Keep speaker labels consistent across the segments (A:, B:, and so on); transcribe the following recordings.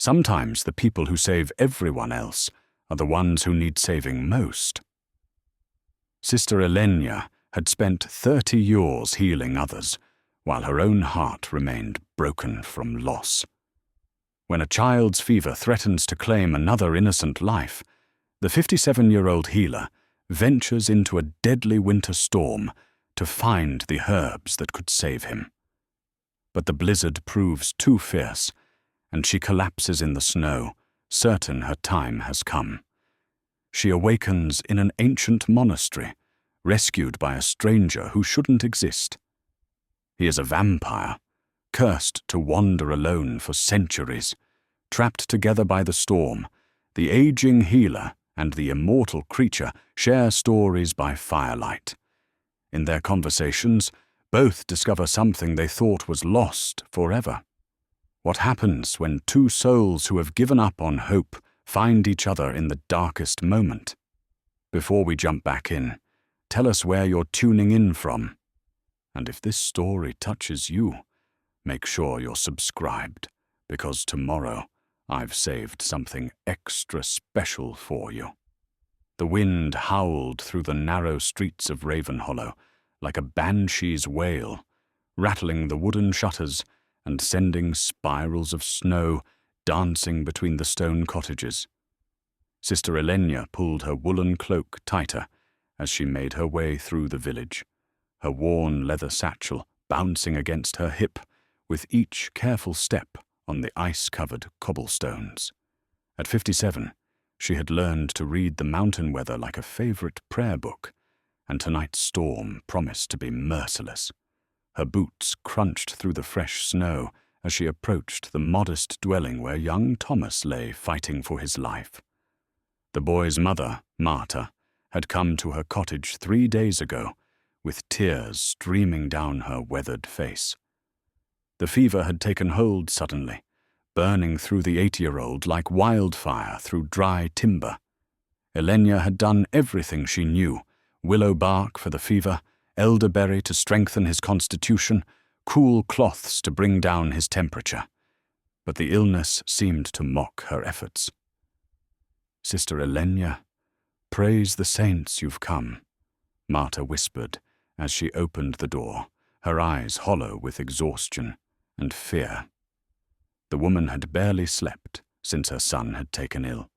A: Sometimes the people who save everyone else are the ones who need saving most. Sister Elenya had spent 30 years healing others, while her own heart remained broken from loss. When a child's fever threatens to claim another innocent life, the 57-year-old healer ventures into a deadly winter storm to find the herbs that could save him. But the blizzard proves too fierce, and she collapses in the snow, certain her time has come. She awakens in an ancient monastery, rescued by a stranger who shouldn't exist. He is a vampire, cursed to wander alone for centuries. Trapped together by the storm, the aging healer and the immortal creature share stories by firelight. In their conversations, both discover something they thought was lost forever. What happens when two souls who have given up on hope find each other in the darkest moment? Before we jump back in, tell us where you're tuning in from. And if this story touches you, make sure you're subscribed, because tomorrow I've saved something extra special for you. The wind howled through the narrow streets of Ravenhollow like a banshee's wail, rattling the wooden shutters and sending spirals of snow dancing between the stone cottages. Sister Elenya pulled her woolen cloak tighter as she made her way through the village, her worn leather satchel bouncing against her hip with each careful step on the ice-covered cobblestones. At 57, she had learned to read the mountain weather like a favorite prayer book, and tonight's storm promised to be merciless. Her boots crunched through the fresh snow as she approached the modest dwelling where young Thomas lay fighting for his life. The boy's mother, Marta, had come to her cottage 3 days ago, with tears streaming down her weathered face. The fever had taken hold suddenly, burning through the 8-year-old like wildfire through dry timber. Elenya had done everything she knew: willow bark for the fever, elderberry to strengthen his constitution, cool cloths to bring down his temperature. But the illness seemed to mock her efforts. "Sister Elenya, praise the saints you've come," Marta whispered as she opened the door, her eyes hollow with exhaustion and fear. The woman had barely slept since her son had taken ill,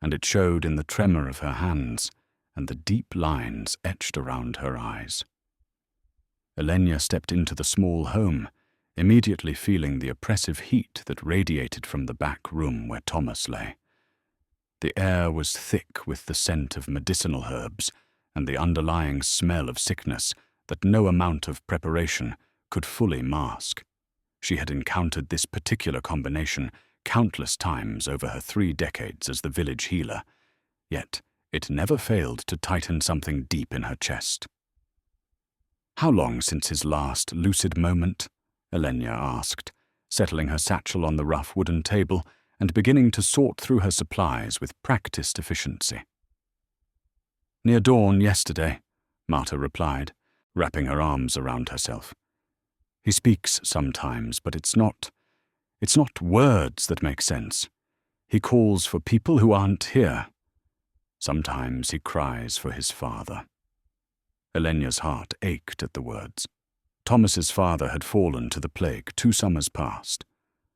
A: and it showed in the tremor of her hands and the deep lines etched around her eyes. Elenya stepped into the small home, immediately feeling the oppressive heat that radiated from the back room where Thomas lay. The air was thick with the scent of medicinal herbs and the underlying smell of sickness that no amount of preparation could fully mask. She had encountered this particular combination countless times over her 3 decades as the village healer, yet it never failed to tighten something deep in her chest. "How long since his last lucid moment?" Elenya asked, settling her satchel on the rough wooden table and beginning to sort through her supplies with practiced efficiency. "Near dawn yesterday," Marta replied, wrapping her arms around herself. "He speaks sometimes, but it's not words that make sense. He calls for people who aren't here. Sometimes he cries for his father." Elenya's heart ached at the words. Thomas's father had fallen to the plague 2 summers past,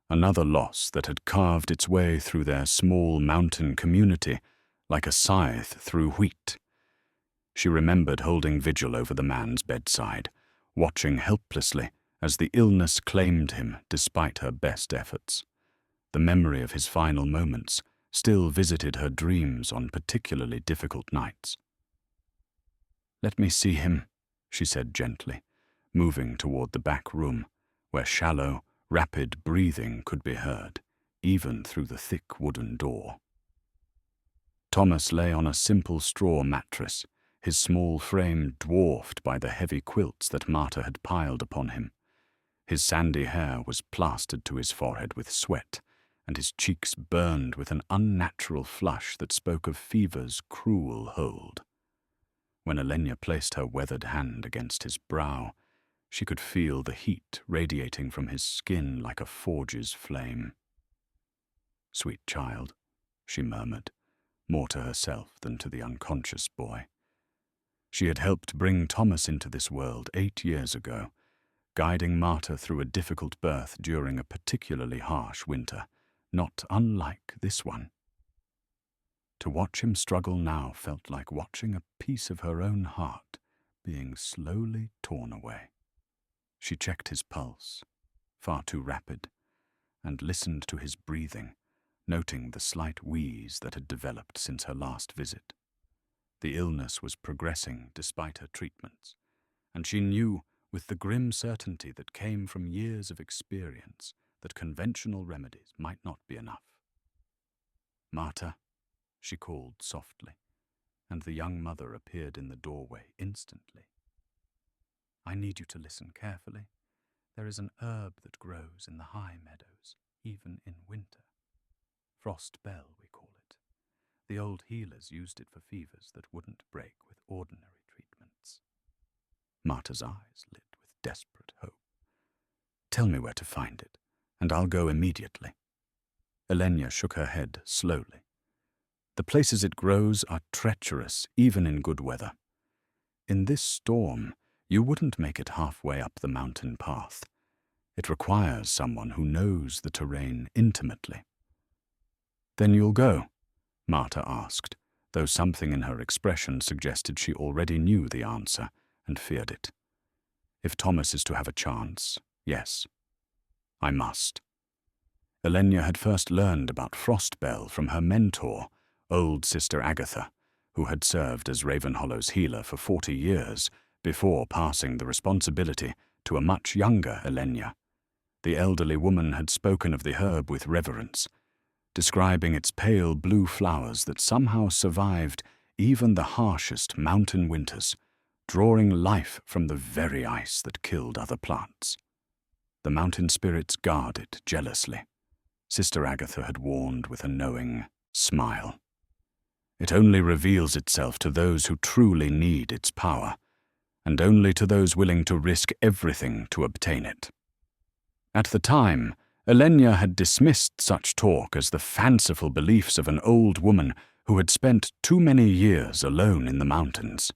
A: another loss that had carved its way through their small mountain community like a scythe through wheat. She remembered holding vigil over the man's bedside, watching helplessly as the illness claimed him despite her best efforts. The memory of his final moments still visited her dreams on particularly difficult nights. "Let me see him," she said gently, moving toward the back room, where shallow, rapid breathing could be heard, even through the thick wooden door. Thomas lay on a simple straw mattress, his small frame dwarfed by the heavy quilts that Marta had piled upon him. His sandy hair was plastered to his forehead with sweat, and his cheeks burned with an unnatural flush that spoke of fever's cruel hold. When Elenya placed her weathered hand against his brow, she could feel the heat radiating from his skin like a forge's flame. sweet child," she murmured, more to herself than to the unconscious boy. She had helped bring Thomas into this world 8 years ago, guiding Marta through a difficult birth during a particularly harsh winter, not unlike this one. To watch him struggle now felt like watching a piece of her own heart being slowly torn away. She checked his pulse, far too rapid, and listened to his breathing, noting the slight wheeze that had developed since her last visit. The illness was progressing despite her treatments, and she knew, with the grim certainty that came from years of experience, that conventional remedies might not be enough. "Marta," she called softly, and the young mother appeared in the doorway instantly. "I need you to listen carefully. There is an herb that grows in the high meadows, even in winter. Frost bell, we call it. The old healers used it for fevers that wouldn't break with ordinary treatments." Marta's eyes lit with desperate hope. "Tell me where to find it, and I'll go immediately." Elenya shook her head slowly. "The places it grows are treacherous, even in good weather. In this storm, you wouldn't make it halfway up the mountain path. It requires someone who knows the terrain intimately." "Then you'll go?" Marta asked, though something in her expression suggested she already knew the answer and feared it. "If Thomas is to have a chance, yes. I must." Elenya had first learned about Frostbell from her mentor, old Sister Agatha, who had served as Ravenhollow's healer for 40 years before passing the responsibility to a much younger Elenya. The elderly woman had spoken of the herb with reverence, describing its pale blue flowers that somehow survived even the harshest mountain winters, drawing life from the very ice that killed other plants. The mountain spirits guard it jealously, Sister Agatha had warned with a knowing smile. It only reveals itself to those who truly need its power, and only to those willing to risk everything to obtain it. At the time, Elenya had dismissed such talk as the fanciful beliefs of an old woman who had spent too many years alone in the mountains.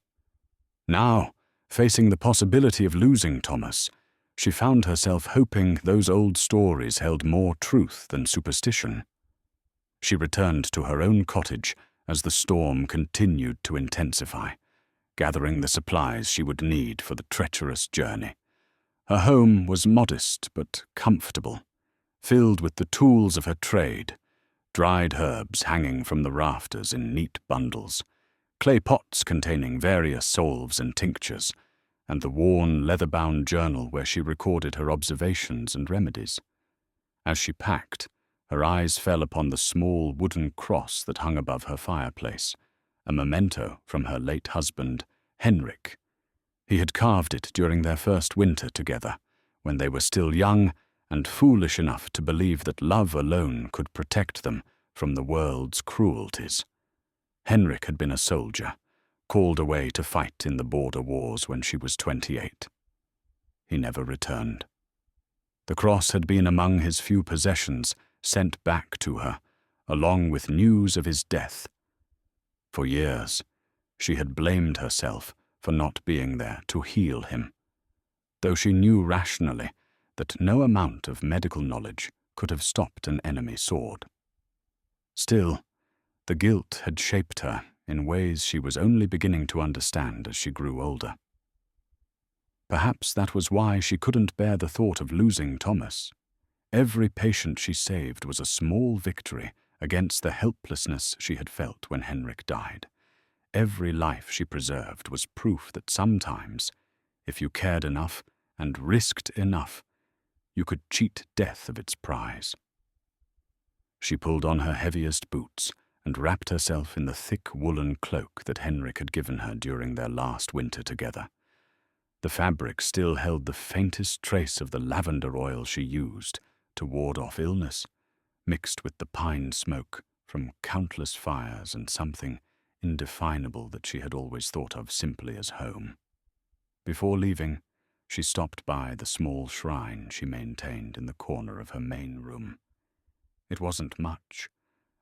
A: Now, facing the possibility of losing Thomas, she found herself hoping those old stories held more truth than superstition. She returned to her own cottage as the storm continued to intensify, gathering the supplies she would need for the treacherous journey. Her home was modest but comfortable, filled with the tools of her trade, dried herbs hanging from the rafters in neat bundles, clay pots containing various salves and tinctures, and the worn, leather-bound journal where she recorded her observations and remedies. As she packed, her eyes fell upon the small wooden cross that hung above her fireplace, a memento from her late husband, Henrik. He had carved it during their first winter together, when they were still young and foolish enough to believe that love alone could protect them from the world's cruelties. Henrik had been a soldier, called away to fight in the border wars when she was 28. He never returned. The cross had been among his few possessions sent back to her, along with news of his death. For years, she had blamed herself for not being there to heal him, though she knew rationally that no amount of medical knowledge could have stopped an enemy sword. Still, the guilt had shaped her in ways she was only beginning to understand as she grew older. Perhaps that was why she couldn't bear the thought of losing Thomas. Every patient she saved was a small victory against the helplessness she had felt when Henrik died. Every life she preserved was proof that sometimes, if you cared enough and risked enough, you could cheat death of its prize. She pulled on her heaviest boots and wrapped herself in the thick woolen cloak that Henrik had given her during their last winter together. The fabric still held the faintest trace of the lavender oil she used to ward off illness, mixed with the pine smoke from countless fires and something indefinable that she had always thought of simply as home. Before leaving, she stopped by the small shrine she maintained in the corner of her main room. It wasn't much.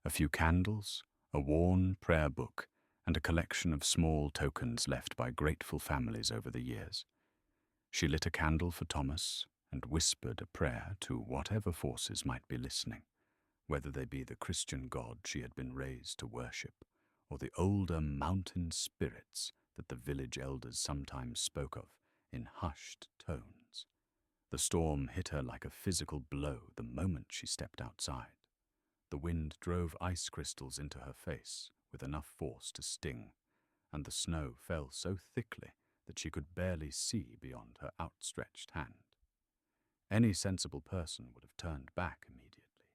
A: A few candles, a worn prayer book, and a collection of small tokens left by grateful families over the years. She lit a candle for Thomas and whispered a prayer to whatever forces might be listening, whether they be the Christian God she had been raised to worship, or the older mountain spirits that the village elders sometimes spoke of in hushed tones. The storm hit her like a physical blow the moment she stepped outside. The wind drove ice crystals into her face with enough force to sting, and the snow fell so thickly that she could barely see beyond her outstretched hand. Any sensible person would have turned back immediately,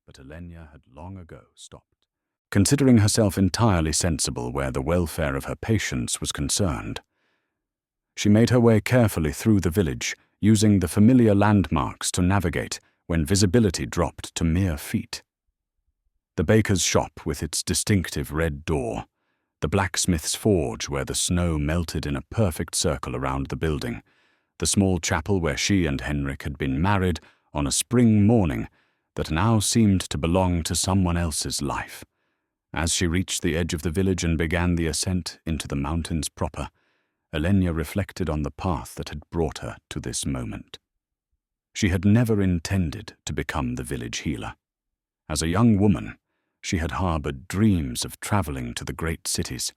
A: but Elenya had long ago stopped, considering herself entirely sensible where the welfare of her patients was concerned. She made her way carefully through the village, using the familiar landmarks to navigate when visibility dropped to mere feet. The baker's shop with its distinctive red door, the blacksmith's forge where the snow melted in a perfect circle around the building, the small chapel where she and Henrik had been married on a spring morning that now seemed to belong to someone else's life. As she reached the edge of the village and began the ascent into the mountains proper, Elenya reflected on the path that had brought her to this moment. She had never intended to become the village healer. As a young woman, she had harbored dreams of traveling to the great cities,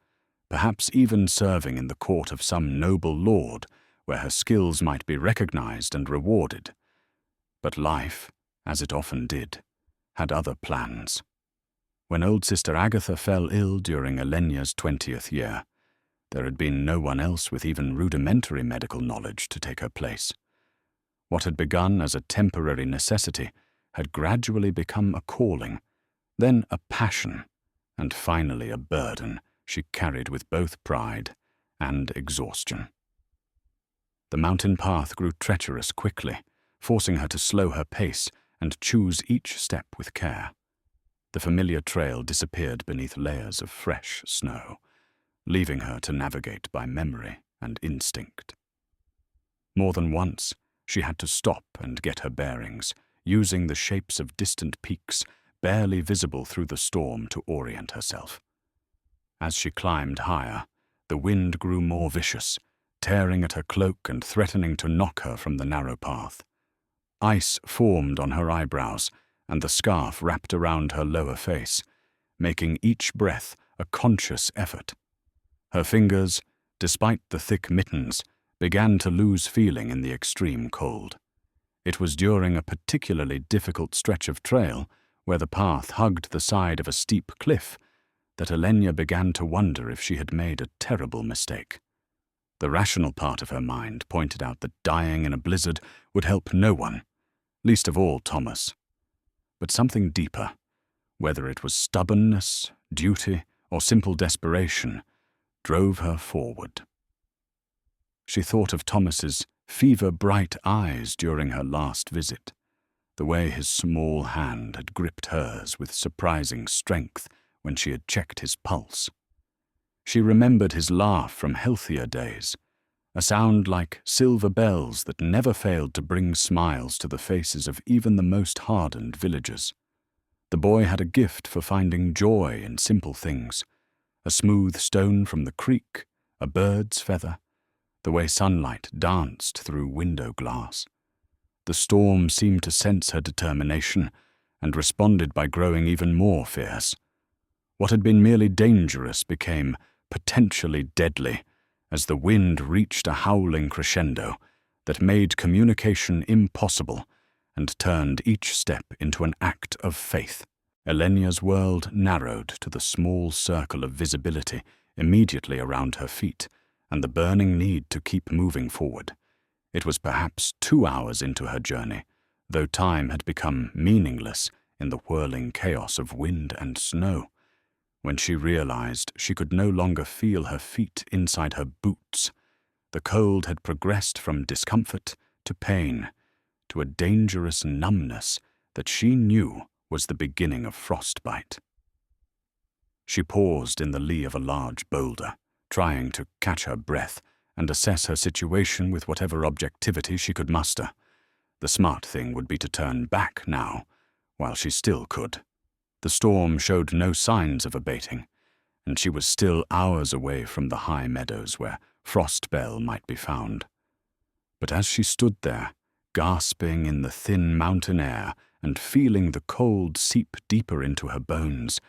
A: perhaps even serving in the court of some noble lord where her skills might be recognized and rewarded. But life, as it often did, had other plans. When old Sister Agatha fell ill during Elenya's 20th year, there had been no one else with even rudimentary medical knowledge to take her place. What had begun as a temporary necessity had gradually become a calling, then a passion, and finally a burden she carried with both pride and exhaustion. The mountain path grew treacherous quickly, forcing her to slow her pace and choose each step with care. The familiar trail disappeared beneath layers of fresh snow, leaving her to navigate by memory and instinct. More than once, she had to stop and get her bearings, using the shapes of distant peaks barely visible through the storm to orient herself. As she climbed higher, the wind grew more vicious, tearing at her cloak and threatening to knock her from the narrow path. Ice formed on her eyebrows, and the scarf wrapped around her lower face, making each breath a conscious effort. Her fingers, despite the thick mittens, began to lose feeling in the extreme cold. It was during a particularly difficult stretch of trail, where the path hugged the side of a steep cliff, that Elenya began to wonder if she had made a terrible mistake. The rational part of her mind pointed out that dying in a blizzard would help no one, least of all Thomas. But something deeper, whether it was stubbornness, duty, or simple desperation, drove her forward. She thought of Thomas's fever-bright eyes during her last visit, the way his small hand had gripped hers with surprising strength when she had checked his pulse. She remembered his laugh from healthier days, a sound like silver bells that never failed to bring smiles to the faces of even the most hardened villagers. The boy had a gift for finding joy in simple things, a smooth stone from the creek, a bird's feather, the way sunlight danced through window glass. The storm seemed to sense her determination and responded by growing even more fierce. What had been merely dangerous became potentially deadly as the wind reached a howling crescendo that made communication impossible and turned each step into an act of faith. Elenya's world narrowed to the small circle of visibility immediately around her feet and the burning need to keep moving forward. It was perhaps 2 hours into her journey, though time had become meaningless in the whirling chaos of wind and snow, when she realized she could no longer feel her feet inside her boots. The cold had progressed from discomfort to pain, to a dangerous numbness that she knew was the beginning of frostbite. She paused in the lee of a large boulder, trying to catch her breath and assess her situation with whatever objectivity she could muster. The smart thing would be to turn back now, while she still could. The storm showed no signs of abating, and she was still hours away from the high meadows where Frostbell might be found. But as she stood there, gasping in the thin mountain air and feeling the cold seep deeper into her bones,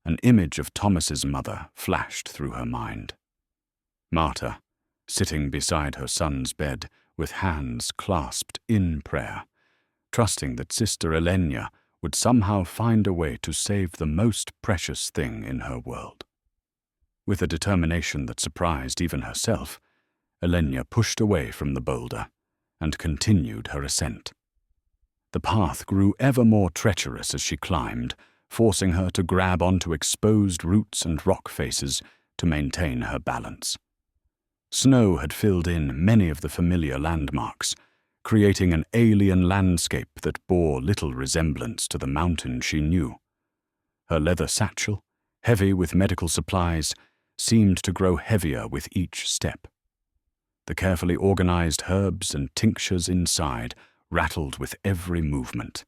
A: an image of Thomas's mother flashed through her mind. Marta, sitting beside her son's bed with hands clasped in prayer, trusting that Sister Elenya would somehow find a way to save the most precious thing in her world. With a determination that surprised even herself, Elenya pushed away from the boulder and continued her ascent. The path grew ever more treacherous as she climbed, forcing her to grab onto exposed roots and rock faces to maintain her balance. Snow had filled in many of the familiar landmarks, creating an alien landscape that bore little resemblance to the mountain she knew. Her leather satchel, heavy with medical supplies, seemed to grow heavier with each step. The carefully organized herbs and tinctures inside rattled with every movement,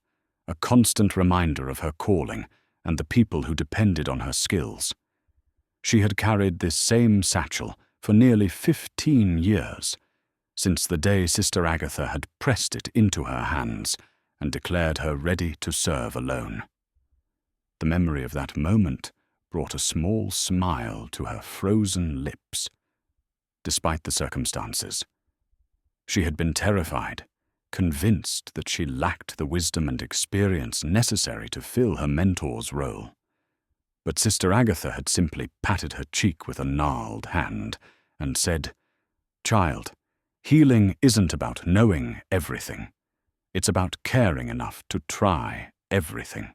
A: a constant reminder of her calling and the people who depended on her skills. She had carried this same satchel for nearly 15 years, since the day Sister Agatha had pressed it into her hands and declared her ready to serve alone. The memory of that moment brought a small smile to her frozen lips. Despite the circumstances, she had been terrified, convinced that she lacked the wisdom and experience necessary to fill her mentor's role. But Sister Agatha had simply patted her cheek with a gnarled hand and said, "Child, healing isn't about knowing everything. It's about caring enough to try everything."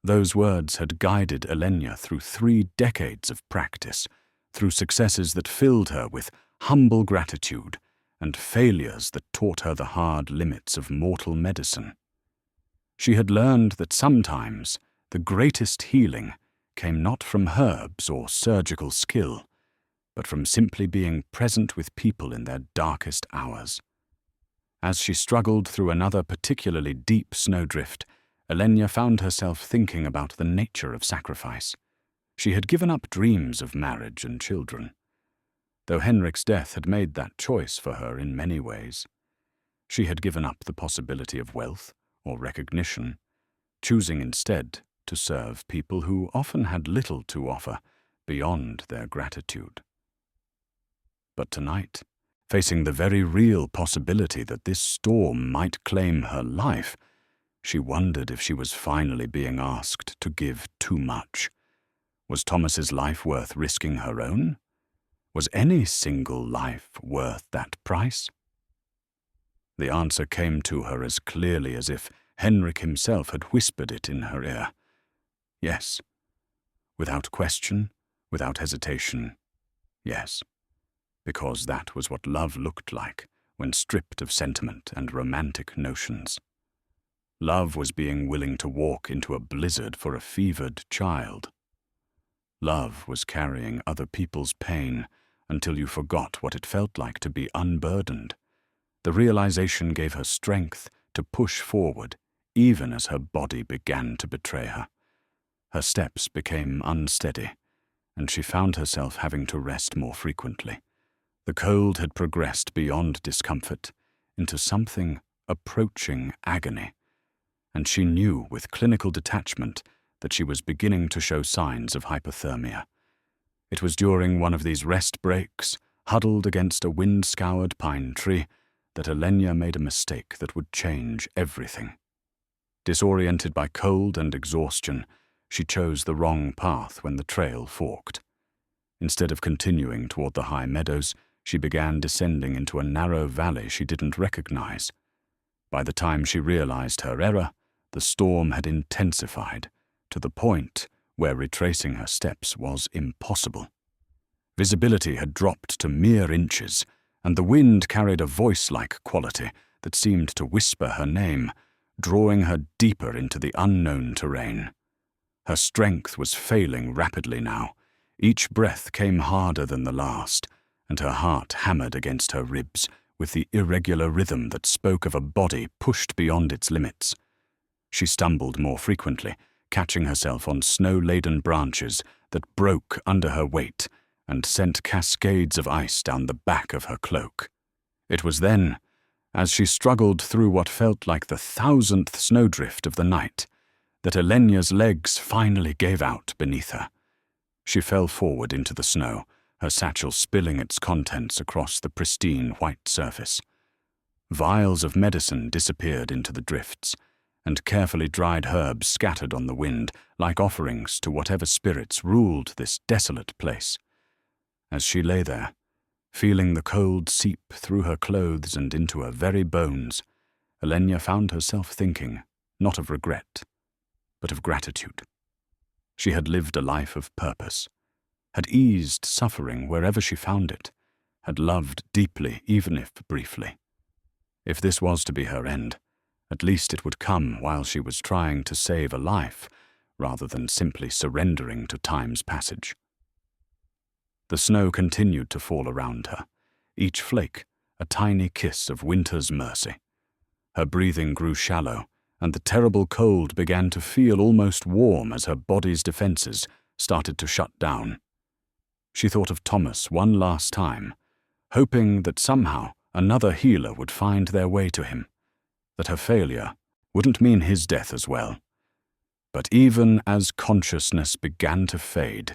A: Those words had guided Elenya through 3 decades of practice, through successes that filled her with humble gratitude and failures that taught her the hard limits of mortal medicine. She had learned that sometimes the greatest healing came not from herbs or surgical skill, but from simply being present with people in their darkest hours. As she struggled through another particularly deep snowdrift, Elenya found herself thinking about the nature of sacrifice. She had given up dreams of marriage and children, though Henrik's death had made that choice for her in many ways. She had given up the possibility of wealth or recognition, choosing instead to serve people who often had little to offer beyond their gratitude. But tonight, facing the very real possibility that this storm might claim her life, she wondered if she was finally being asked to give too much. Was Thomas's life worth risking her own? Was any single life worth that price? The answer came to her as clearly as if Henrik himself had whispered it in her ear. Yes. Without question, without hesitation, yes. Because that was what love looked like when stripped of sentiment and romantic notions. Love was being willing to walk into a blizzard for a fevered child. Love was carrying other people's pain until you forgot what it felt like to be unburdened. The realization gave her strength to push forward, even as her body began to betray her. Her steps became unsteady, and she found herself having to rest more frequently. The cold had progressed beyond discomfort into something approaching agony, and she knew with clinical detachment that she was beginning to show signs of hypothermia. It was during one of these rest breaks, huddled against a wind-scoured pine tree, that Elenya made a mistake that would change everything. Disoriented by cold and exhaustion, she chose the wrong path when the trail forked. Instead of continuing toward the high meadows, she began descending into a narrow valley she didn't recognize. By the time she realized her error, the storm had intensified to the point where retracing her steps was impossible. Visibility had dropped to mere inches, and the wind carried a voice-like quality that seemed to whisper her name, drawing her deeper into the unknown terrain. Her strength was failing rapidly now. Each breath came harder than the last, and her heart hammered against her ribs with the irregular rhythm that spoke of a body pushed beyond its limits. She stumbled more frequently, catching herself on snow-laden branches that broke under her weight and sent cascades of ice down the back of her cloak. It was then, as she struggled through what felt like the 1000th snowdrift of the night, that Elenya's legs finally gave out beneath her. She fell forward into the snow, her satchel spilling its contents across the pristine white surface. Vials of medicine disappeared into the drifts, and carefully dried herbs scattered on the wind like offerings to whatever spirits ruled this desolate place. As she lay there, feeling the cold seep through her clothes and into her very bones, Elenya found herself thinking, not of regret, but of gratitude. She had lived a life of purpose, had eased suffering wherever she found it, had loved deeply even if briefly. If this was to be her end, at least it would come while she was trying to save a life, rather than simply surrendering to time's passage. The snow continued to fall around her, each flake a tiny kiss of winter's mercy. Her breathing grew shallow, and the terrible cold began to feel almost warm as her body's defenses started to shut down. She thought of Thomas one last time, hoping that somehow another healer would find their way to him, that her failure wouldn't mean his death as well. But even as consciousness began to fade,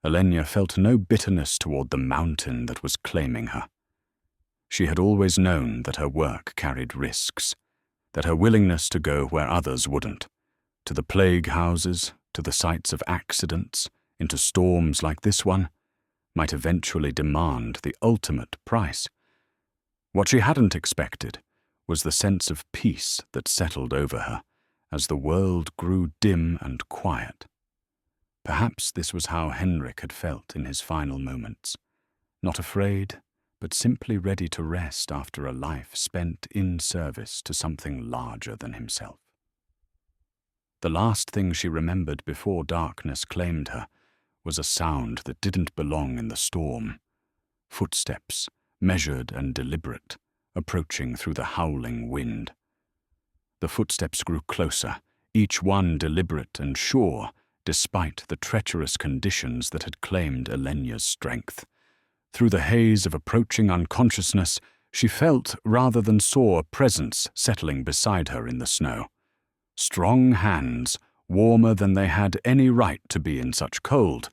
A: Elenya felt no bitterness toward the mountain that was claiming her. She had always known that her work carried risks, that her willingness to go where others wouldn't, to the plague houses, to the sites of accidents, into storms like this one, might eventually demand the ultimate price. What she hadn't expected was the sense of peace that settled over her as the world grew dim and quiet. Perhaps this was how Henrik had felt in his final moments, not afraid, but simply ready to rest after a life spent in service to something larger than himself. The last thing she remembered before darkness claimed her was a sound that didn't belong in the storm. Footsteps, measured and deliberate, approaching through the howling wind. The footsteps grew closer, each one deliberate and sure, despite the treacherous conditions that had claimed Elenya's strength. Through the haze of approaching unconsciousness, she felt rather than saw a presence settling beside her in the snow. Strong hands, warmer than they had any right to be in such cold,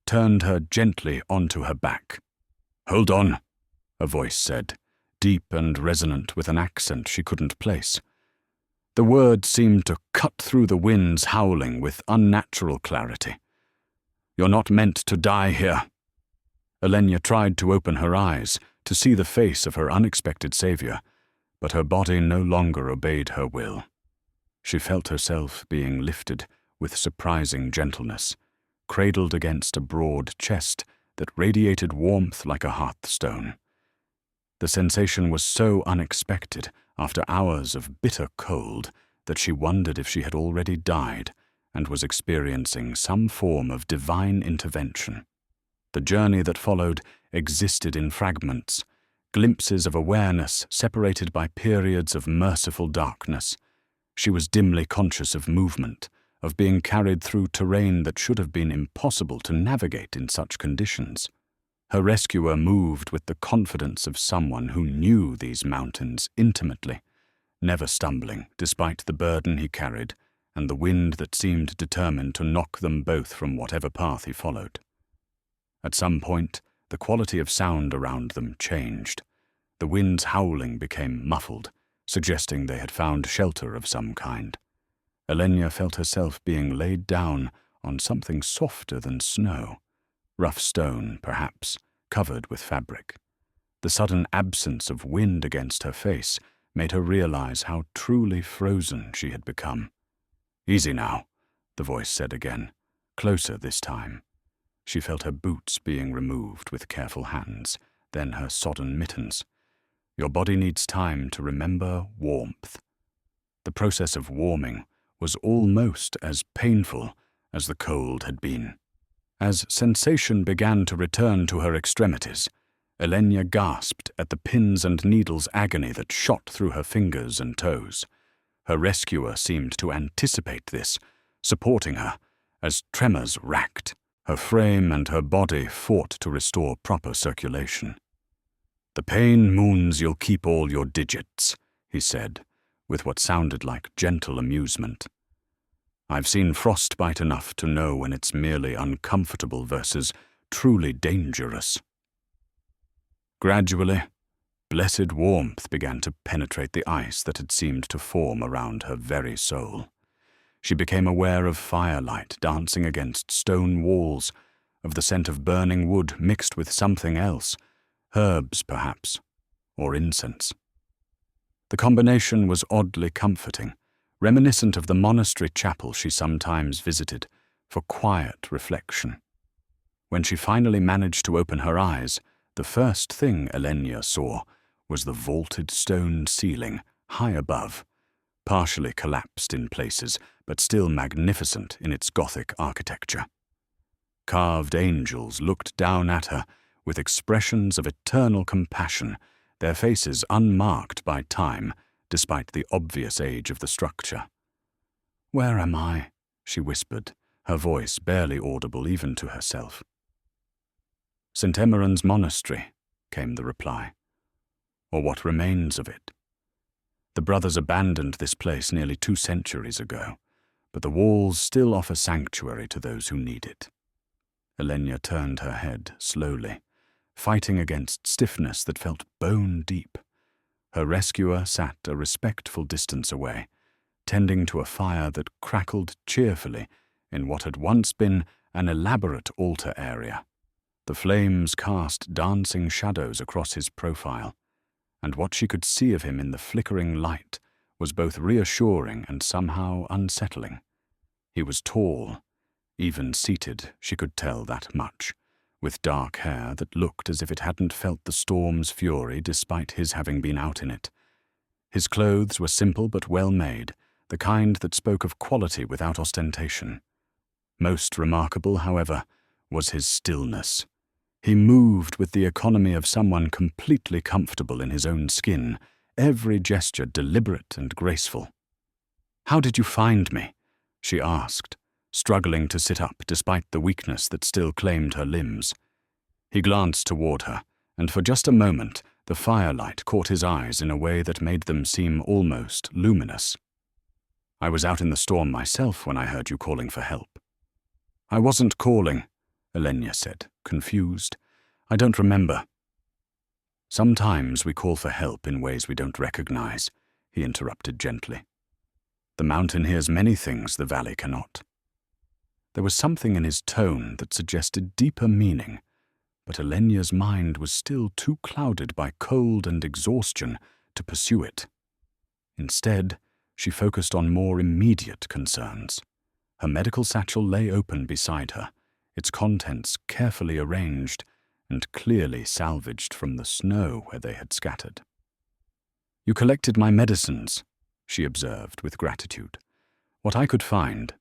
A: turned her gently onto her back. "Hold on," a voice said, deep and resonant with an accent she couldn't place. The words seemed to cut through the wind's howling with unnatural clarity. "You're not meant to die here." Elenya tried to open her eyes, to see the face of her unexpected savior, but her body no longer obeyed her will. She felt herself being lifted with surprising gentleness, cradled against a broad chest that radiated warmth like a hearthstone. The sensation was so unexpected after hours of bitter cold that she wondered if she had already died and was experiencing some form of divine intervention. The journey that followed existed in fragments, glimpses of awareness separated by periods of merciful darkness. She was dimly conscious of movement, of being carried through terrain that should have been impossible to navigate in such conditions. Her rescuer moved with the confidence of someone who knew these mountains intimately, never stumbling despite the burden he carried and the wind that seemed determined to knock them both from whatever path he followed. At some point, the quality of sound around them changed. The wind's howling became muffled, suggesting they had found shelter of some kind. Elenya felt herself being laid down on something softer than snow. Rough stone, perhaps, covered with fabric. The sudden absence of wind against her face made her realize how truly frozen she had become. "Easy now," the voice said again, closer this time. She felt her boots being removed with careful hands, then her sodden mittens. "Your body needs time to remember warmth." The process of warming was almost as painful as the cold had been. As sensation began to return to her extremities, Elenya gasped at the pins and needles agony that shot through her fingers and toes. Her rescuer seemed to anticipate this, supporting her, as tremors racked. Her frame and her body fought to restore proper circulation. "The pain moons you'll keep all your digits," he said, with what sounded like gentle amusement. "I've seen frostbite enough to know when it's merely uncomfortable versus truly dangerous." Gradually, blessed warmth began to penetrate the ice that had seemed to form around her very soul. She became aware of firelight dancing against stone walls, of the scent of burning wood mixed with something else, herbs perhaps, or incense. The combination was oddly comforting, reminiscent of the monastery chapel she sometimes visited for quiet reflection. When she finally managed to open her eyes, the first thing Elenya saw was the vaulted stone ceiling high above, partially collapsed in places, but still magnificent in its Gothic architecture. Carved angels looked down at her with expressions of eternal compassion, their faces unmarked by time, despite the obvious age of the structure. "Where am I?" she whispered, her voice barely audible even to herself. "St. Emmeron's monastery," came the reply. "Or what remains of it. The brothers abandoned this place nearly 2 centuries ago, but the walls still offer sanctuary to those who need it." Elenya turned her head slowly, fighting against stiffness that felt bone deep. Her rescuer sat a respectful distance away, tending to a fire that crackled cheerfully in what had once been an elaborate altar area. The flames cast dancing shadows across his profile, and what she could see of him in the flickering light was both reassuring and somehow unsettling. He was tall, even seated she could tell that much, with dark hair that looked as if it hadn't felt the storm's fury despite his having been out in it. His clothes were simple but well made, the kind that spoke of quality without ostentation. Most remarkable, however, was his stillness. He moved with the economy of someone completely comfortable in his own skin, every gesture deliberate and graceful. "How did you find me?" she asked, struggling to sit up despite the weakness that still claimed her limbs. He glanced toward her, and for just a moment the firelight caught his eyes in a way that made them seem almost luminous. "I was out in the storm myself when I heard you calling for help." "I wasn't calling," Elenya said, confused. "I don't remember." "Sometimes we call for help in ways we don't recognize," he interrupted gently. "The mountain hears many things the valley cannot." There was something in his tone that suggested deeper meaning, but Elenya's mind was still too clouded by cold and exhaustion to pursue it. Instead, she focused on more immediate concerns. Her medical satchel lay open beside her, its contents carefully arranged and clearly salvaged from the snow where they had scattered. "You collected my medicines," she observed with gratitude. "What I could find,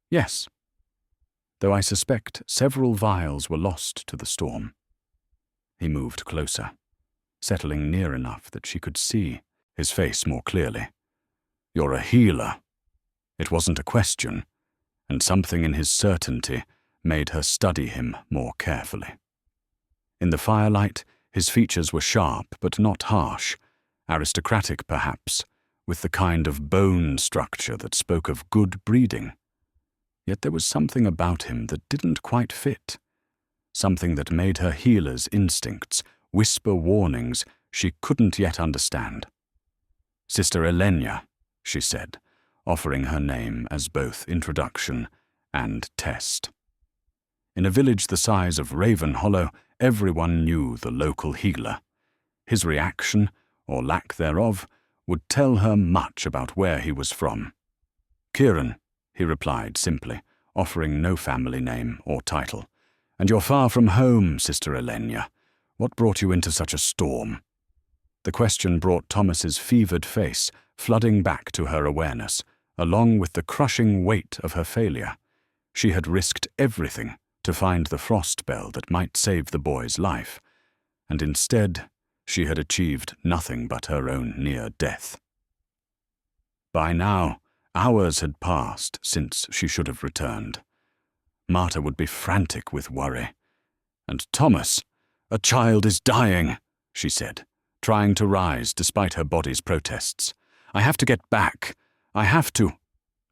A: yes. Though I suspect several vials were lost to the storm." He moved closer, settling near enough that she could see his face more clearly. "You're a healer." It wasn't a question, and something in his certainty made her study him more carefully. In the firelight, his features were sharp but not harsh, aristocratic perhaps, with the kind of bone structure that spoke of good breeding. Yet there was something about him that didn't quite fit, something that made her healer's instincts whisper warnings she couldn't yet understand. "Sister Elenya," she said, offering her name as both introduction and test. In a village the size of Raven Hollow, everyone knew the local healer. His reaction, or lack thereof, would tell her much about where he was from. "Kieran," he replied simply, offering no family name or title. "And you're far from home, Sister Elenya. What brought you into such a storm?" The question brought Thomas's fevered face flooding back to her awareness, along with the crushing weight of her failure. She had risked everything to find the frost bell that might save the boy's life, and instead she had achieved nothing but her own near death. By now, hours had passed since she should have returned. Marta would be frantic with worry. "And Thomas, a child is dying," she said, trying to rise despite her body's protests. "I have to get back. I have to."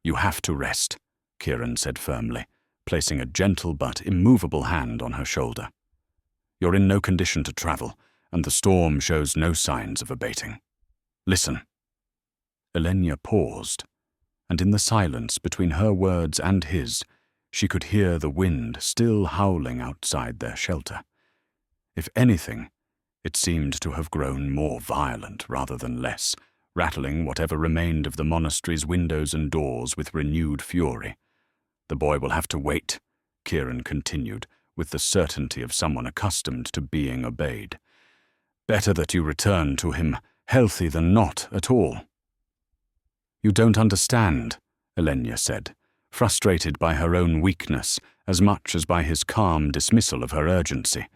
A: "You have to rest," Kieran said firmly, placing a gentle but immovable hand on her shoulder. "You're in no condition to travel, and the storm shows no signs of abating. Listen." Elenya paused, and in the silence between her words and his, she could hear the wind still howling outside their shelter. If anything, it seemed to have grown more violent rather than less, rattling whatever remained of the monastery's windows and doors with renewed fury. "The boy will have to wait," Kieran continued, with the certainty of someone accustomed to being obeyed. "Better that you return to him healthy than not at all." "You don't understand," Elenya said, frustrated by her own weakness as much as by his calm dismissal of her urgency.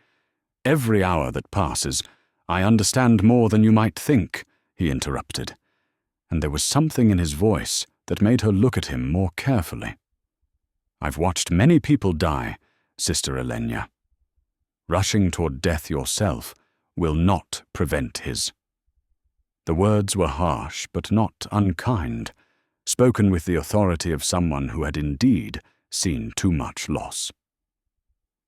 A: "Every hour that passes, I understand more than you might think," he interrupted, and there was something in his voice that made her look at him more carefully. "I've watched many people die, Sister Elenya. Rushing toward death yourself will not prevent his." The words were harsh but not unkind, spoken with the authority of someone who had indeed seen too much loss.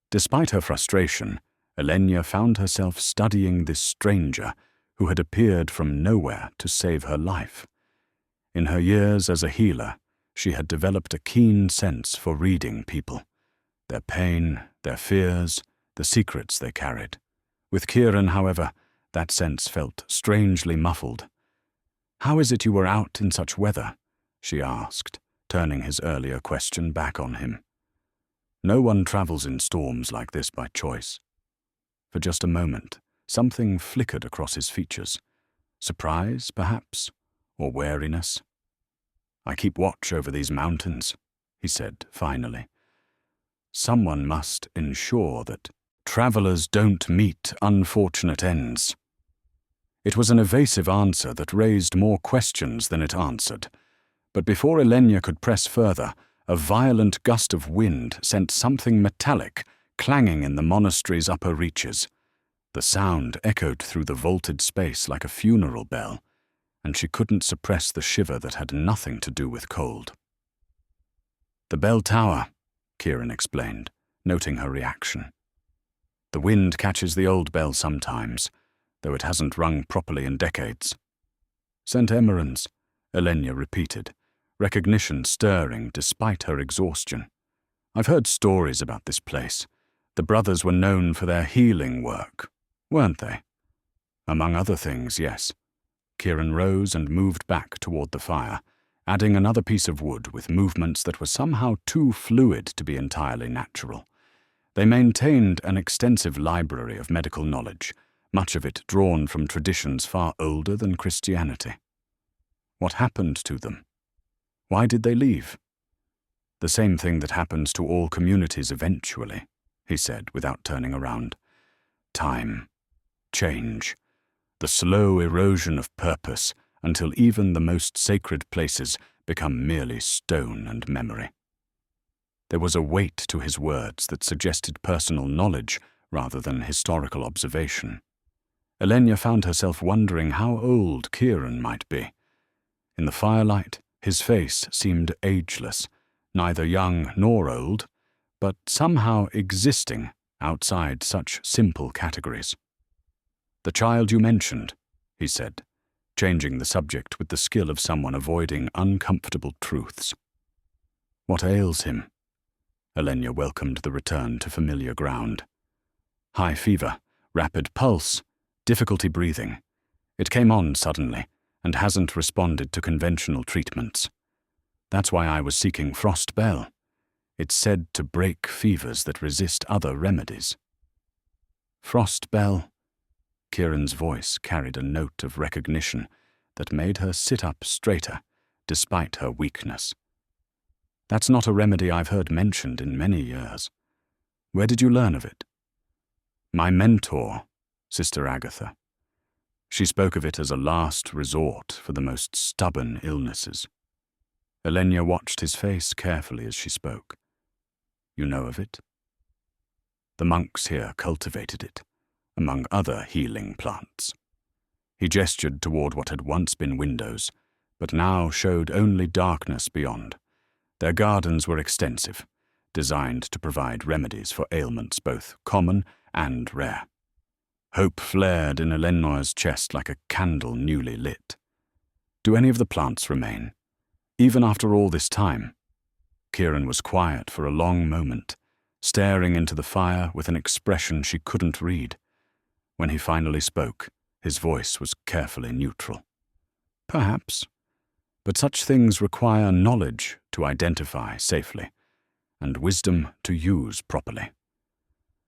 A: Despite her frustration, Elenya found herself studying this stranger who had appeared from nowhere to save her life. In her years as a healer, she had developed a keen sense for reading people, their pain, their fears, the secrets they carried. With Kieran, however, that sense felt strangely muffled. "How is it you were out in such weather?" she asked, turning his earlier question back on him. No one travels in storms like this by choice. For just a moment, something flickered across his features. Surprise, perhaps, or wariness. "I keep watch over these mountains," he said finally. "Someone must ensure that travelers don't meet unfortunate ends." It was an evasive answer that raised more questions than it answered. But before Elenya could press further, a violent gust of wind sent something metallic clanging in the monastery's upper reaches. The sound echoed through the vaulted space like a funeral bell, and she couldn't suppress the shiver that had nothing to do with cold. "The bell tower," Kieran explained, noting her reaction. "The wind catches the old bell sometimes, though it hasn't rung properly in decades." "St. Emmeren's," Elenya repeated, recognition stirring despite her exhaustion. "I've heard stories about this place. The brothers were known for their healing work, weren't they?" "Among other things, yes." Kieran rose and moved back toward the fire, adding another piece of wood with movements that were somehow too fluid to be entirely natural. They maintained an extensive library of medical knowledge, much of it drawn from traditions far older than Christianity. What happened to them? Why did they leave? "The same thing that happens to all communities eventually," he said without turning around. "Time, change, the slow erosion of purpose until even the most sacred places become merely stone and memory." There was a weight to his words that suggested personal knowledge rather than historical observation. Elenya found herself wondering how old Kieran might be. In the firelight, his face seemed ageless, neither young nor old, but somehow existing outside such simple categories. "The child you mentioned," he said, changing the subject with the skill of someone avoiding uncomfortable truths. "What ails him?" Elenya welcomed the return to familiar ground. "High fever, rapid pulse, difficulty breathing. It came on suddenly and hasn't responded to conventional treatments. That's why I was seeking Frost Bell. It's said to break fevers that resist other remedies." "Frost Bell?" Kieran's voice carried a note of recognition that made her sit up straighter, despite her weakness. "That's not a remedy I've heard mentioned in many years. Where did you learn of it?" "My mentor, Sister Agatha. She spoke of it as a last resort for the most stubborn illnesses." Elenya watched his face carefully as she spoke. You know of it? The monks here cultivated it, among other healing plants. He gestured toward what had once been windows, but now showed only darkness beyond. Their gardens were extensive, designed to provide remedies for ailments both common and rare. Hope flared in Eleanor's chest like a candle newly lit. Do any of the plants remain, even after all this time? Kieran was quiet for a long moment, staring into the fire with an expression she couldn't read. When he finally spoke, his voice was carefully neutral. Perhaps, but such things require knowledge to identify safely, and wisdom to use properly.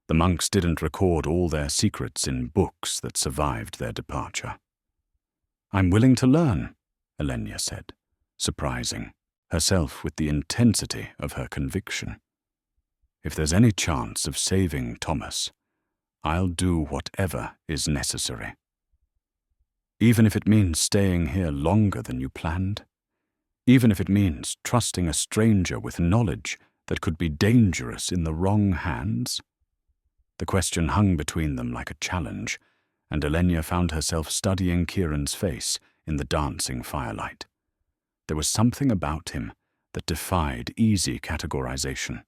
A: The monks didn't record all their secrets in books that survived their departure. I'm willing to learn, Elenya said, surprising herself with the intensity of her conviction. If there's any chance of saving Thomas, I'll do whatever is necessary. Even if it means staying here longer than you planned, even if it means trusting a stranger with knowledge that could be dangerous in the wrong hands. The question hung between them like a challenge, and Elenya found herself studying Kieran's face in the dancing firelight. There was something about him that defied easy categorization.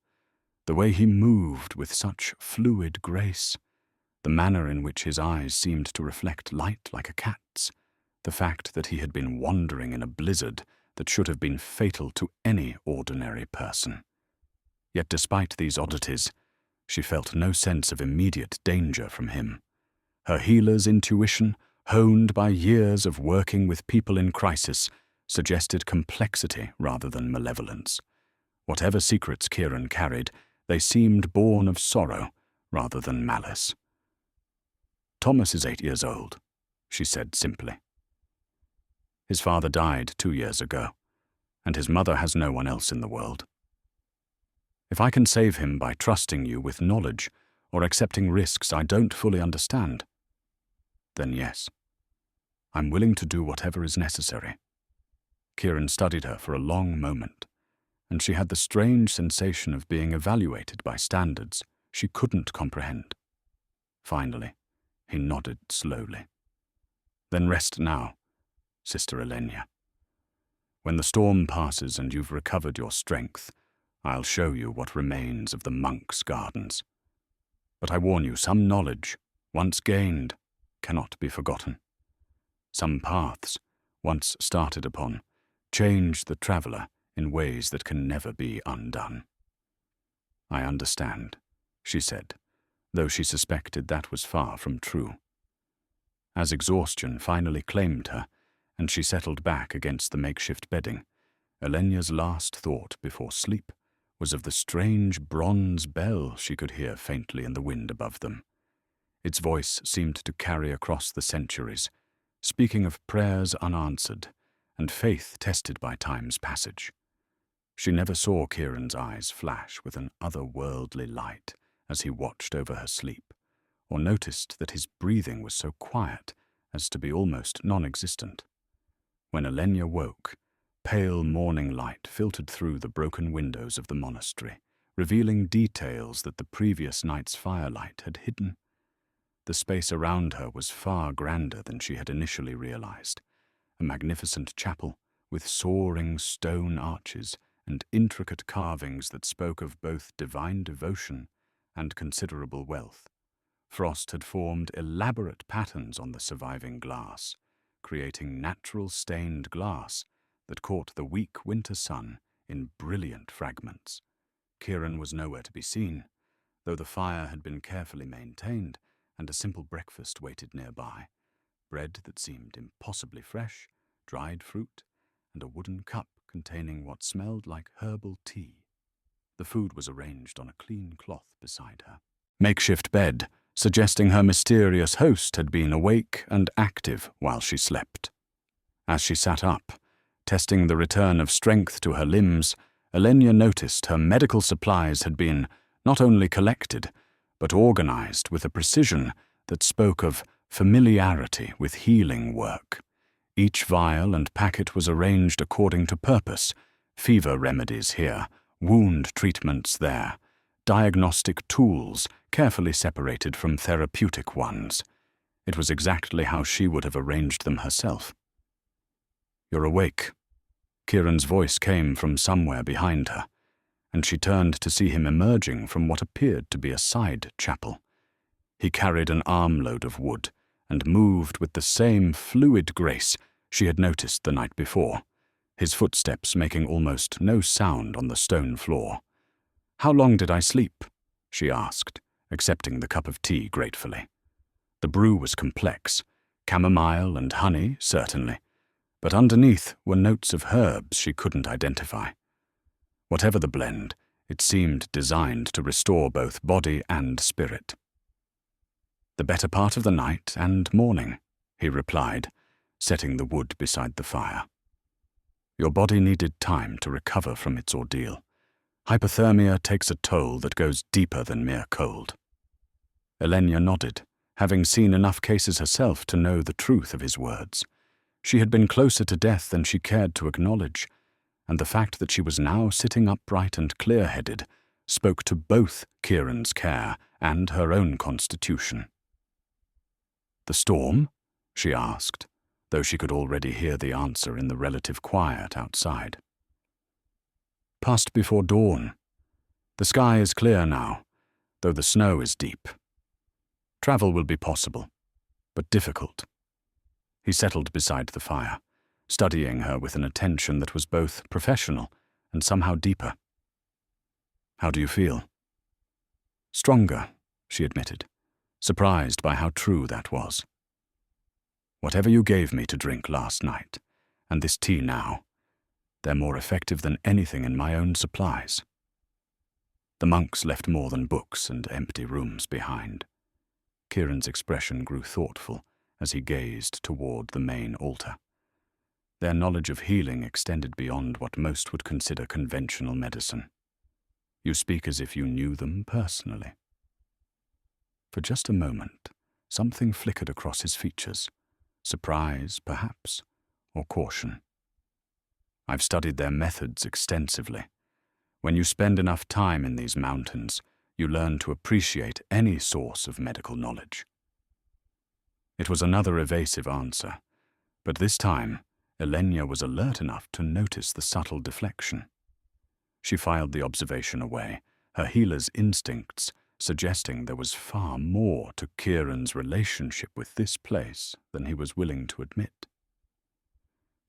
A: The way he moved with such fluid grace, the manner in which his eyes seemed to reflect light like a cat's, the fact that he had been wandering in a blizzard that should have been fatal to any ordinary person. Yet despite these oddities, she felt no sense of immediate danger from him. Her healer's intuition, honed by years of working with people in crisis, suggested complexity rather than malevolence. Whatever secrets Kieran carried, they seemed born of sorrow rather than malice. Thomas is 8 years old, she said simply. His father died 2 years ago, and his mother has no one else in the world. If I can save him by trusting you with knowledge or accepting risks I don't fully understand, then yes, I'm willing to do whatever is necessary. Kieran studied her for a long moment, and she had the strange sensation of being evaluated by standards she couldn't comprehend. Finally, he nodded slowly. Then rest now, Sister Elenya. When the storm passes and you've recovered your strength, I'll show you what remains of the monks' gardens. But I warn you, some knowledge, once gained, cannot be forgotten. Some paths, once started upon, change the traveller in ways that can never be undone. I understand, she said, though she suspected that was far from true. As exhaustion finally claimed her, and she settled back against the makeshift bedding, Elenya's last thought before sleep was of the strange bronze bell she could hear faintly in the wind above them. Its voice seemed to carry across the centuries, speaking of prayers unanswered and faith tested by time's passage. She never saw Kieran's eyes flash with an otherworldly light as he watched over her sleep, or noticed that his breathing was so quiet as to be almost non-existent. When Elenya woke, pale morning light filtered through the broken windows of the monastery, revealing details that the previous night's firelight had hidden. The space around her was far grander than she had initially realized. A magnificent chapel with soaring stone arches and intricate carvings that spoke of both divine devotion and considerable wealth. Frost had formed elaborate patterns on the surviving glass, creating natural stained glass that caught the weak winter sun in brilliant fragments. Kieran was nowhere to be seen, though the fire had been carefully maintained and a simple breakfast waited nearby. Bread that seemed impossibly fresh, dried fruit, and a wooden cup containing what smelled like herbal tea. The food was arranged on a clean cloth beside her. Makeshift bed, suggesting her mysterious host had been awake and active while she slept. As she sat up, testing the return of strength to her limbs, Elenya noticed her medical supplies had been not only collected, but organized with a precision that spoke of familiarity with healing work. Each vial and packet was arranged according to purpose, fever remedies here, wound treatments there, diagnostic tools carefully separated from therapeutic ones. It was exactly how she would have arranged them herself. "You're awake." Kieran's voice came from somewhere behind her, and she turned to see him emerging from what appeared to be a side chapel. He carried an armload of wood and moved with the same fluid grace she had noticed the night before, his footsteps making almost no sound on the stone floor. "How long did I sleep?" she asked, accepting the cup of tea gratefully. The brew was complex, chamomile and honey, certainly, but underneath were notes of herbs she couldn't identify. Whatever the blend, it seemed designed to restore both body and spirit. "The better part of the night and morning," he replied, setting the wood beside the fire. "Your body needed time to recover from its ordeal. Hypothermia takes a toll that goes deeper than mere cold." Elenya nodded, having seen enough cases herself to know the truth of his words. She had been closer to death than she cared to acknowledge, and the fact that she was now sitting upright and clear-headed spoke to both Kieran's care and her own constitution. "The storm?" she asked, though she could already hear the answer in the relative quiet outside. "Passed before dawn. The sky is clear now, though the snow is deep. Travel will be possible, but difficult." He settled beside the fire, studying her with an attention that was both professional and somehow deeper. "How do you feel?" "Stronger," she admitted, surprised by how true that was. "Whatever you gave me to drink last night, and this tea now, they're more effective than anything in my own supplies." The monks left more than books and empty rooms behind. Kieran's expression grew thoughtful as he gazed toward the main altar. Their knowledge of healing extended beyond what most would consider conventional medicine. "You speak as if you knew them personally." For just a moment, something flickered across his features. Surprise, perhaps, or caution. "I've studied their methods extensively. When you spend enough time in these mountains, you learn to appreciate any source of medical knowledge." It was another evasive answer, but this time Elenya was alert enough to notice the subtle deflection. She filed the observation away, her healer's instincts suggesting there was far more to Kieran's relationship with this place than he was willing to admit.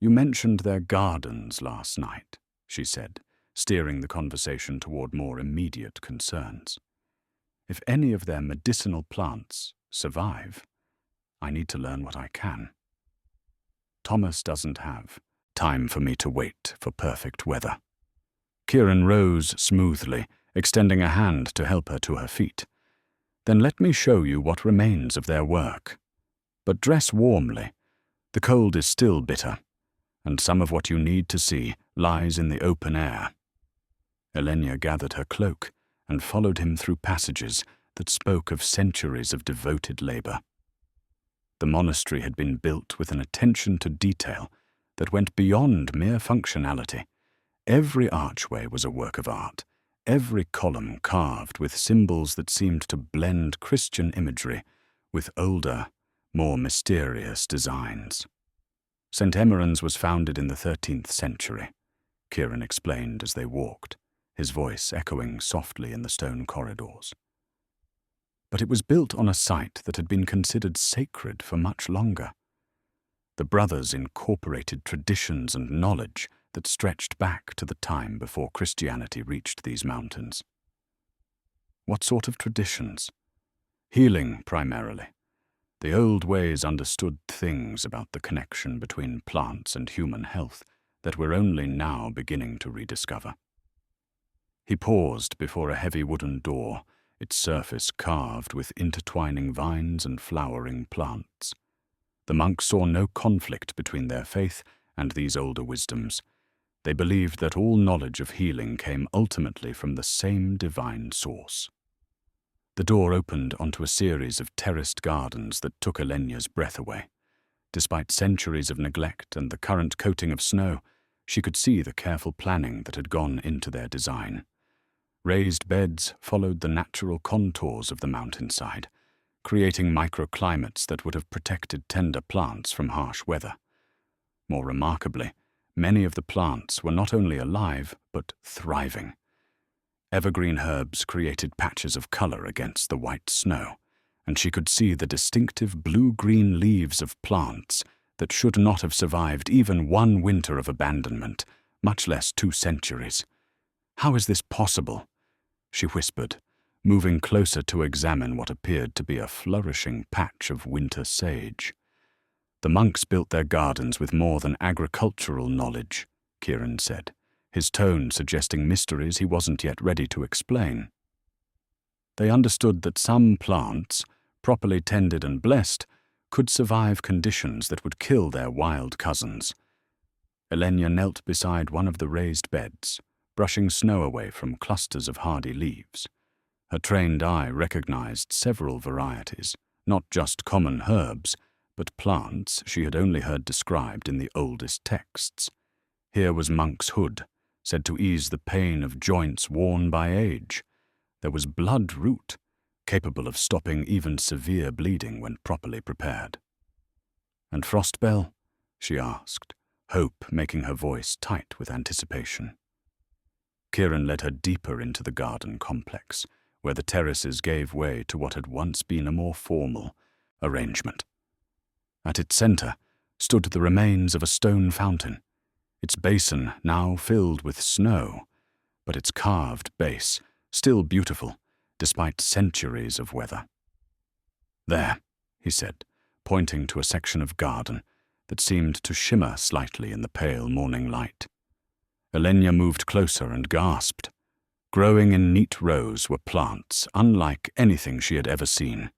A: "You mentioned their gardens last night," she said, steering the conversation toward more immediate concerns. "If any of their medicinal plants survive, I need to learn what I can. Thomas doesn't have time for me to wait for perfect weather." Kieran rose smoothly, extending a hand to help her to her feet. "Then let me show you what remains of their work. But dress warmly. The cold is still bitter, and some of what you need to see lies in the open air." Elenya gathered her cloak and followed him through passages that spoke of centuries of devoted labor. The monastery had been built with an attention to detail that went beyond mere functionality. Every archway was a work of art, every column carved with symbols that seemed to blend Christian imagery with older, more mysterious designs. St. Emmeran's was founded in the 13th century, Kieran explained as they walked, his voice echoing softly in the stone corridors. But it was built on a site that had been considered sacred for much longer. The brothers incorporated traditions and knowledge that stretched back to the time before Christianity reached these mountains. What sort of traditions? Healing, primarily. The old ways understood things about the connection between plants and human health that we're only now beginning to rediscover. He paused before a heavy wooden door, its surface carved with intertwining vines and flowering plants. The monks saw no conflict between their faith and these older wisdoms. They believed that all knowledge of healing came ultimately from the same divine source. The door opened onto a series of terraced gardens that took Elenya's breath away. Despite centuries of neglect and the current coating of snow, She could see the careful planning that had gone into their design. Raised beds followed the natural contours of the mountainside, creating microclimates that would have protected tender plants from harsh weather. More remarkably, many of the plants were not only alive, but thriving. Evergreen herbs created patches of color against the white snow, and she could see the distinctive blue-green leaves of plants that should not have survived even one winter of abandonment, much less 2 centuries. "How is this possible?" she whispered, moving closer to examine what appeared to be a flourishing patch of winter sage. "The monks built their gardens with more than agricultural knowledge," Kieran said, his tone suggesting mysteries he wasn't yet ready to explain. They understood that some plants, properly tended and blessed, could survive conditions that would kill their wild cousins. Elenya knelt beside one of the raised beds, brushing snow away from clusters of hardy leaves. Her trained eye recognized several varieties, not just common herbs, but plants she had only heard described in the oldest texts. Here was monk's hood, said to ease the pain of joints worn by age. There was blood root, capable of stopping even severe bleeding when properly prepared. "And frostbell?" she asked, hope making her voice tight with anticipation. Kieran led her deeper into the garden complex, where the terraces gave way to what had once been a more formal arrangement. At its center stood the remains of a stone fountain, its basin now filled with snow, but its carved base still beautiful, despite centuries of weather. "There," he said, pointing to a section of garden that seemed to shimmer slightly in the pale morning light. Elenya moved closer and gasped. Growing in neat rows were plants unlike anything she had ever seen,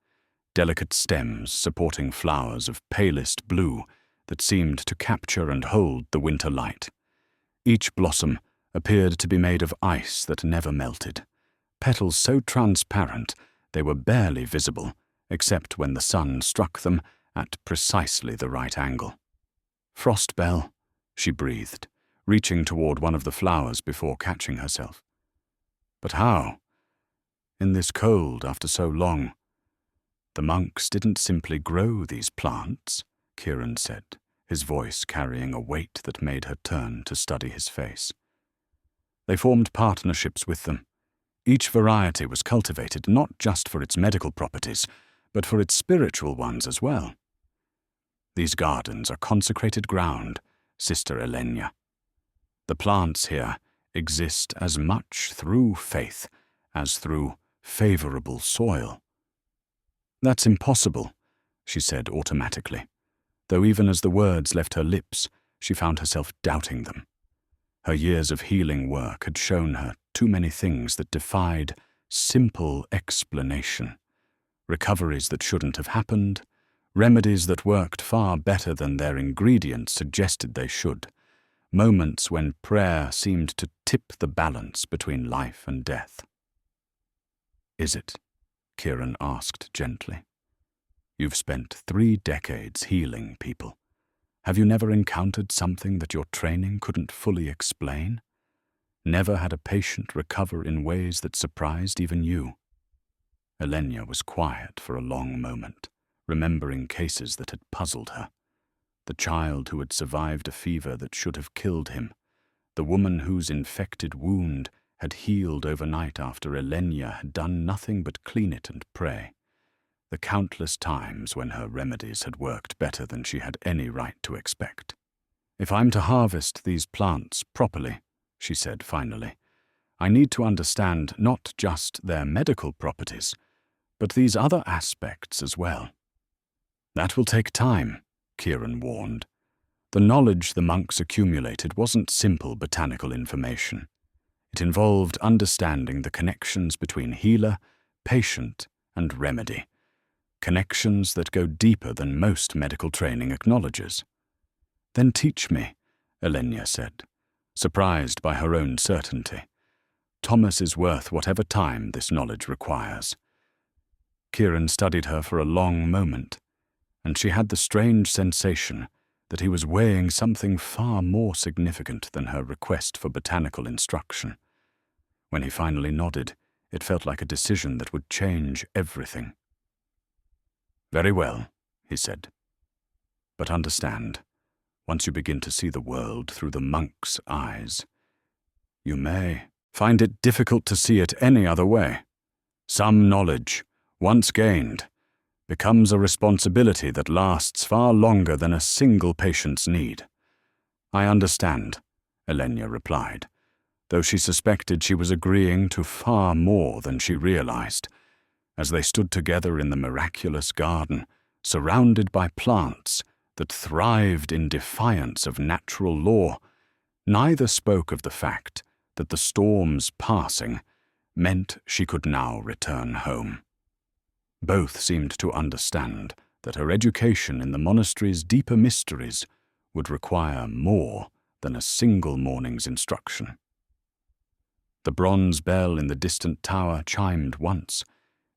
A: delicate stems supporting flowers of palest blue that seemed to capture and hold the winter light. Each blossom appeared to be made of ice that never melted, petals so transparent they were barely visible, except when the sun struck them at precisely the right angle. "Frostbell," she breathed, reaching toward one of the flowers before catching herself. But how? In this cold after so long? "The monks didn't simply grow these plants," Kieran said, his voice carrying a weight that made her turn to study his face. "They formed partnerships with them. Each variety was cultivated not just for its medical properties, but for its spiritual ones as well. These gardens are consecrated ground, Sister Elenya. The plants here exist as much through faith as through favorable soil." "That's impossible," she said automatically, though even as the words left her lips, she found herself doubting them. Her years of healing work had shown her too many things that defied simple explanation. Recoveries that shouldn't have happened, remedies that worked far better than their ingredients suggested they should, moments when prayer seemed to tip the balance between life and death. "Is it?" Kieran asked gently. "You've spent 3 decades healing people. Have you never encountered something that your training couldn't fully explain? Never had a patient recover in ways that surprised even you?" Elenya was quiet for a long moment, remembering cases that had puzzled her. The child who had survived a fever that should have killed him, the woman whose infected wound had healed overnight after Elenya had done nothing but clean it and pray, the countless times when her remedies had worked better than she had any right to expect. "If I'm to harvest these plants properly," she said finally, "I need to understand not just their medical properties, but these other aspects as well." "That will take time," Kieran warned. The knowledge the monks accumulated wasn't simple botanical information. It involved understanding the connections between healer, patient, and remedy, connections that go deeper than most medical training acknowledges. "Then teach me," Elenya said, surprised by her own certainty. "Thomas is worth whatever time this knowledge requires." Kieran studied her for a long moment, and she had the strange sensation that he was weighing something far more significant than her request for botanical instruction. When he finally nodded, it felt like a decision that would change everything. "Very well," he said. "But understand, once you begin to see the world through the monk's eyes, you may find it difficult to see it any other way. Some knowledge, once gained, becomes a responsibility that lasts far longer than a single patient's need." "I understand," Elenya replied, though she suspected she was agreeing to far more than she realized. As they stood together in the miraculous garden, surrounded by plants that thrived in defiance of natural law, neither spoke of the fact that the storm's passing meant she could now return home. Both seemed to understand that her education in the monastery's deeper mysteries would require more than a single morning's instruction. The bronze bell in the distant tower chimed once,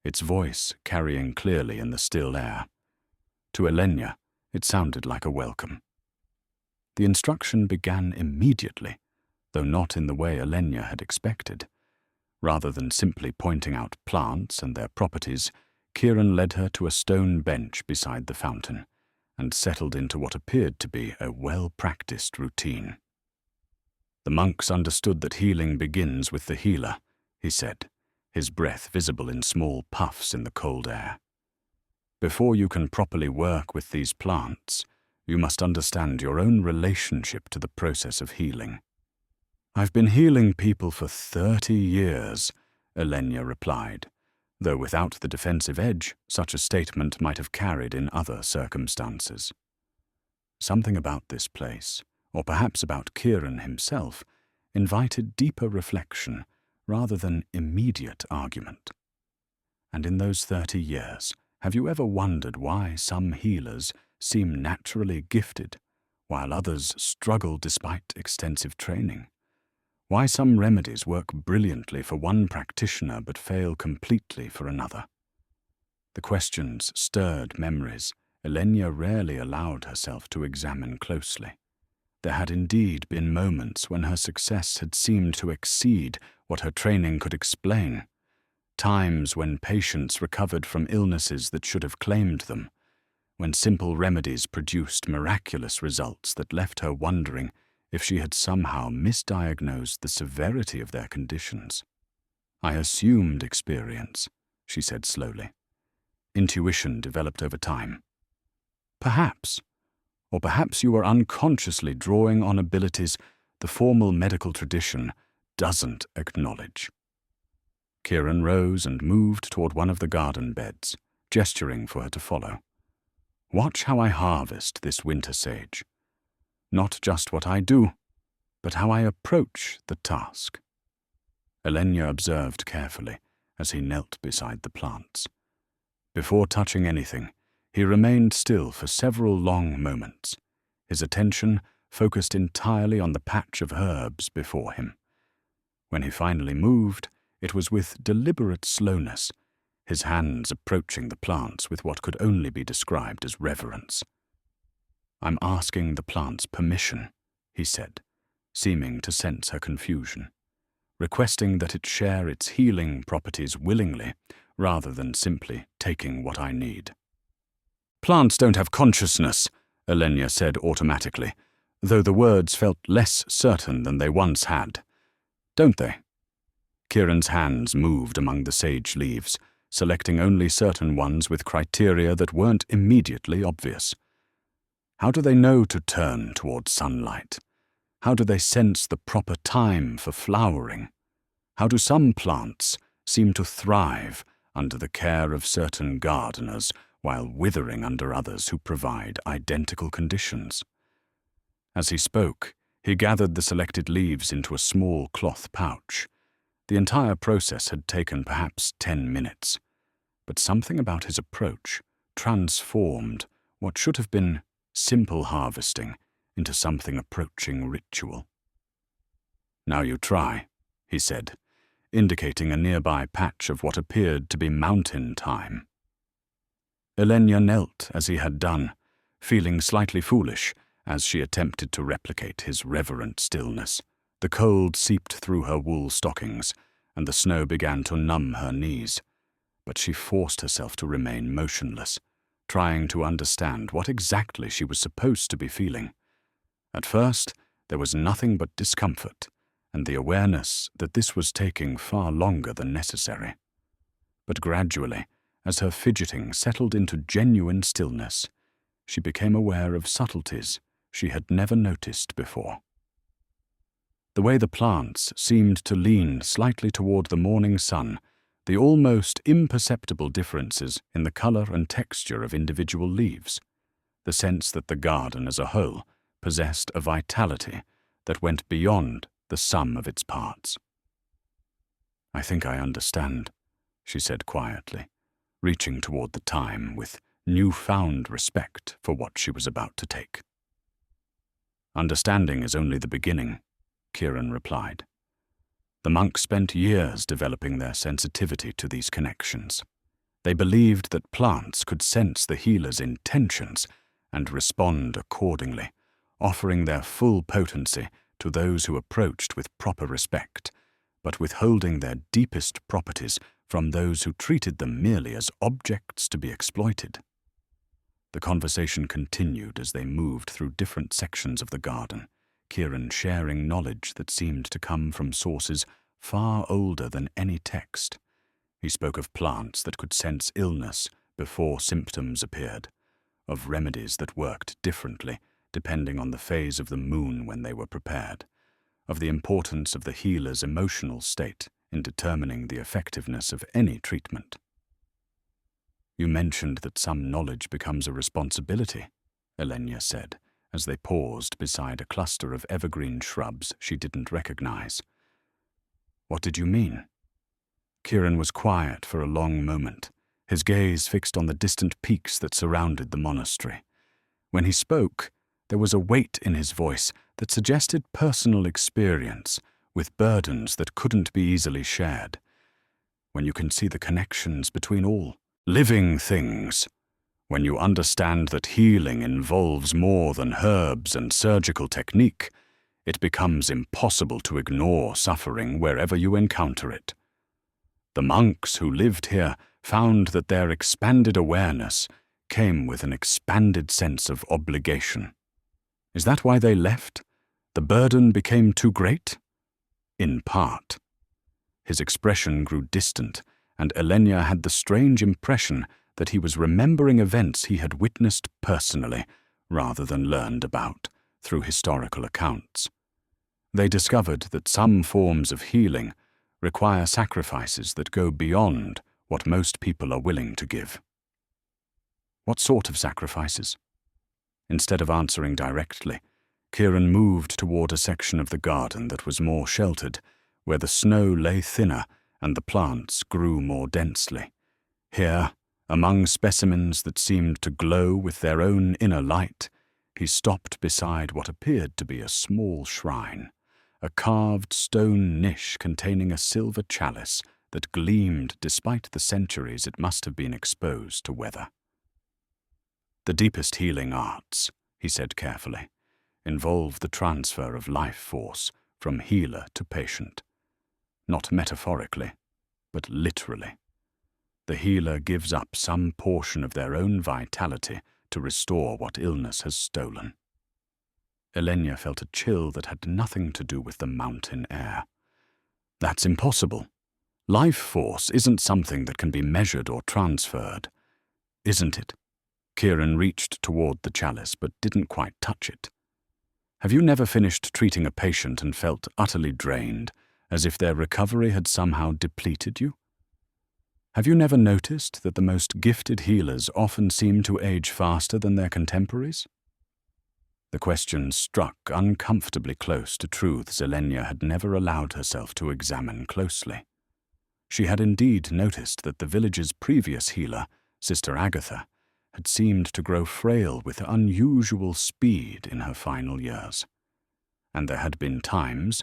A: its voice carrying clearly in the still air. To Elenya, it sounded like a welcome. The instruction began immediately, though not in the way Elenya had expected. Rather than simply pointing out plants and their properties, Kieran led her to a stone bench beside the fountain and settled into what appeared to be a well-practiced routine. "The monks understood that healing begins with the healer," he said, his breath visible in small puffs in the cold air. "Before you can properly work with these plants, you must understand your own relationship to the process of healing." "I've been healing people for 30 years, Elenya replied, though without the defensive edge such a statement might have carried in other circumstances. Something about this place, or perhaps about Kieran himself, invited deeper reflection rather than immediate argument. "And in those 30 years, have you ever wondered why some healers seem naturally gifted, while others struggle despite extensive training? Why some remedies work brilliantly for one practitioner but fail completely for another?" The questions stirred memories Elenya rarely allowed herself to examine closely. There had indeed been moments when her success had seemed to exceed what her training could explain, times when patients recovered from illnesses that should have claimed them, when simple remedies produced miraculous results that left her wondering if she had somehow misdiagnosed the severity of their conditions. "I assumed experience," she said slowly. "Intuition developed over time. Perhaps, or perhaps you are unconsciously drawing on abilities the formal medical tradition doesn't acknowledge." Kieran rose and moved toward one of the garden beds, gesturing for her to follow. "Watch how I harvest this winter sage. Not just what I do, but how I approach the task." Elenya observed carefully as he knelt beside the plants. Before touching anything, he remained still for several long moments, his attention focused entirely on the patch of herbs before him. When he finally moved, it was with deliberate slowness, his hands approaching the plants with what could only be described as reverence. "I'm asking the plant's permission," he said, seeming to sense her confusion, requesting that it share its healing properties willingly rather than simply taking what I need. "Plants don't have consciousness," Elenya said automatically, though the words felt less certain than they once had. "Don't they?" Kieran's hands moved among the sage leaves, selecting only certain ones with criteria that weren't immediately obvious. How do they know to turn toward sunlight? How do they sense the proper time for flowering? How do some plants seem to thrive under the care of certain gardeners while withering under others who provide identical conditions? As he spoke, he gathered the selected leaves into a small cloth pouch. The entire process had taken perhaps 10 minutes, but something about his approach transformed what should have been simple harvesting into something approaching ritual. "Now you try," he said, indicating a nearby patch of what appeared to be mountain thyme. Elenya knelt as he had done, feeling slightly foolish as she attempted to replicate his reverent stillness. The cold seeped through her wool stockings, and the snow began to numb her knees. But she forced herself to remain motionless, trying to understand what exactly she was supposed to be feeling. At first, there was nothing but discomfort, and the awareness that this was taking far longer than necessary. But gradually, as her fidgeting settled into genuine stillness, she became aware of subtleties she had never noticed before. The way the plants seemed to lean slightly toward the morning sun, the almost imperceptible differences in the color and texture of individual leaves, the sense that the garden as a whole possessed a vitality that went beyond the sum of its parts. "I think I understand," she said quietly, reaching toward the thyme with newfound respect for what she was about to take. "Understanding is only the beginning," Kieran replied. The monks spent years developing their sensitivity to these connections. They believed that plants could sense the healer's intentions and respond accordingly, offering their full potency to those who approached with proper respect, but withholding their deepest properties from those who treated them merely as objects to be exploited. The conversation continued as they moved through different sections of the garden, Kieran sharing knowledge that seemed to come from sources far older than any text. He spoke of plants that could sense illness before symptoms appeared, of remedies that worked differently depending on the phase of the moon when they were prepared, of the importance of the healer's emotional state in determining the effectiveness of any treatment. "You mentioned that some knowledge becomes a responsibility," Elenya said, as they paused beside a cluster of evergreen shrubs she didn't recognize. "What did you mean?" Kieran was quiet for a long moment, his gaze fixed on the distant peaks that surrounded the monastery. When he spoke, there was a weight in his voice that suggested personal experience with burdens that couldn't be easily shared. When you can see the connections between all living things, when you understand that healing involves more than herbs and surgical technique, it becomes impossible to ignore suffering wherever you encounter it. The monks who lived here found that their expanded awareness came with an expanded sense of obligation. Is that why they left? The burden became too great? In part. His expression grew distant, and Elenya had the strange impression that he was remembering events he had witnessed personally, rather than learned about through historical accounts. They discovered that some forms of healing require sacrifices that go beyond what most people are willing to give. What sort of sacrifices? Instead of answering directly, Kieran moved toward a section of the garden that was more sheltered, where the snow lay thinner and the plants grew more densely. Here, among specimens that seemed to glow with their own inner light, he stopped beside what appeared to be a small shrine, a carved stone niche containing a silver chalice that gleamed despite the centuries it must have been exposed to weather. "The deepest healing arts," he said carefully, "involve the transfer of life force from healer to patient. Not metaphorically, but literally. The healer gives up some portion of their own vitality to restore what illness has stolen." Elenya felt a chill that had nothing to do with the mountain air. "That's impossible. Life force isn't something that can be measured or transferred, isn't it?" Kieran reached toward the chalice but didn't quite touch it. "Have you never finished treating a patient and felt utterly drained, as if their recovery had somehow depleted you? Have you never noticed that the most gifted healers often seem to age faster than their contemporaries?" The question struck uncomfortably close to truths Elenya had never allowed herself to examine closely. She had indeed noticed that the village's previous healer, Sister Agatha, had seemed to grow frail with unusual speed in her final years. And there had been times,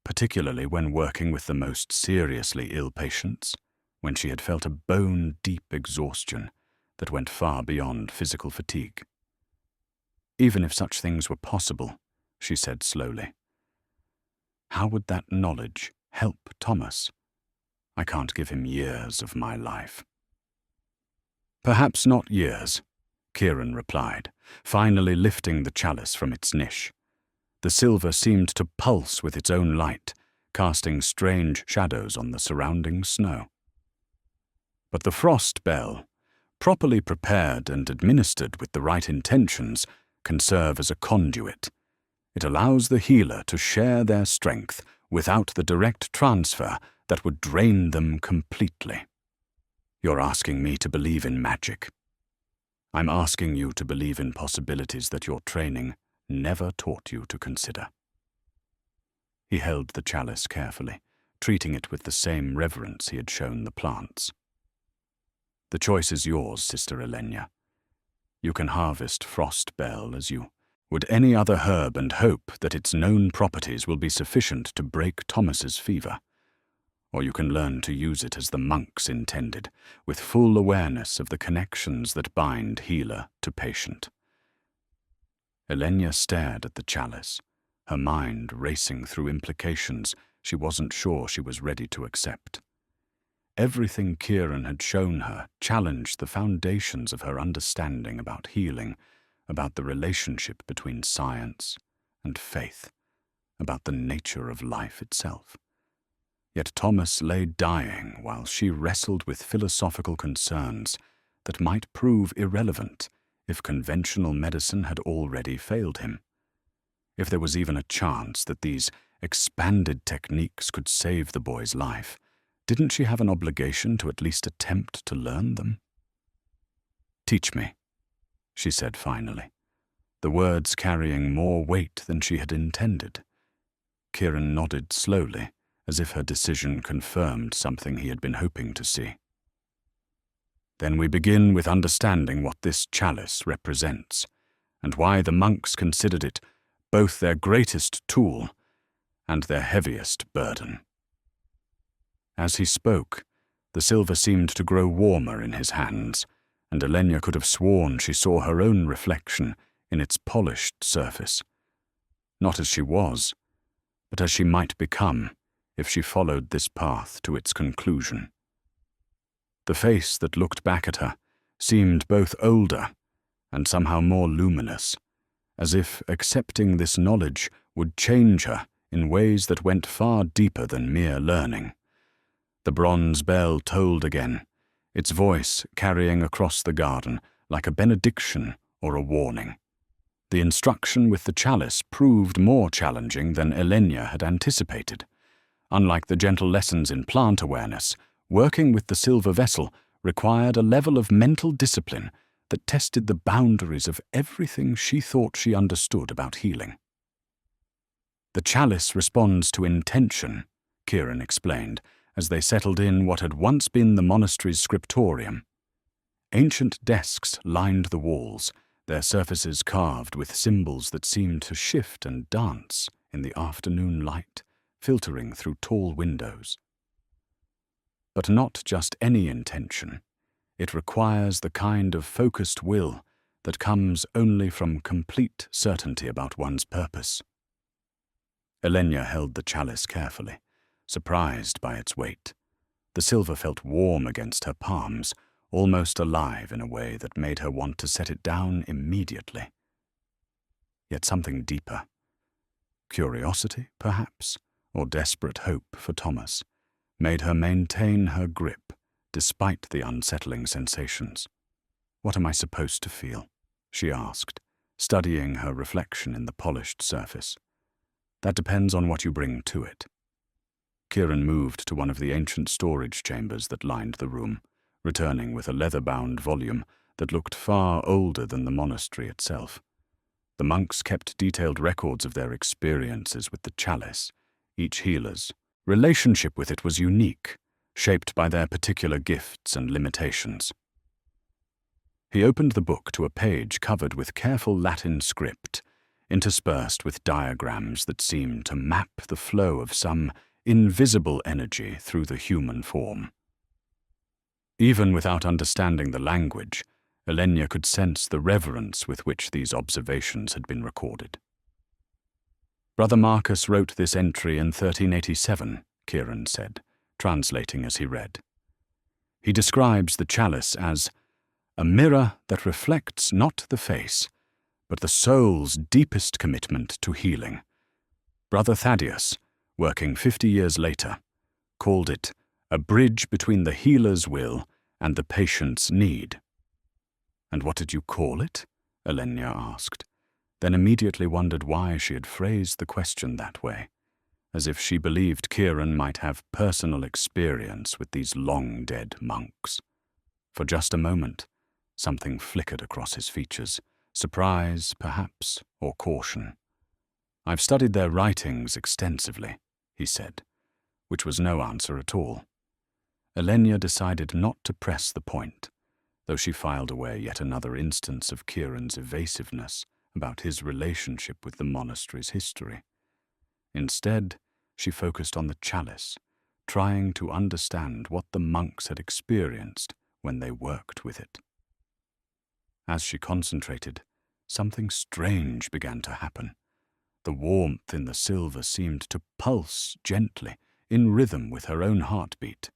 A: particularly when working with the most seriously ill patients, when she had felt a bone-deep exhaustion that went far beyond physical fatigue. Even if such things were possible, she said slowly, how would that knowledge help Thomas? I can't give him years of my life. Perhaps not years, Kieran replied, finally lifting the chalice from its niche. The silver seemed to pulse with its own light, casting strange shadows on the surrounding snow. But the frost bell, properly prepared and administered with the right intentions, can serve as a conduit. It allows the healer to share their strength without the direct transfer that would drain them completely. You're asking me to believe in magic. I'm asking you to believe in possibilities that your training never taught you to consider. He held the chalice carefully, treating it with the same reverence he had shown the plants. The choice is yours, Sister Elenya. You can harvest frost bell as you would any other herb and hope that its known properties will be sufficient to break Thomas's fever. Or you can learn to use it as the monks intended, with full awareness of the connections that bind healer to patient. Elenya stared at the chalice, her mind racing through implications she wasn't sure she was ready to accept. Everything Kieran had shown her challenged the foundations of her understanding about healing, about the relationship between science and faith, about the nature of life itself. Yet Thomas lay dying while she wrestled with philosophical concerns that might prove irrelevant if conventional medicine had already failed him. If there was even a chance that these expanded techniques could save the boy's life, didn't she have an obligation to at least attempt to learn them? Teach me, she said finally, the words carrying more weight than she had intended. Kieran nodded slowly, as if her decision confirmed something he had been hoping to see. Then we begin with understanding what this chalice represents, and why the monks considered it both their greatest tool and their heaviest burden. As he spoke, the silver seemed to grow warmer in his hands, and Elenya could have sworn she saw her own reflection in its polished surface. Not as she was, but as she might become if she followed this path to its conclusion. The face that looked back at her seemed both older and somehow more luminous, as if accepting this knowledge would change her in ways that went far deeper than mere learning. The bronze bell tolled again, its voice carrying across the garden like a benediction or a warning. The instruction with the chalice proved more challenging than Elenya had anticipated. Unlike the gentle lessons in plant awareness, working with the silver vessel required a level of mental discipline that tested the boundaries of everything she thought she understood about healing. The chalice responds to intention, Kieran explained, as they settled in what had once been the monastery's scriptorium. Ancient desks lined the walls, their surfaces carved with symbols that seemed to shift and dance in the afternoon light, filtering through tall windows. But not just any intention. It requires the kind of focused will that comes only from complete certainty about one's purpose. Elenya held the chalice carefully, surprised by its weight. The silver felt warm against her palms, almost alive in a way that made her want to set it down immediately. Yet something deeper. Curiosity, perhaps, or desperate hope for Thomas, made her maintain her grip despite the unsettling sensations. "What am I supposed to feel?" she asked, studying her reflection in the polished surface. "That depends on what you bring to it." Kieran moved to one of the ancient storage chambers that lined the room, returning with a leather-bound volume that looked far older than the monastery itself. The monks kept detailed records of their experiences with the chalice. Each healer's relationship with it was unique, shaped by their particular gifts and limitations. He opened the book to a page covered with careful Latin script, interspersed with diagrams that seemed to map the flow of some invisible energy through the human form. Even without understanding the language, Elenya could sense the reverence with which these observations had been recorded. Brother Marcus wrote this entry in 1387, Kieran said, translating as he read. He describes the chalice as a mirror that reflects not the face, but the soul's deepest commitment to healing. Brother Thaddeus, working 50 years later, called it a bridge between the healer's will and the patient's need. And what did you call it? Elenya asked, then immediately wondered why she had phrased the question that way, as if she believed Kieran might have personal experience with these long-dead monks. For just a moment, something flickered across his features, surprise, perhaps, or caution. I've studied their writings extensively, he said, which was no answer at all. Elenya decided not to press the point, though she filed away yet another instance of Kieran's evasiveness about his relationship with the monastery's history. Instead, she focused on the chalice, trying to understand what the monks had experienced when they worked with it. As she concentrated, something strange began to happen. The warmth in the silver seemed to pulse gently, in rhythm with her own heartbeat.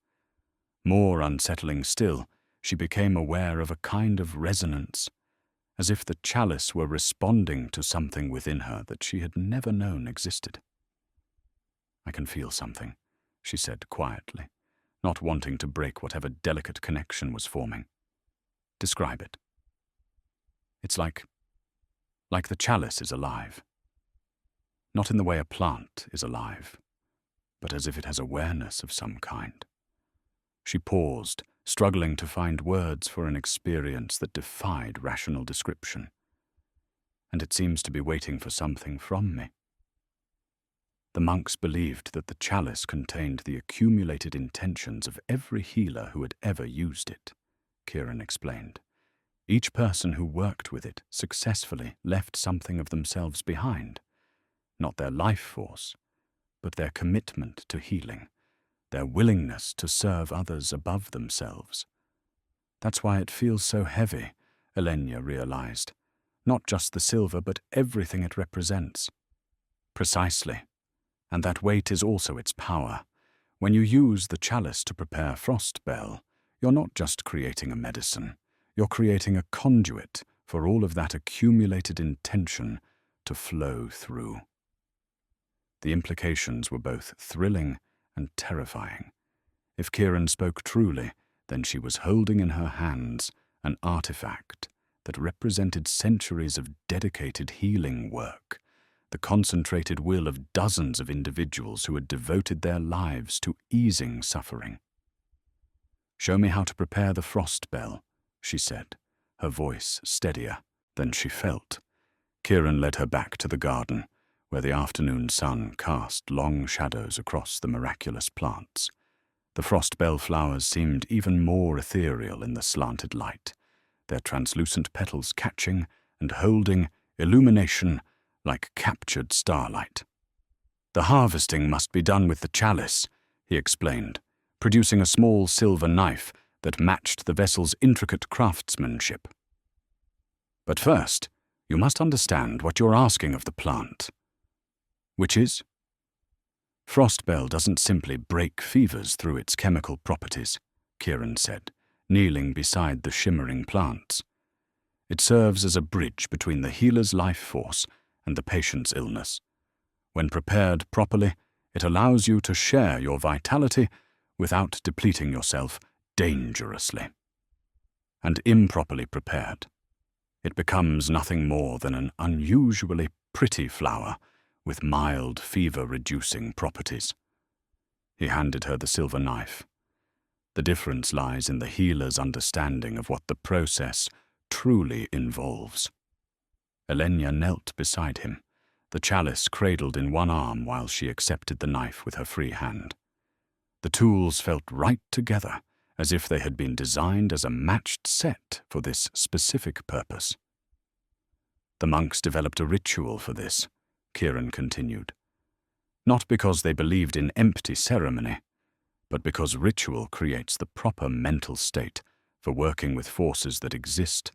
A: More unsettling still, she became aware of a kind of resonance, as if the chalice were responding to something within her that she had never known existed. I can feel something, she said quietly, not wanting to break whatever delicate connection was forming. Describe it. It's like the chalice is alive. Not in the way a plant is alive, but as if it has awareness of some kind. She paused, struggling to find words for an experience that defied rational description. And it seems to be waiting for something from me. The monks believed that the chalice contained the accumulated intentions of every healer who had ever used it, Kieran explained. Each person who worked with it successfully left something of themselves behind, not their life force, but their commitment to healing, their willingness to serve others above themselves. That's why it feels so heavy, Elenya realized. Not just the silver, but everything it represents. Precisely. And that weight is also its power. When you use the chalice to prepare frostbell, you're not just creating a medicine. You're creating a conduit for all of that accumulated intention to flow through. The implications were both thrilling and terrifying. If Kieran spoke truly, then she was holding in her hands an artifact that represented centuries of dedicated healing work, the concentrated will of dozens of individuals who had devoted their lives to easing suffering. "Show me how to prepare the frostbell," she said, her voice steadier than she felt. Kieran led her back to the garden, where the afternoon sun cast long shadows across the miraculous plants. The frostbell flowers seemed even more ethereal in the slanted light, their translucent petals catching and holding illumination like captured starlight. "The harvesting must be done with the chalice," he explained, producing a small silver knife that matched the vessel's intricate craftsmanship. "But first, you must understand what you're asking of the plant." "Which is?" "Frostbell doesn't simply break fevers through its chemical properties," Kieran said, kneeling beside the shimmering plants. "It serves as a bridge between the healer's life force and the patient's illness. When prepared properly, it allows you to share your vitality without depleting yourself dangerously. And improperly prepared, it becomes nothing more than an unusually pretty flower with mild fever-reducing properties." He handed her the silver knife. The difference lies in the healer's understanding of what the process truly involves. Elenya knelt beside him, the chalice cradled in one arm while she accepted the knife with her free hand. The tools felt right together, as if they had been designed as a matched set for this specific purpose. "The monks developed a ritual for this," Kieran continued. "Not because they believed in empty ceremony, but because ritual creates the proper mental state for working with forces that exist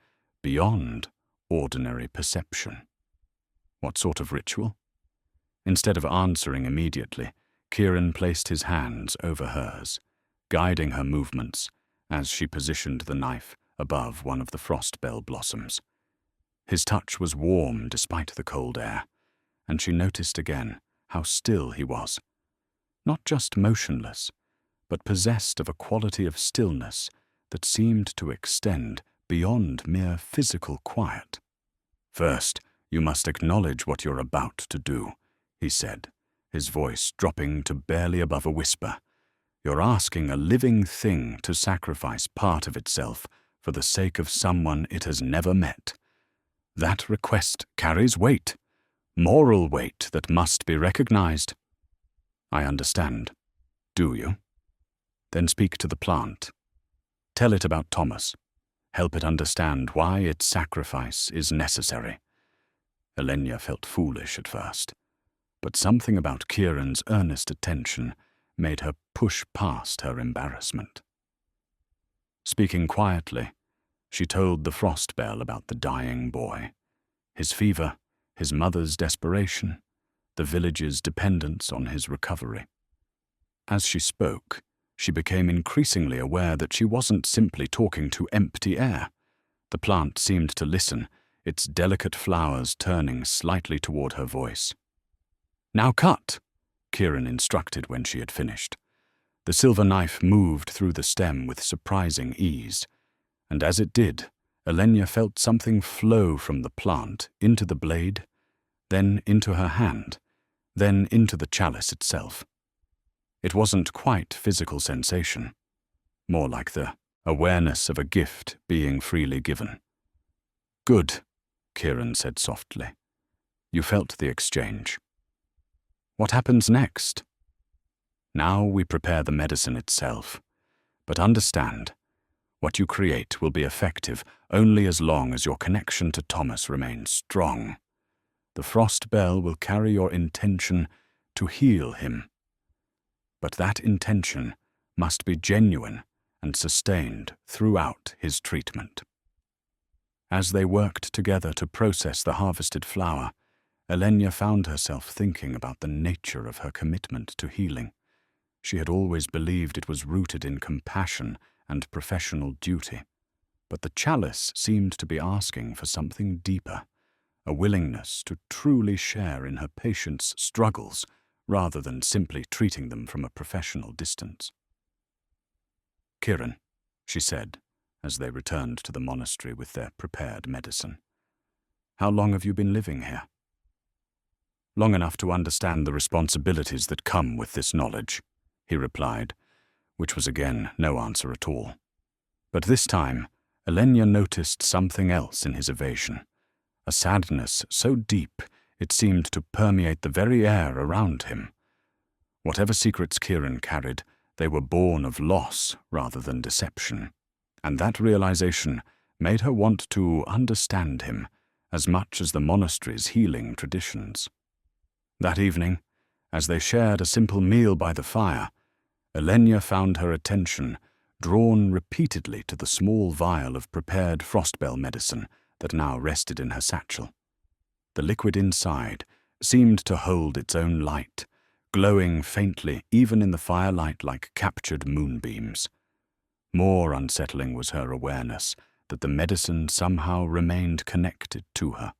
A: beyond ordinary perception. What sort of ritual? Instead of answering immediately, Kieran placed his hands over hers, guiding her movements as she positioned the knife above one of the frostbell blossoms. His touch was warm despite the cold air, and she noticed again how still he was. Not just motionless, but possessed of a quality of stillness that seemed to extend beyond mere physical quiet. "First, you must acknowledge what you're about to do," he said, his voice dropping to barely above a whisper. "You're asking a living thing to sacrifice part of itself for the sake of someone it has never met. That request carries weight, moral weight that must be recognized." "I understand. Do you? Then speak to the plant. Tell it about Thomas. Help it understand why its sacrifice is necessary." Elenya felt foolish at first, but something about Kieran's earnest attention made her push past her embarrassment. Speaking quietly, she told the frostbell about the dying boy, his fever, his mother's desperation, the village's dependence on his recovery. As she spoke, she became increasingly aware that she wasn't simply talking to empty air. The plant seemed to listen, its delicate flowers turning slightly toward her voice. "Now cut," Kieran instructed when she had finished. The silver knife moved through the stem with surprising ease, and as it did, Elenya felt something flow from the plant into the blade, then into her hand, then into the chalice itself. It wasn't quite physical sensation, more like the awareness of a gift being freely given. "Good," Kieran said softly. "You felt the exchange. What happens next?" "Now we prepare the medicine itself. But understand, what you create will be effective only as long as your connection to Thomas remains strong. The frost bell will carry your intention to heal him. But that intention must be genuine and sustained throughout his treatment." As they worked together to process the harvested flower, Elenya found herself thinking about the nature of her commitment to healing. She had always believed it was rooted in compassion and professional duty, but the chalice seemed to be asking for something deeper, a willingness to truly share in her patients' struggles rather than simply treating them from a professional distance. "Kieran," she said, as they returned to the monastery with their prepared medicine, "how long have you been living here?" "Long enough to understand the responsibilities that come with this knowledge," he replied, which was again no answer at all. But this time, Elenya noticed something else in his evasion, a sadness so deep it seemed to permeate the very air around him. Whatever secrets Kieran carried, they were born of loss rather than deception, and that realization made her want to understand him as much as the monastery's healing traditions. That evening, as they shared a simple meal by the fire, Elenya found her attention drawn repeatedly to the small vial of prepared frostbell medicine that now rested in her satchel. The liquid inside seemed to hold its own light, glowing faintly even in the firelight like captured moonbeams. More unsettling was her awareness that the medicine somehow remained connected to her.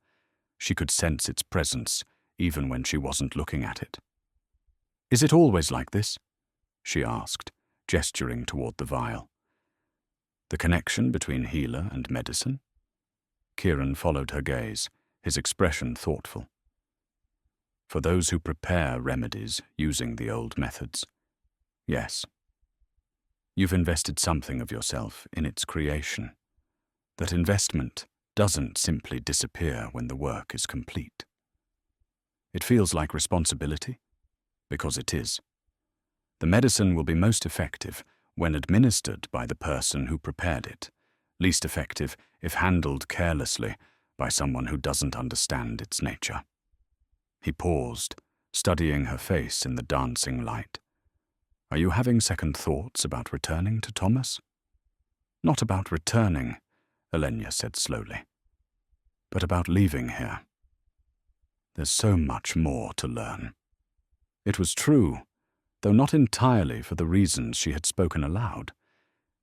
A: She could sense its presence even when she wasn't looking at it. "Is it always like this?" she asked, gesturing toward the vial. "The connection between healer and medicine?" Kieran followed her gaze, his expression thoughtful. "For those who prepare remedies using the old methods, yes. You've invested something of yourself in its creation. That investment doesn't simply disappear when the work is complete. It feels like responsibility, because it is. The medicine will be most effective when administered by the person who prepared it, least effective if handled carelessly by someone who doesn't understand its nature." He paused, studying her face in the dancing light. "Are you having second thoughts about returning to Thomas?" "Not about returning," Elenya said slowly. but about leaving here. There's so much more to learn. It was true, though not entirely for the reasons she had spoken aloud.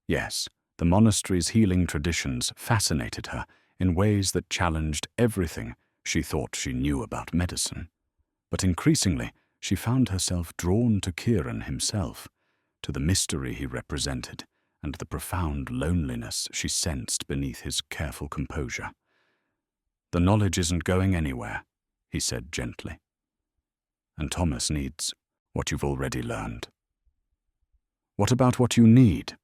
A: Yes, the monastery's healing traditions fascinated her in ways that challenged everything she thought she knew about medicine. But increasingly, she found herself drawn to Kieran himself, to the mystery he represented, and the profound loneliness she sensed beneath his careful composure. "The knowledge isn't going anywhere," he said gently. "And Thomas needs what you've already learned." "What about what you need?"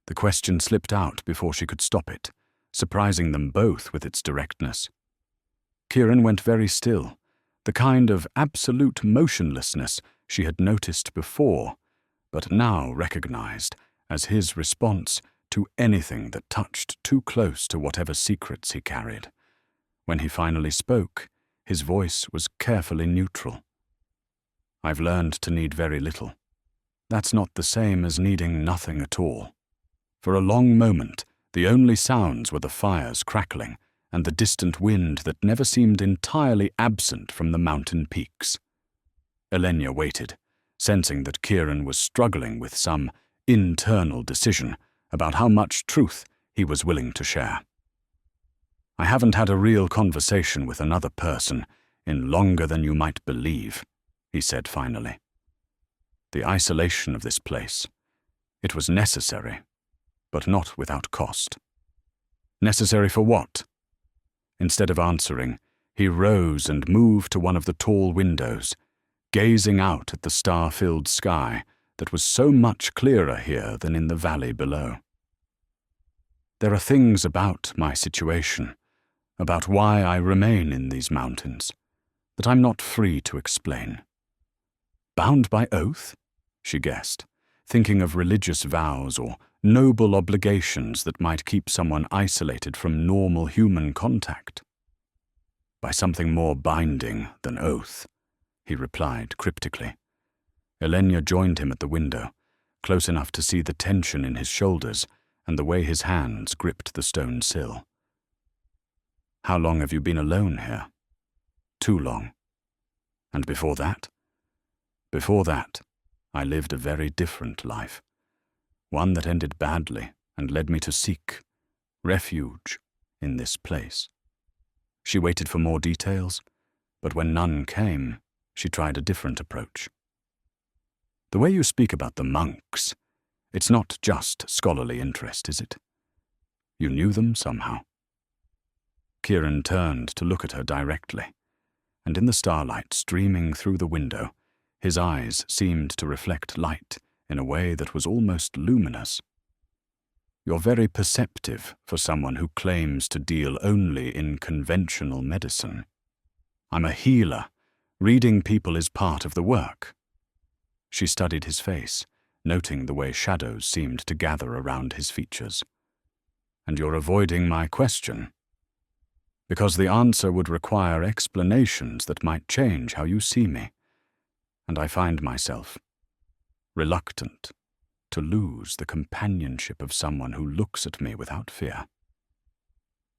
A: The question slipped out before she could stop it, surprising them both with its directness. Kieran went very still, the kind of absolute motionlessness she had noticed before, but now recognized as his response to anything that touched too close to whatever secrets he carried. When he finally spoke, his voice was carefully neutral. "I've learned to need very little. That's not the same as needing nothing at all." For a long moment, the only sounds were the fires crackling and the distant wind that never seemed entirely absent from the mountain peaks. Elenya waited, sensing that Kieran was struggling with some internal decision about how much truth he was willing to share. "I haven't had a real conversation with another person in longer than you might believe," he said finally. "The isolation of this place, it was necessary, but not without cost." "Necessary for what?" Instead of answering, he rose and moved to one of the tall windows, gazing out at the star-filled sky that was so much clearer here than in the valley below. "There are things about my situation, about why I remain in these mountains, that I'm not free to explain." "Bound by oath?" she guessed, thinking of religious vows or noble obligations that might keep someone isolated from normal human contact. "By something more binding than oath," he replied cryptically. Elenya joined him at the window, close enough to see the tension in his shoulders and the way his hands gripped the stone sill. "How long have you been alone here?" "Too long." "And before that?" "Before that, I lived a very different life. One that ended badly and led me to seek refuge in this place." She waited for more details, but when none came, she tried a different approach. "The way you speak about the monks, it's not just scholarly interest, is it? You knew them somehow." Kieran turned to look at her directly, and in the starlight streaming through the window, his eyes seemed to reflect light in a way that was almost luminous. "You're very perceptive for someone who claims to deal only in conventional medicine. I'm a healer. Reading people is part of the work." She studied his face, noting the way shadows seemed to gather around his features. "And you're avoiding my question?" "Because the answer would require explanations that might change how you see me. And I find myself reluctant to lose the companionship of someone who looks at me without fear."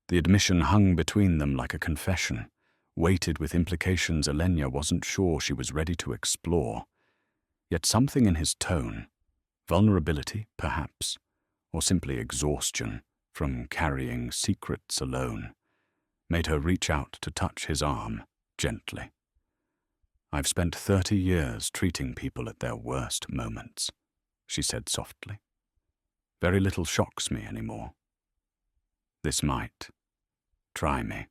A: The admission hung between them like a confession, weighted with implications Elenya wasn't sure she was ready to explore. Yet something in his tone, vulnerability perhaps, or simply exhaustion from carrying secrets alone, made her reach out to touch his arm gently. "I've spent 30 years treating people at their worst moments," she said softly. "Very little shocks me anymore. This might try me."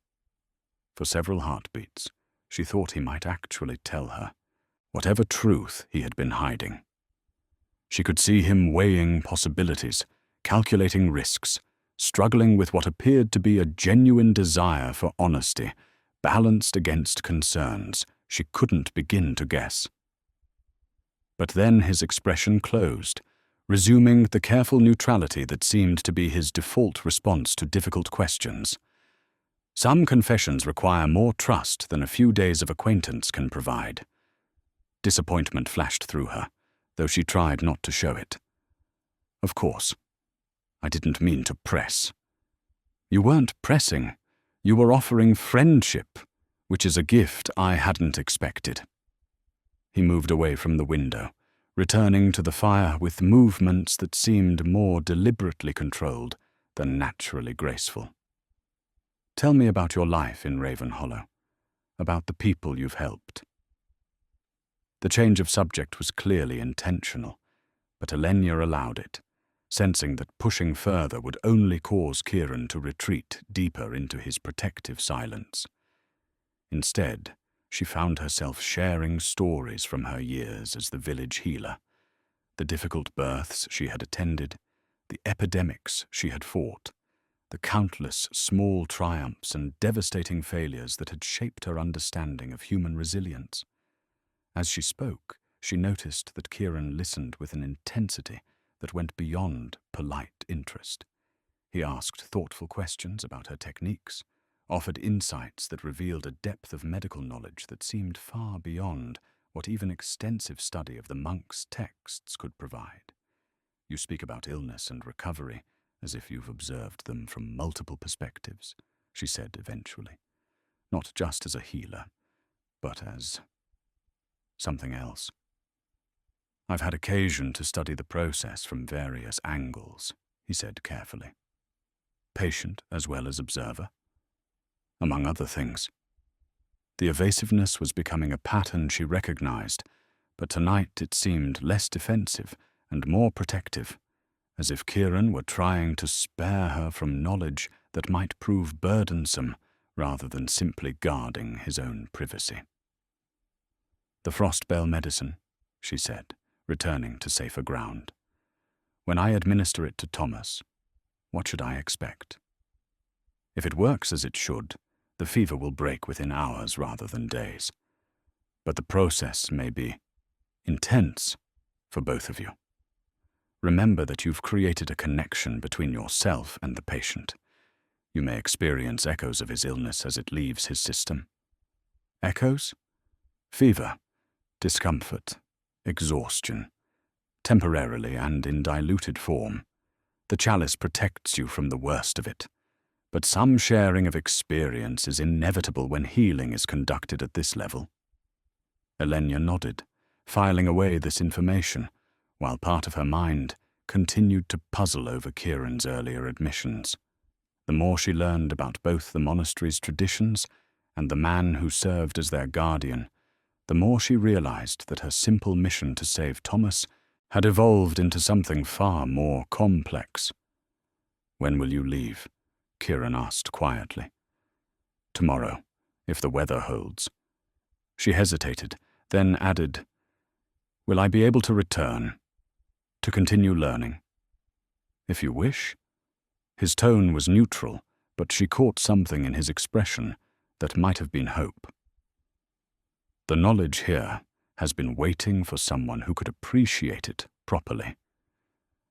A: For several heartbeats, she thought he might actually tell her whatever truth he had been hiding. She could see him weighing possibilities, calculating risks, struggling with what appeared to be a genuine desire for honesty, balanced against concerns she couldn't begin to guess. But then his expression closed, resuming the careful neutrality that seemed to be his default response to difficult questions. Some confessions require more trust than a few days of acquaintance can provide. Disappointment flashed through her, though she tried not to show it. "Of course. I didn't mean to press." "You weren't pressing, You were offering friendship, which is a gift I hadn't expected. He moved away from the window, returning to the fire with movements that seemed more deliberately controlled than naturally graceful. Tell me about your life in Ravenhollow, about the people you've helped. The change of subject was clearly intentional, but Elenya allowed it, sensing that pushing further would only cause Kieran to retreat deeper into his protective silence. Instead, she found herself sharing stories from her years as the village healer, the difficult births she had attended, the epidemics she had fought, the countless small triumphs and devastating failures that had shaped her understanding of human resilience. As she spoke, she noticed that Kieran listened with an intensity that went beyond polite interest. He asked thoughtful questions about her techniques, offered insights that revealed a depth of medical knowledge that seemed far beyond what even extensive study of the monks' texts could provide. You speak about illness and recovery as if you've observed them from multiple perspectives, she said eventually, not just as a healer, but as something else. I've had occasion to study the process from various angles, he said carefully. Patient as well as observer. Among other things. The evasiveness was becoming a pattern she recognized, but tonight it seemed less defensive and more protective, as if Kieran were trying to spare her from knowledge that might prove burdensome rather than simply guarding his own privacy. The frostbell medicine, she said, returning to safer ground. When I administer it to Thomas, what should I expect? If it works as it should, the fever will break within hours rather than days. But the process may be intense for both of you. Remember that you've created a connection between yourself and the patient. You may experience echoes of his illness as it leaves his system. Echoes? Fever, discomfort, exhaustion, temporarily and in diluted form. The chalice protects you from the worst of it. But some sharing of experience is inevitable when healing is conducted at this level. Elenya nodded, filing away this information, while part of her mind continued to puzzle over Kieran's earlier admissions. The more she learned about both the monastery's traditions and the man who served as their guardian, the more she realized that her simple mission to save Thomas had evolved into something far more complex. When will you leave? Kieran asked quietly. Tomorrow, if the weather holds. She hesitated, then added, Will I be able to return? To continue learning? If you wish. His tone was neutral, but she caught something in his expression that might have been hope. The knowledge here has been waiting for someone who could appreciate it properly.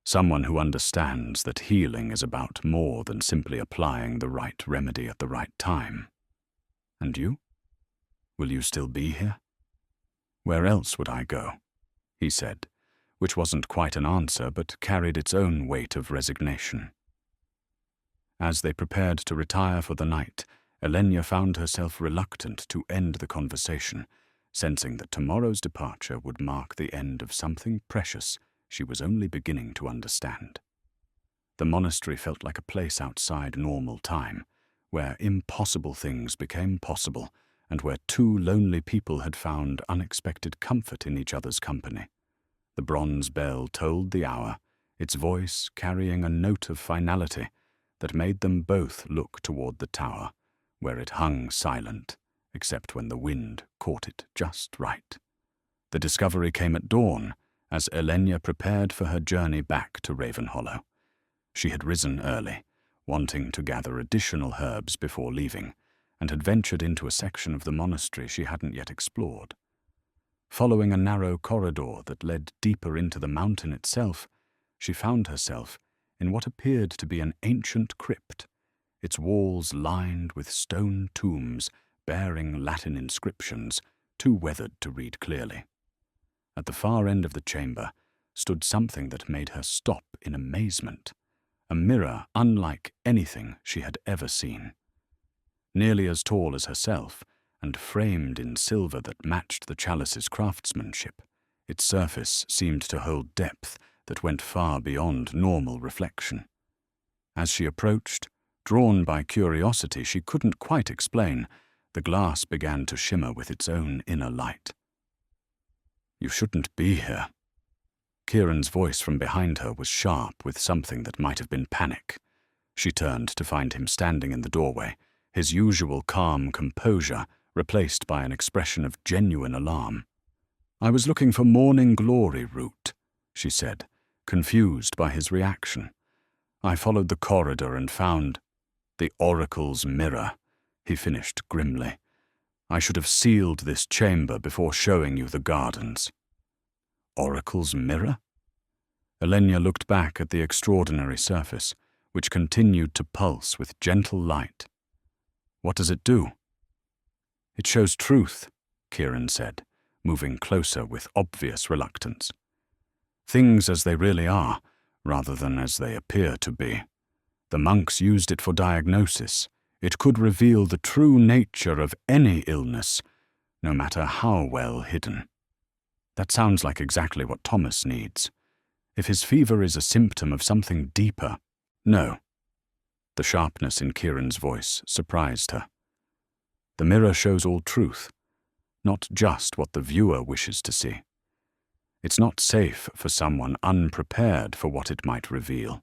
A: Someone who understands that healing is about more than simply applying the right remedy at the right time. And you? Will you still be here? Where else would I go? He said, which wasn't quite an answer but carried its own weight of resignation. As they prepared to retire for the night, Elenya found herself reluctant to end the conversation, sensing that tomorrow's departure would mark the end of something precious she was only beginning to understand. The monastery felt like a place outside normal time, where impossible things became possible and where two lonely people had found unexpected comfort in each other's company. The bronze bell tolled the hour, its voice carrying a note of finality that made them both look toward the tower, where it hung silent, except when the wind caught it just right. The discovery came at dawn, as Elenya prepared for her journey back to Ravenhollow. She had risen early, wanting to gather additional herbs before leaving, and had ventured into a section of the monastery she hadn't yet explored. Following a narrow corridor that led deeper into the mountain itself, she found herself in what appeared to be an ancient crypt, its walls lined with stone tombs bearing Latin inscriptions, too weathered to read clearly. At the far end of the chamber stood something that made her stop in amazement, a mirror unlike anything she had ever seen. nearly as tall as herself, and framed in silver that matched the chalice's craftsmanship. Its surface seemed to hold depth that went far beyond normal reflection. As she approached, drawn by curiosity she couldn't quite explain, the glass began to shimmer with its own inner light. "You shouldn't be here." Kieran's voice from behind her was sharp with something that might have been panic. She turned to find him standing in the doorway, his usual calm composure replaced by an expression of genuine alarm. "I was looking for morning glory root," she said, confused by his reaction. "I followed the corridor and found the oracle's mirror," he finished grimly. "I should have sealed this chamber before showing you the gardens." "Oracle's mirror?" Elenya looked back at the extraordinary surface, which continued to pulse with gentle light. "What does it do?" "It shows truth," Kieran said, moving closer with obvious reluctance. "Things as they really are, rather than as they appear to be. The monks used it for diagnosis. It could reveal the true nature of any illness, no matter how well hidden. That sounds like exactly what Thomas needs. If his fever is a symptom of something deeper—" "No." The sharpness in Kieran's voice surprised her. "The mirror shows all truth, not just what the viewer wishes to see. It's not safe for someone unprepared for what it might reveal."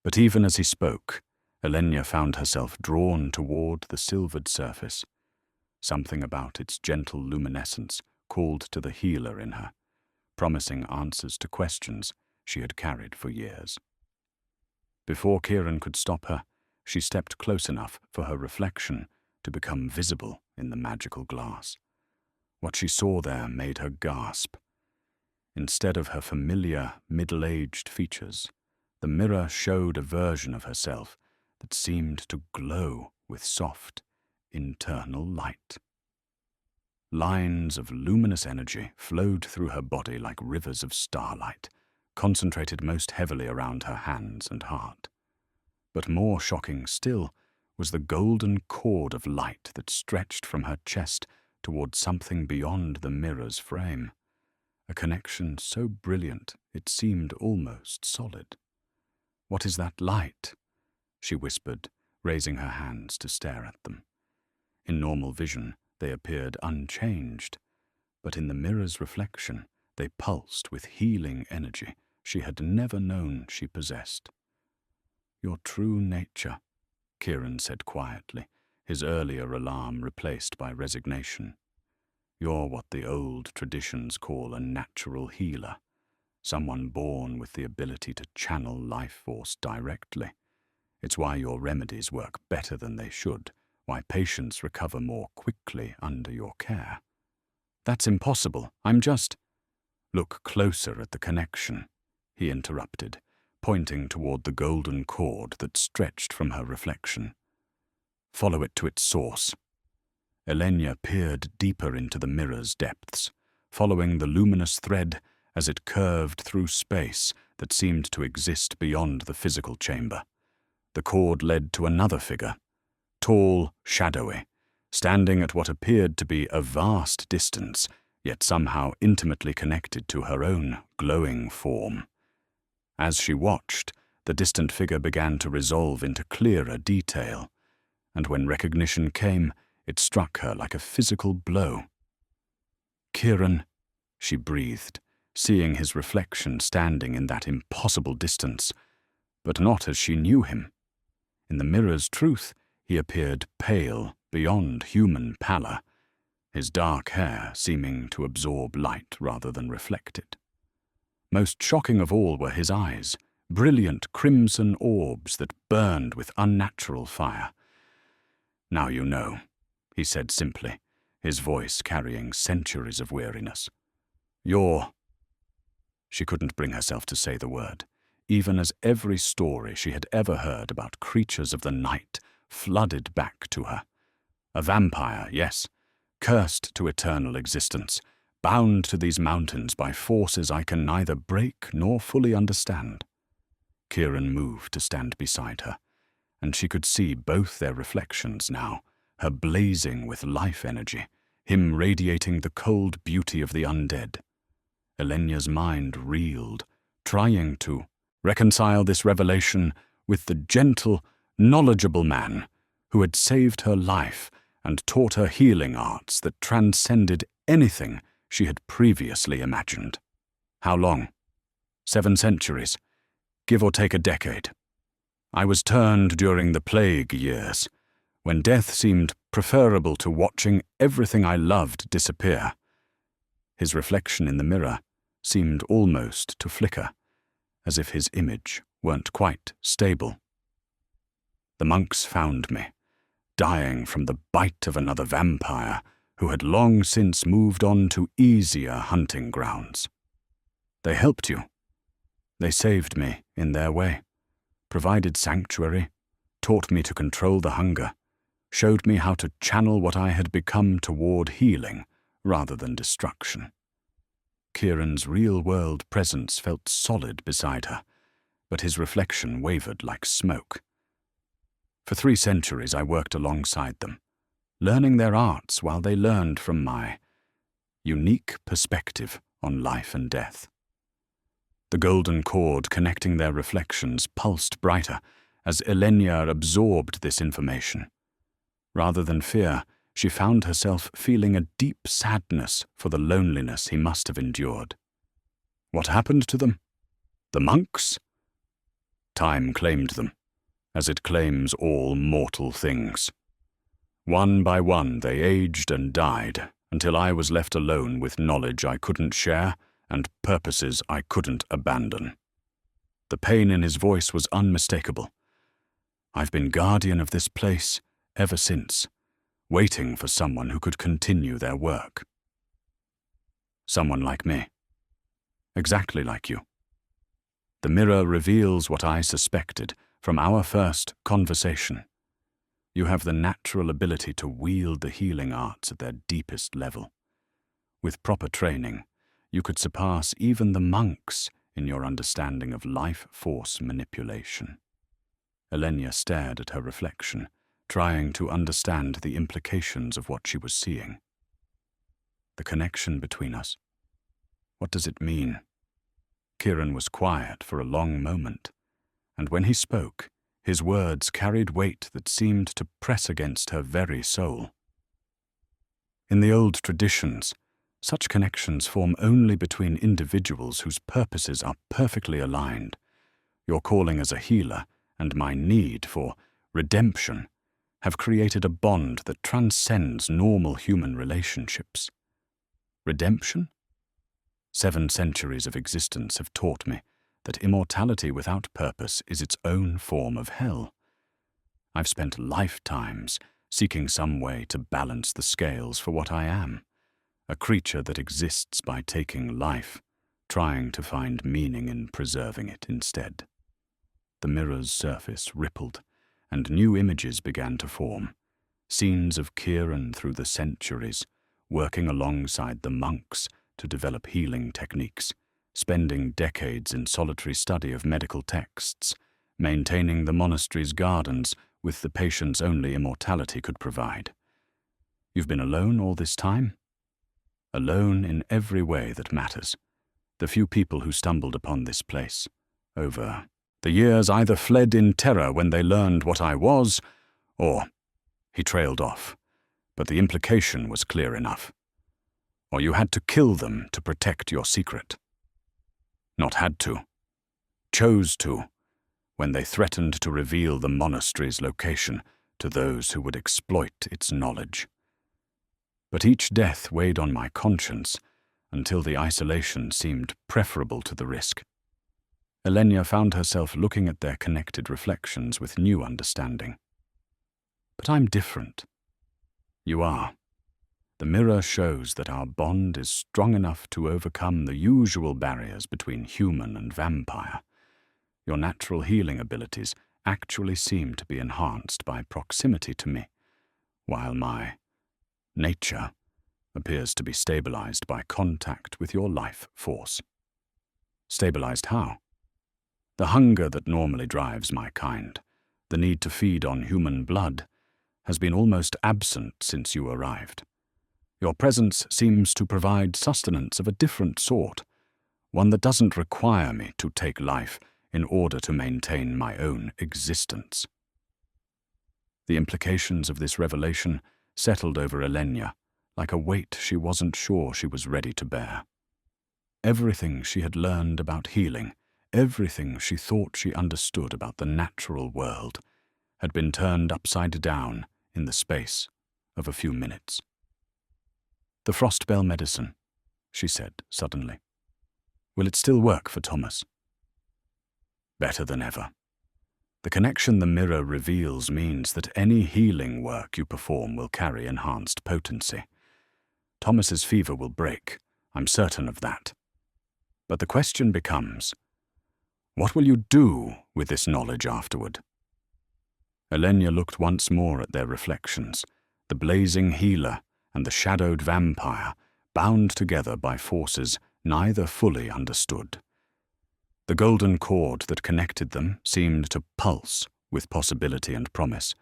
A: But even as he spoke, Elenya found herself drawn toward the silvered surface. Something about its gentle luminescence called to the healer in her, promising answers to questions she had carried for years. Before Kieran could stop her, she stepped close enough for her reflection to become visible in the magical glass. What she saw there made her gasp. Instead of her familiar, middle-aged features, the mirror showed a version of herself that seemed to glow with soft, internal light. Lines of luminous energy flowed through her body like rivers of starlight, concentrated most heavily around her hands and heart. But more shocking still was the golden cord of light that stretched from her chest towards something beyond the mirror's frame, a connection so brilliant it seemed almost solid. "What is that light?" she whispered, raising her hands to stare at them. In normal vision, they appeared unchanged, but in the mirror's reflection, they pulsed with healing energy she had never known she possessed. "Your true nature," Kieran said quietly, his earlier alarm replaced by resignation. "You're what the old traditions call a natural healer, someone born with the ability to channel life force directly. It's why your remedies work better than they should, why patients recover more quickly under your care." "That's impossible. I'm just—" "Look closer at the connection," he interrupted, pointing toward the golden cord that stretched from her reflection. "Follow it to its source." Elenya peered deeper into the mirror's depths, following the luminous thread as it curved through space that seemed to exist beyond the physical chamber. The cord led to another figure, tall, shadowy, standing at what appeared to be a vast distance, yet somehow intimately connected to her own glowing form. As she watched, the distant figure began to resolve into clearer detail, and when recognition came, it struck her like a physical blow. "Kieran," she breathed, seeing his reflection standing in that impossible distance, but not as she knew him. In the mirror's truth, he appeared pale beyond human pallor, his dark hair seeming to absorb light rather than reflect it. Most shocking of all were his eyes, brilliant crimson orbs that burned with unnatural fire. "Now you know," he said simply, his voice carrying centuries of weariness. "You're—" She couldn't bring herself to say the word, even as every story she had ever heard about creatures of the night flooded back to her. A vampire, yes, cursed to eternal existence, bound to these mountains by forces I can neither break nor fully understand. Kieran moved to stand beside her, and she could see both their reflections now, her blazing with life energy, him radiating the cold beauty of the undead. Elenya's mind reeled, trying to reconcile this revelation with the gentle, knowledgeable man who had saved her life and taught her healing arts that transcended anything she had previously imagined. How long? 7 centuries, give or take a decade. I was turned during the plague years, when death seemed preferable to watching everything I loved disappear. His reflection in the mirror seemed almost to flicker, as if his image weren't quite stable. The monks found me, dying from the bite of another vampire who had long since moved on to easier hunting grounds. They helped you. They saved me in their way, provided sanctuary, taught me to control the hunger, showed me how to channel what I had become toward healing rather than destruction. Kieran's real-world presence felt solid beside her, but his reflection wavered like smoke. For 3 centuries I worked alongside them, learning their arts while they learned from my unique perspective on life and death. The golden cord connecting their reflections pulsed brighter as Elenya absorbed this information. Rather than fear, she found herself feeling a deep sadness for the loneliness he must have endured. What happened to them? The monks? Time claimed them, as it claims all mortal things. One by one they aged and died, until I was left alone with knowledge I couldn't share and purposes I couldn't abandon. The pain in his voice was unmistakable. I've been guardian of this place ever since, waiting for someone who could continue their work. Someone like me. Exactly like you. The mirror reveals what I suspected from our first conversation. You have the natural ability to wield the healing arts at their deepest level. With proper training, you could surpass even the monks in your understanding of life force manipulation. Elenya stared at her reflection, trying to understand the implications of what she was seeing. The connection between us. What does it mean? Kieran was quiet for a long moment, and when he spoke, his words carried weight that seemed to press against her very soul. In the old traditions, such connections form only between individuals whose purposes are perfectly aligned. Your calling as a healer and my need for redemption have created a bond that transcends normal human relationships. Redemption? 7 centuries of existence have taught me that immortality without purpose is its own form of hell. I've spent lifetimes seeking some way to balance the scales for what I am, a creature that exists by taking life, trying to find meaning in preserving it instead. The mirror's surface rippled, and new images began to form, scenes of Kieran through the centuries, working alongside the monks to develop healing techniques, spending decades in solitary study of medical texts, maintaining the monastery's gardens with the patience only immortality could provide. You've been alone all this time? Alone in every way that matters. The few people who stumbled upon this place, over the years, either fled in terror when they learned what I was, or he trailed off, but the implication was clear enough. Or you had to kill them to protect your secret. Not had to. Chose to, when they threatened to reveal the monastery's location to those who would exploit its knowledge. But each death weighed on my conscience until the isolation seemed preferable to the risk. Elenya found herself looking at their connected reflections with new understanding. But I'm different. You are. The mirror shows that our bond is strong enough to overcome the usual barriers between human and vampire. Your natural healing abilities actually seem to be enhanced by proximity to me, while my nature appears to be stabilized by contact with your life force. Stabilized how? The hunger that normally drives my kind, the need to feed on human blood, has been almost absent since you arrived. Your presence seems to provide sustenance of a different sort, one that doesn't require me to take life in order to maintain my own existence." The implications of this revelation settled over Elenya like a weight she wasn't sure she was ready to bear. Everything she had learned about healing, everything she thought she understood about the natural world, had been turned upside down in the space of a few minutes. "The frostbell medicine," she said suddenly. "Will it still work for Thomas?" "Better than ever. The connection the mirror reveals means that any healing work you perform will carry enhanced potency. Thomas's fever will break, I'm certain of that. But the question becomes, what will you do with this knowledge afterward?" Elenya looked once more at their reflections, the blazing healer and the shadowed vampire, bound together by forces neither fully understood. The golden cord that connected them seemed to pulse with possibility and promise,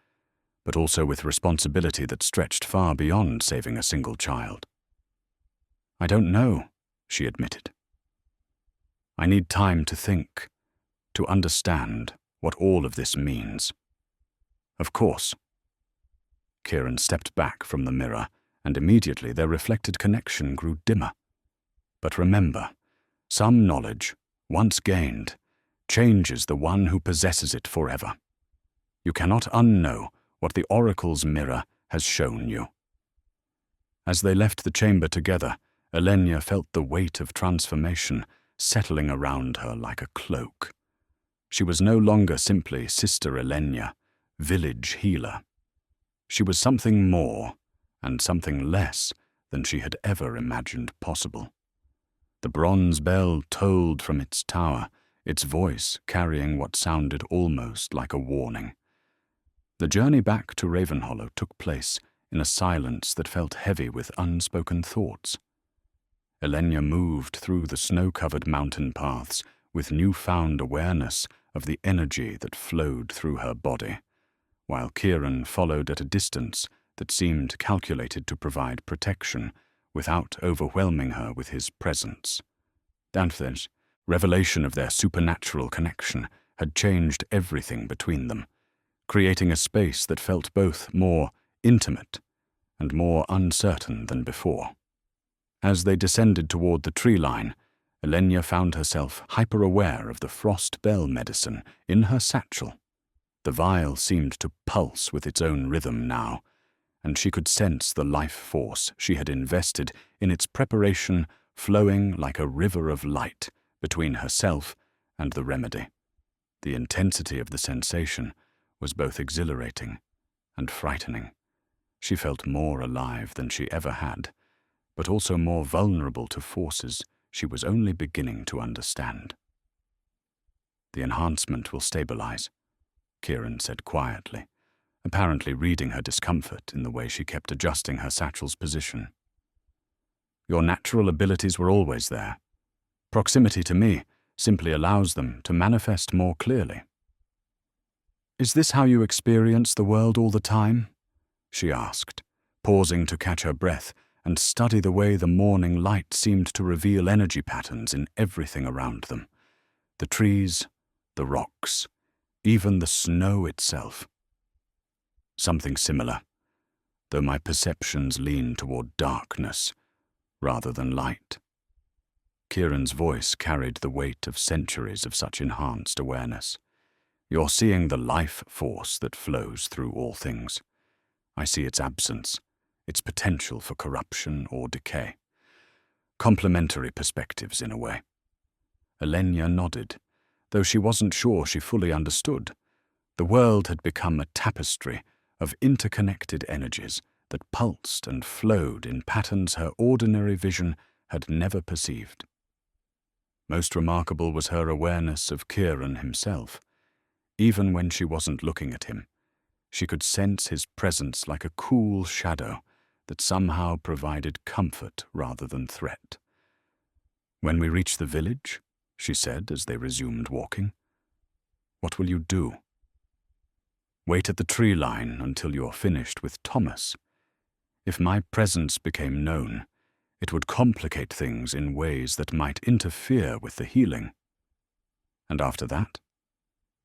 A: but also with responsibility that stretched far beyond saving a single child. "I don't know," she admitted. "I need time to think, to understand what all of this means." "Of course." Kieran stepped back from the mirror, and immediately their reflected connection grew dimmer. "But remember, some knowledge, once gained, changes the one who possesses it forever. You cannot unknow what the Oracle's mirror has shown you." As they left the chamber together, Elenya felt the weight of transformation settling around her like a cloak. She was no longer simply Sister Elenya, village healer. She was something more and something less than she had ever imagined possible. The bronze bell tolled from its tower, its voice carrying what sounded almost like a warning. The journey back to Ravenhollow took place in a silence that felt heavy with unspoken thoughts. Elenya moved through the snow-covered mountain paths with newfound awareness of the energy that flowed through her body, while Kieran followed at a distance that seemed calculated to provide protection without overwhelming her with his presence. Danthe's revelation of their supernatural connection had changed everything between them, creating a space that felt both more intimate and more uncertain than before. As they descended toward the tree line, Elenya found herself hyper-aware of the frost bell medicine in her satchel. The vial seemed to pulse with its own rhythm now, and she could sense the life force she had invested in its preparation flowing like a river of light between herself and the remedy. The intensity of the sensation was both exhilarating and frightening. She felt more alive than she ever had, but also more vulnerable to forces she was only beginning to understand. "The enhancement will stabilize," Kieran said quietly, apparently reading her discomfort in the way she kept adjusting her satchel's position. "Your natural abilities were always there. Proximity to me simply allows them to manifest more clearly." "Is this how you experience the world all the time?" she asked, pausing to catch her breath and study the way the morning light seemed to reveal energy patterns in everything around them. The trees, the rocks, even the snow itself. "Something similar, though my perceptions lean toward darkness rather than light." Kieran's voice carried the weight of centuries of such enhanced awareness. "You're seeing the life force that flows through all things. I see its absence, its potential for corruption or decay. Complementary perspectives in a way." Elenya nodded, though she wasn't sure she fully understood. The world had become a tapestry of interconnected energies that pulsed and flowed in patterns her ordinary vision had never perceived. Most remarkable was her awareness of Kieran himself. Even when she wasn't looking at him, she could sense his presence like a cool shadow that somehow provided comfort rather than threat. "When we reach the village," she said as they resumed walking, "what will you do?" Wait at the tree line until you're finished with Thomas. If my presence became known, it would complicate things in ways that might interfere with the healing. And after that?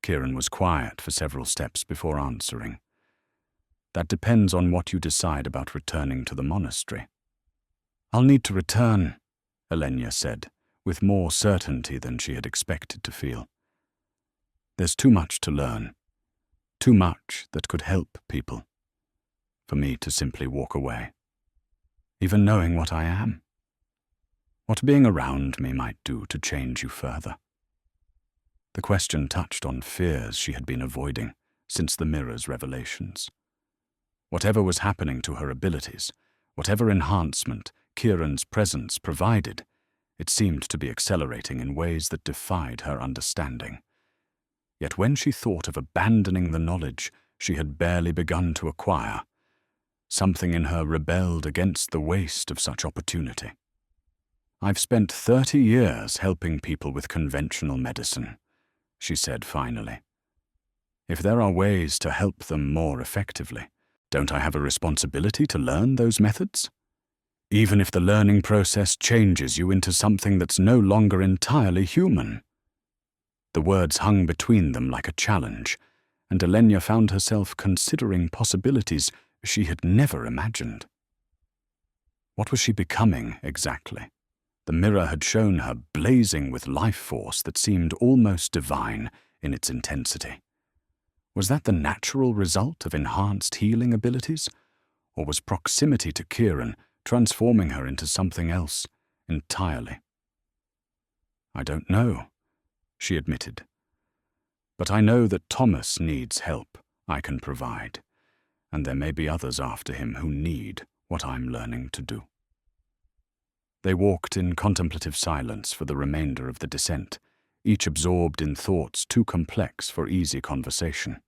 A: Kieran was quiet for several steps before answering. That depends on what you decide about returning to the monastery. I'll need to return, Elenya said, with more certainty than she had expected to feel. There's too much to learn, too much that could help people, for me to simply walk away. Even knowing what I am, what being around me might do to change you further. The question touched on fears she had been avoiding since the mirror's revelations. Whatever was happening to her abilities, whatever enhancement Kieran's presence provided, it seemed to be accelerating in ways that defied her understanding. Yet when she thought of abandoning the knowledge she had barely begun to acquire, something in her rebelled against the waste of such opportunity. I've spent 30 years helping people with conventional medicine, she said finally. If there are ways to help them more effectively, don't I have a responsibility to learn those methods? Even if the learning process changes you into something that's no longer entirely human. The words hung between them like a challenge, and Elenya found herself considering possibilities she had never imagined. What was she becoming, exactly? The mirror had shown her blazing with life force that seemed almost divine in its intensity. Was that the natural result of enhanced healing abilities, or was proximity to Kieran transforming her into something else entirely? I don't know, she admitted. But I know that Thomas needs help I can provide, and there may be others after him who need what I'm learning to do. They walked in contemplative silence for the remainder of the descent, each absorbed in thoughts too complex for easy conversation.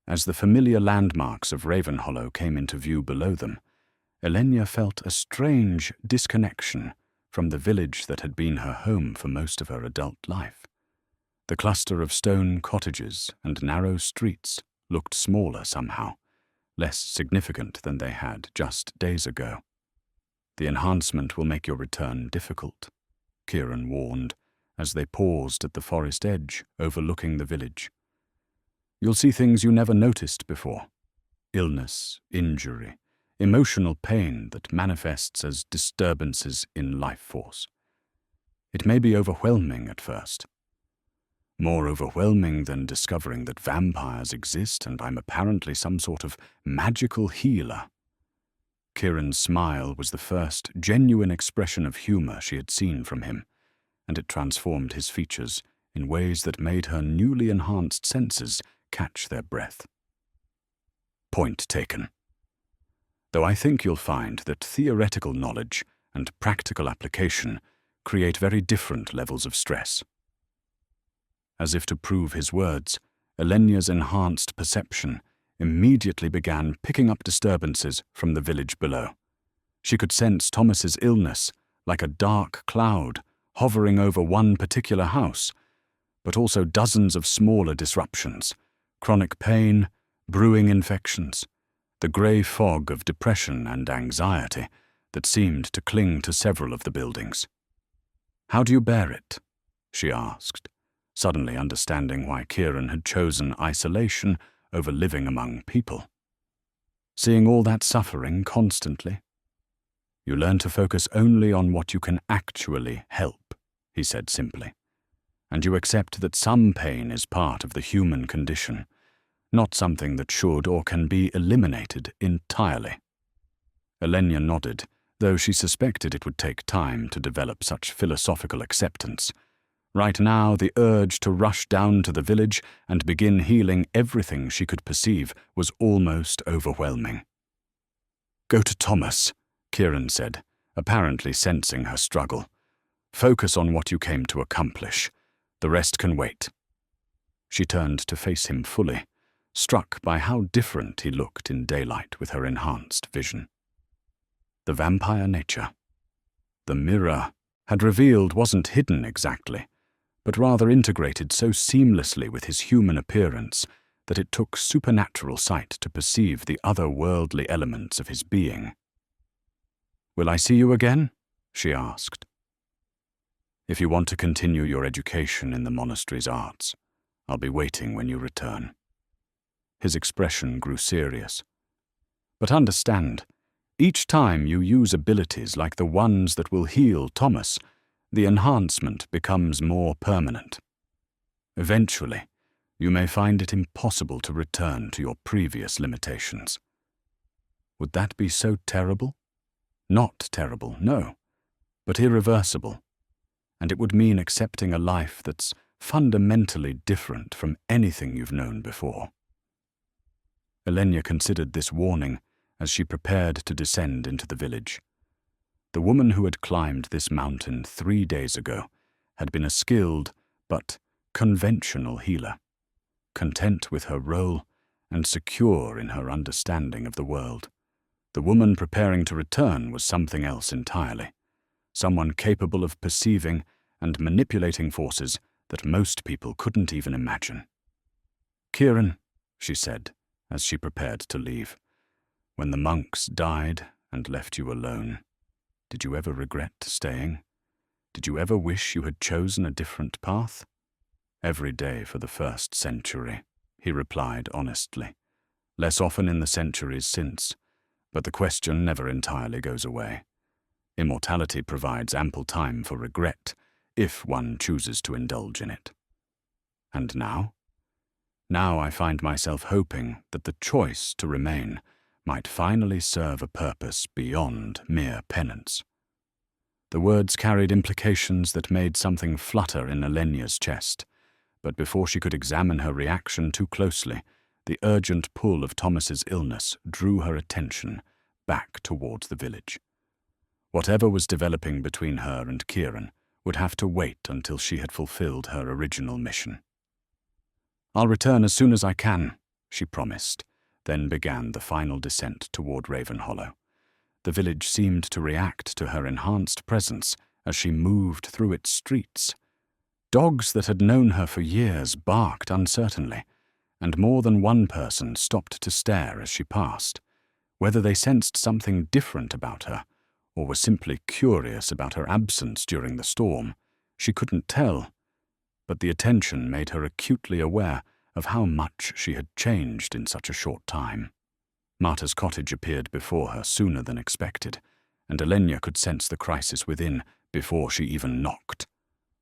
A: As the familiar landmarks of Ravenhollow came into view below them, Elenya felt a strange disconnection from the village that had been her home for most of her adult life. The cluster of stone cottages and narrow streets looked smaller somehow, less significant than they had just days ago. The enhancement will make your return difficult, Kieran warned, as they paused at the forest edge overlooking the village. You'll see things you never noticed before. Illness, injury, emotional pain that manifests as disturbances in life force. It may be overwhelming at first. More overwhelming than discovering that vampires exist and I'm apparently some sort of magical healer. Kieran's smile was the first genuine expression of humor she had seen from him, and it transformed his features in ways that made her newly enhanced senses catch their breath. Point taken. Though I think you'll find that theoretical knowledge and practical application create very different levels of stress. As if to prove his words, Elenya's enhanced perception immediately began picking up disturbances from the village below. She could sense Thomas's illness like a dark cloud hovering over one particular house, but also dozens of smaller disruptions, chronic pain, brewing infections, the grey fog of depression and anxiety that seemed to cling to several of the buildings. How do you bear it? She asked, suddenly understanding why Kieran had chosen isolation over living among people. Seeing all that suffering constantly? You learn to focus only on what you can actually help, he said simply, and you accept that some pain is part of the human condition, not something that should or can be eliminated entirely. Elenya nodded, though she suspected it would take time to develop such philosophical acceptance. Right now, the urge to rush down to the village and begin healing everything she could perceive was almost overwhelming. Go to Thomas, Kieran said, apparently sensing her struggle. Focus on what you came to accomplish. The rest can wait. She turned to face him fully, struck by how different he looked in daylight with her enhanced vision. The vampire nature. The mirror had revealed wasn't hidden exactly, but rather integrated so seamlessly with his human appearance that it took supernatural sight to perceive the otherworldly elements of his being. "Will I see you again?" she asked. "If you want to continue your education in the monastery's arts, I'll be waiting when you return." His expression grew serious. "But understand, each time you use abilities like the ones that will heal Thomas, the enhancement becomes more permanent. Eventually, you may find it impossible to return to your previous limitations." Would that be so terrible? Not terrible, no, but irreversible. And it would mean accepting a life that's fundamentally different from anything you've known before. Elenya considered this warning as she prepared to descend into the village. The woman who had climbed this mountain 3 days ago had been a skilled but conventional healer, content with her role and secure in her understanding of the world. The woman preparing to return was something else entirely, someone capable of perceiving and manipulating forces that most people couldn't even imagine. "Kieran," she said as she prepared to leave, "when the monks died and left you alone, did you ever regret staying? Did you ever wish you had chosen a different path?" "Every day for the first century," he replied honestly. "Less often in the centuries since, but the question never entirely goes away. Immortality provides ample time for regret, if one chooses to indulge in it. And now? Now I find myself hoping that the choice to remain might finally serve a purpose beyond mere penance." The words carried implications that made something flutter in Elenya's chest, but before she could examine her reaction too closely, the urgent pull of Thomas's illness drew her attention back towards the village. Whatever was developing between her and Kieran would have to wait until she had fulfilled her original mission. "I'll return as soon as I can," she promised, then began the final descent toward Ravenhollow. The village seemed to react to her enhanced presence as she moved through its streets. Dogs that had known her for years barked uncertainly, and more than one person stopped to stare as she passed. Whether they sensed something different about her, or were simply curious about her absence during the storm, she couldn't tell, but the attention made her acutely aware of how much she had changed in such a short time. Marta's cottage appeared before her sooner than expected, and Elenya could sense the crisis within before she even knocked.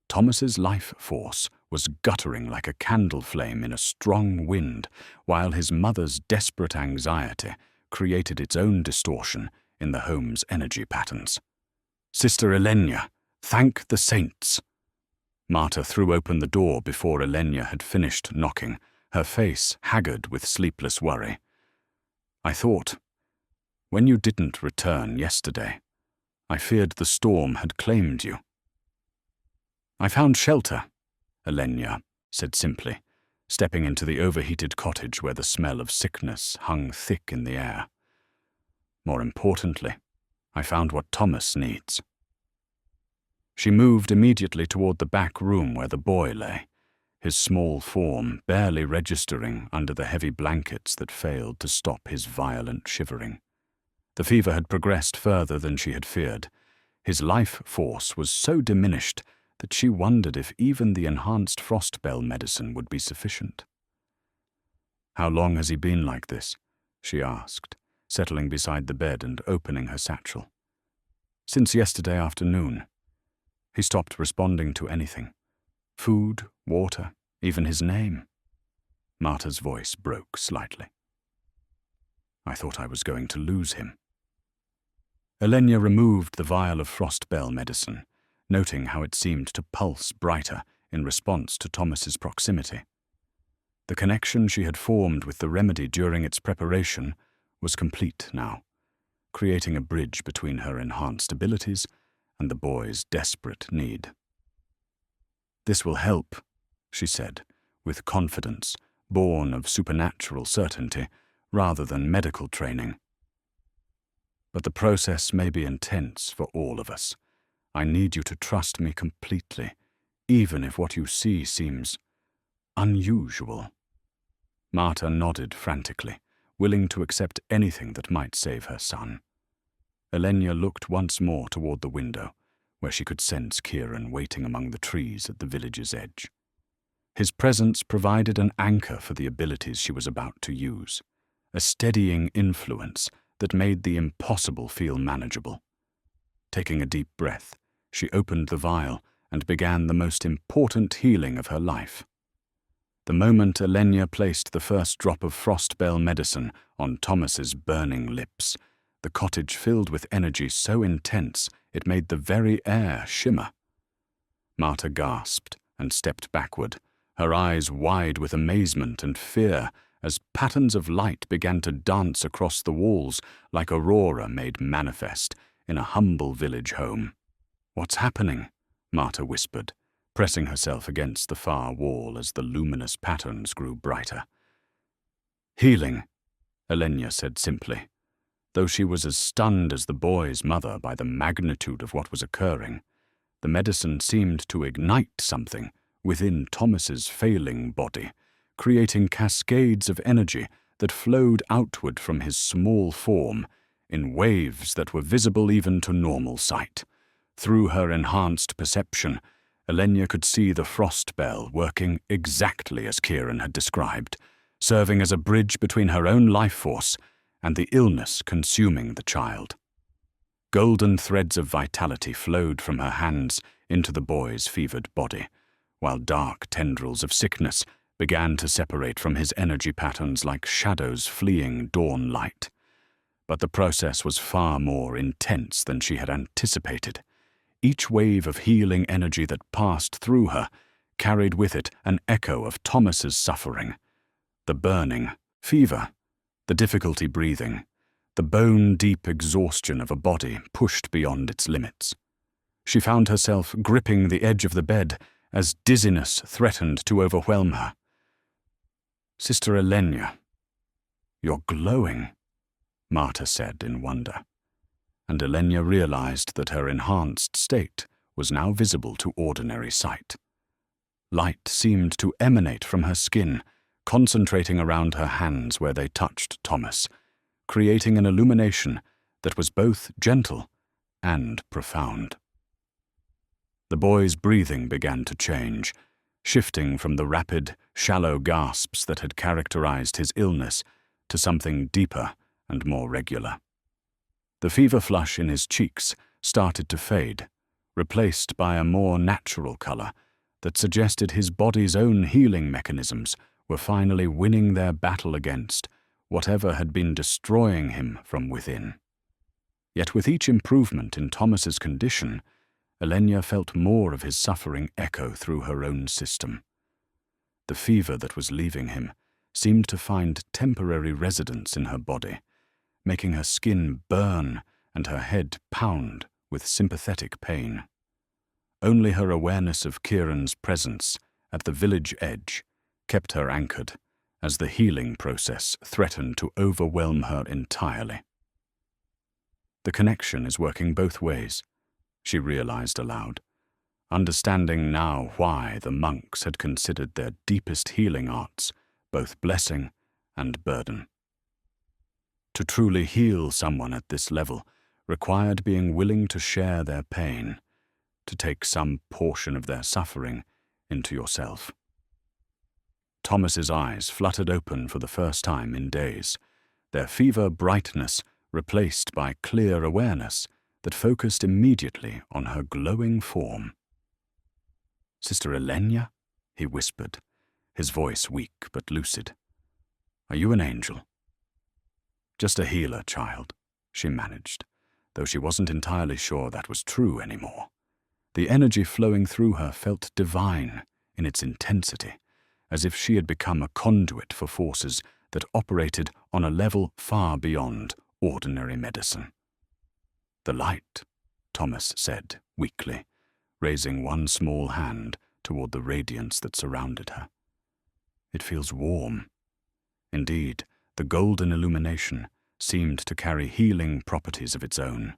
A: Thomas's life force was guttering like a candle flame in a strong wind, while his mother's desperate anxiety created its own distortion in the home's energy patterns. "Sister Elenya, thank the saints!" Marta threw open the door before Elenya had finished knocking, her face haggard with sleepless worry. "I thought, when you didn't return yesterday, I feared the storm had claimed you." "I found shelter," Elenya said simply, stepping into the overheated cottage where the smell of sickness hung thick in the air. "More importantly, I found what Thomas needs." She moved immediately toward the back room where the boy lay, his small form barely registering under the heavy blankets that failed to stop his violent shivering. The fever had progressed further than she had feared. His life force was so diminished that she wondered if even the enhanced frostbell medicine would be sufficient. "How long has he been like this?" she asked, settling beside the bed and opening her satchel. "Since yesterday afternoon. He stopped responding to anything. Food, water, even his name." Marta's voice broke slightly. "I thought I was going to lose him." Elenya removed the vial of frostbell medicine, noting how it seemed to pulse brighter in response to Thomas's proximity. The connection she had formed with the remedy during its preparation was complete now, creating a bridge between her enhanced abilities and the boy's desperate need. "This will help," she said, with confidence born of supernatural certainty rather than medical training. "But the process may be intense for all of us. I need you to trust me completely, even if what you see seems unusual." Marta nodded frantically, willing to accept anything that might save her son. Elenya looked once more toward the window, where she could sense Kieran waiting among the trees at the village's edge. His presence provided an anchor for the abilities she was about to use, a steadying influence that made the impossible feel manageable. Taking a deep breath, she opened the vial and began the most important healing of her life. The moment Elenya placed the first drop of frostbell medicine on Thomas's burning lips, the cottage filled with energy so intense it made the very air shimmer. Marta gasped and stepped backward, her eyes wide with amazement and fear as patterns of light began to dance across the walls like aurora made manifest in a humble village home. "What's happening?" Marta whispered, pressing herself against the far wall as the luminous patterns grew brighter. "Healing," Elenya said simply, though she was as stunned as the boy's mother by the magnitude of what was occurring. The medicine seemed to ignite something within Thomas's failing body, creating cascades of energy that flowed outward from his small form in waves that were visible even to normal sight. Through her enhanced perception, Elenya could see the frost bell working exactly as Kieran had described, serving as a bridge between her own life force and the illness consuming the child. Golden threads of vitality flowed from her hands into the boy's fevered body, while dark tendrils of sickness began to separate from his energy patterns like shadows fleeing dawn light. But the process was far more intense than she had anticipated. Each wave of healing energy that passed through her carried with it an echo of Thomas's suffering. The burning, fever, the difficulty breathing, the bone-deep exhaustion of a body pushed beyond its limits. She found herself gripping the edge of the bed as dizziness threatened to overwhelm her. "Sister Elenya, you're glowing," Marta said in wonder, and Elenya realized that her enhanced state was now visible to ordinary sight. Light seemed to emanate from her skin, concentrating around her hands where they touched Thomas, creating an illumination that was both gentle and profound. The boy's breathing began to change, shifting from the rapid, shallow gasps that had characterized his illness to something deeper and more regular. The fever flush in his cheeks started to fade, replaced by a more natural color that suggested his body's own healing mechanisms were finally winning their battle against whatever had been destroying him from within. Yet with each improvement in Thomas's condition, Elenya felt more of his suffering echo through her own system. The fever that was leaving him seemed to find temporary residence in her body, making her skin burn and her head pound with sympathetic pain. Only her awareness of Kieran's presence at the village edge kept her anchored as the healing process threatened to overwhelm her entirely. The connection is working both ways, she realized aloud, understanding now why the monks had considered their deepest healing arts both blessing and burden. To truly heal someone at this level required being willing to share their pain, to take some portion of their suffering into yourself. Thomas's eyes fluttered open for the first time in days, their fever brightness replaced by clear awareness that focused immediately on her glowing form. "Sister Elenya?" he whispered, his voice weak but lucid. "Are you an angel?" "Just a healer, child," she managed, though she wasn't entirely sure that was true anymore. The energy flowing through her felt divine in its intensity, as if she had become a conduit for forces that operated on a level far beyond ordinary medicine. "The light," Thomas said weakly, raising one small hand toward the radiance that surrounded her. "It feels warm." Indeed, the golden illumination seemed to carry healing properties of its own.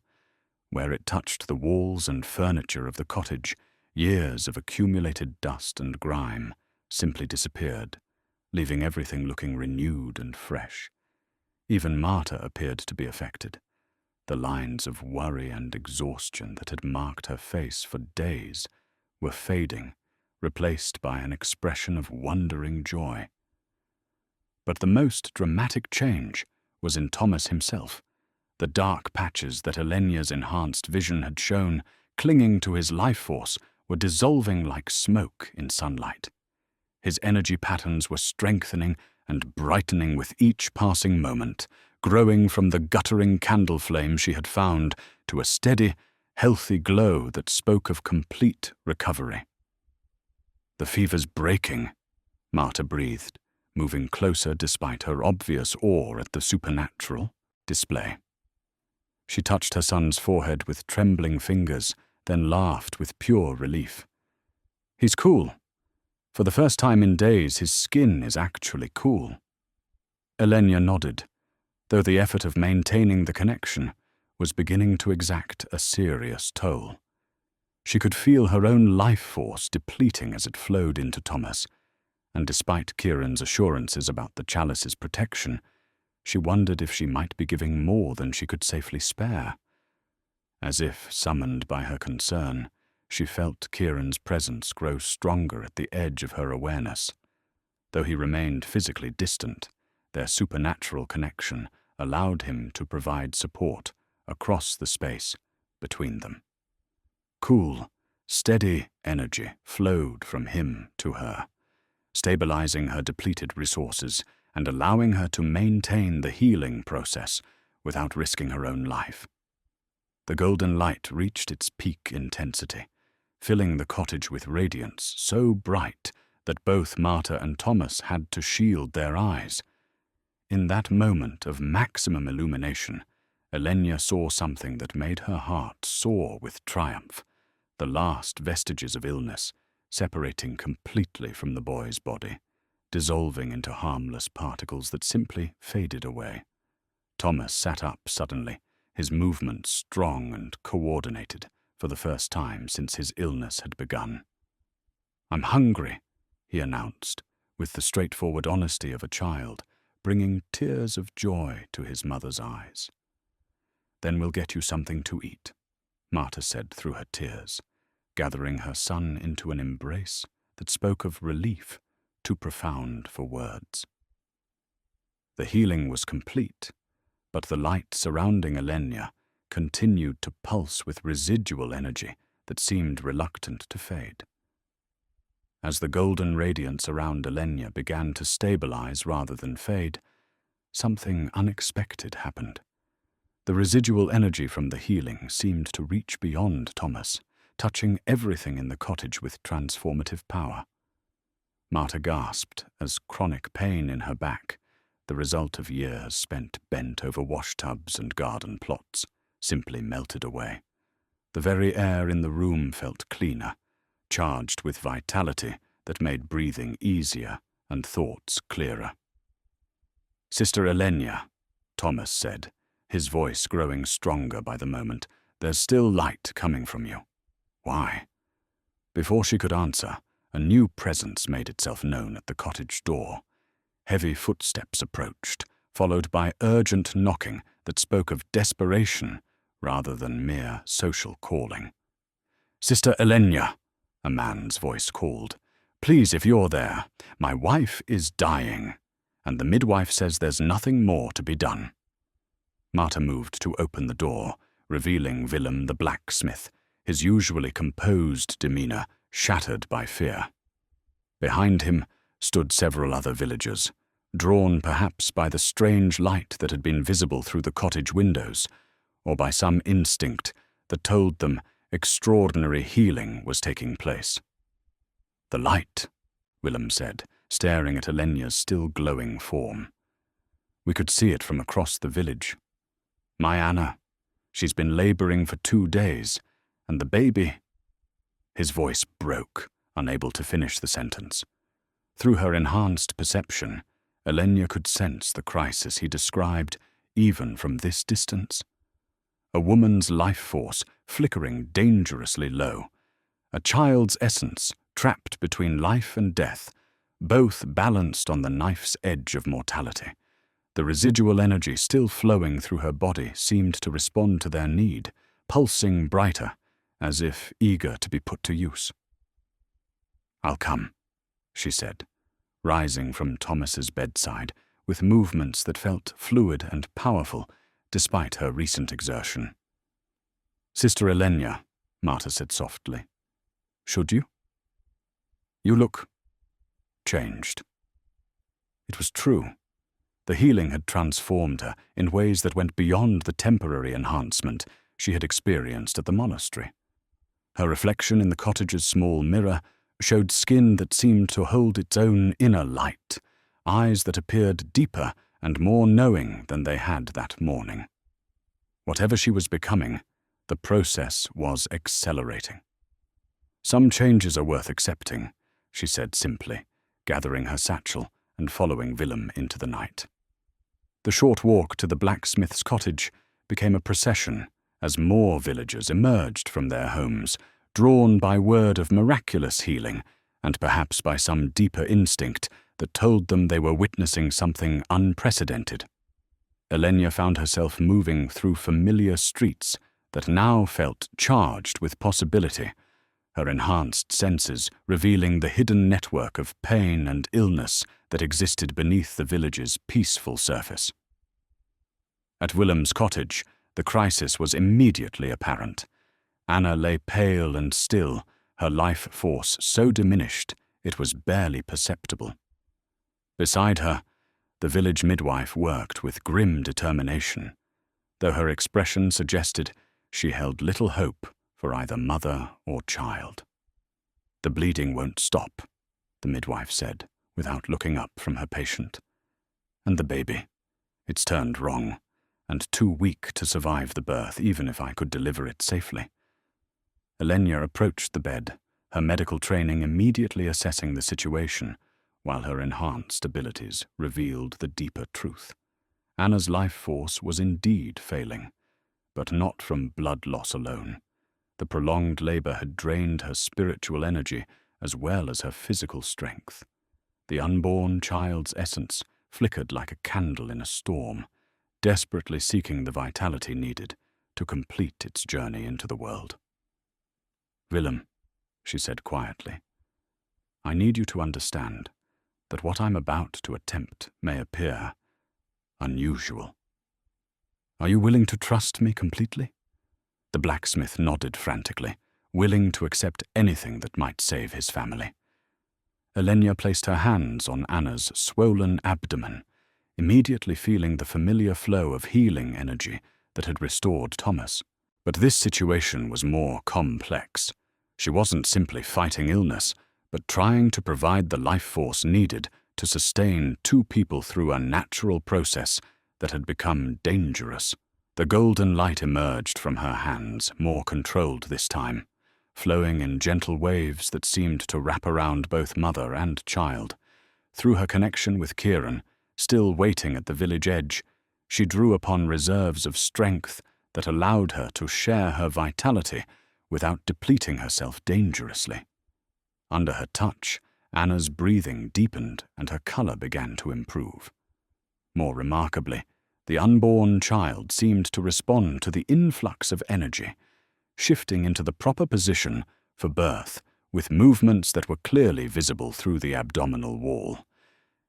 A: Where it touched the walls and furniture of the cottage, years of accumulated dust and grime simply disappeared, leaving everything looking renewed and fresh. Even Marta appeared to be affected. The lines of worry and exhaustion that had marked her face for days were fading, replaced by an expression of wondering joy. But the most dramatic change was in Thomas himself. The dark patches that Elenya's enhanced vision had shown, clinging to his life force, were dissolving like smoke in sunlight. His energy patterns were strengthening and brightening with each passing moment, growing from the guttering candle flame she had found to a steady, healthy glow that spoke of complete recovery. "The fever's breaking," Marta breathed, moving closer despite her obvious awe at the supernatural display. She touched her son's forehead with trembling fingers, then laughed with pure relief. "He's cool. For the first time in days, his skin is actually cool." Elenya nodded, though the effort of maintaining the connection was beginning to exact a serious toll. She could feel her own life force depleting as it flowed into Thomas, and despite Kieran's assurances about the chalice's protection, she wondered if she might be giving more than she could safely spare. As if summoned by her concern, she felt Kieran's presence grow stronger at the edge of her awareness. Though he remained physically distant, their supernatural connection allowed him to provide support across the space between them. Cool, steady energy flowed from him to her, stabilizing her depleted resources and allowing her to maintain the healing process without risking her own life. The golden light reached its peak intensity, filling the cottage with radiance so bright that both Marta and Thomas had to shield their eyes. In that moment of maximum illumination, Elenya saw something that made her heart soar with triumph, the last vestiges of illness separating completely from the boy's body, dissolving into harmless particles that simply faded away. Thomas sat up suddenly, his movements strong and coordinated for the first time since his illness had begun. "I'm hungry," he announced, with the straightforward honesty of a child, bringing tears of joy to his mother's eyes. "Then we'll get you something to eat," Marta said through her tears, gathering her son into an embrace that spoke of relief too profound for words. The healing was complete, but the light surrounding Elenya continued to pulse with residual energy that seemed reluctant to fade. As the golden radiance around Elenya began to stabilize rather than fade, something unexpected happened. The residual energy from the healing seemed to reach beyond Thomas, touching everything in the cottage with transformative power. Marta gasped as chronic pain in her back, the result of years spent bent over washtubs and garden plots, simply melted away. The very air in the room felt cleaner, charged with vitality that made breathing easier and thoughts clearer. "Sister Elenya," Thomas said, his voice growing stronger by the moment, "there's still light coming from you." "Why?" Before she could answer, a new presence made itself known at the cottage door. Heavy footsteps approached, followed by urgent knocking that spoke of desperation rather than mere social calling. "Sister Elenya," a man's voice called, "please, if you're there, my wife is dying, and the midwife says there's nothing more to be done." Marta moved to open the door, revealing Willem the blacksmith, his usually composed demeanor shattered by fear. Behind him stood several other villagers, drawn perhaps by the strange light that had been visible through the cottage windows, or by some instinct that told them extraordinary healing was taking place. "The light," Willem said, staring at Elenya's still glowing form. "We could see it from across the village. My Anna, she's been laboring for 2 days, and the baby—" His voice broke, unable to finish the sentence. Through her enhanced perception, Elenya could sense the crisis he described even from this distance. A woman's life force flickering dangerously low, a child's essence trapped between life and death, both balanced on the knife's edge of mortality. The residual energy still flowing through her body seemed to respond to their need, pulsing brighter, as if eager to be put to use. "I'll come," she said, rising from Thomas's bedside with movements that felt fluid and powerful despite her recent exertion. "Sister Elenya," Marta said softly, "should you? You look changed." It was true. The healing had transformed her in ways that went beyond the temporary enhancement she had experienced at the monastery. Her reflection in the cottage's small mirror showed skin that seemed to hold its own inner light, eyes that appeared deeper and more knowing than they had that morning. Whatever she was becoming, the process was accelerating. "Some changes are worth accepting," she said simply, gathering her satchel and following Willem into the night. The short walk to the blacksmith's cottage became a procession as more villagers emerged from their homes, drawn by word of miraculous healing and perhaps by some deeper instinct that told them they were witnessing something unprecedented. Elenya found herself moving through familiar streets that now felt charged with possibility, her enhanced senses revealing the hidden network of pain and illness that existed beneath the village's peaceful surface. At Willem's cottage, the crisis was immediately apparent. Anna lay pale and still, her life force so diminished it was barely perceptible. Beside her, the village midwife worked with grim determination, though her expression suggested she held little hope for either mother or child. "The bleeding won't stop," the midwife said, without looking up from her patient. "And the baby, it's turned wrong, and too weak to survive the birth, even if I could deliver it safely." Elenya approached the bed, her medical training immediately assessing the situation, while her enhanced abilities revealed the deeper truth. Anna's life force was indeed failing, but not from blood loss alone. The prolonged labor had drained her spiritual energy as well as her physical strength. The unborn child's essence flickered like a candle in a storm, desperately seeking the vitality needed to complete its journey into the world. "Willem," she said quietly, "I need you to understand that what I'm about to attempt may appear unusual. Are you willing to trust me completely?" The blacksmith nodded frantically, willing to accept anything that might save his family. Elenya placed her hands on Anna's swollen abdomen, immediately feeling the familiar flow of healing energy that had restored Thomas. But this situation was more complex. She wasn't simply fighting illness, but trying to provide the life force needed to sustain two people through a natural process that had become dangerous. The golden light emerged from her hands, more controlled this time, flowing in gentle waves that seemed to wrap around both mother and child. Through her connection with Kieran, still waiting at the village edge, she drew upon reserves of strength that allowed her to share her vitality without depleting herself dangerously. Under her touch, Anna's breathing deepened and her color began to improve. More remarkably, the unborn child seemed to respond to the influx of energy, shifting into the proper position for birth with movements that were clearly visible through the abdominal wall.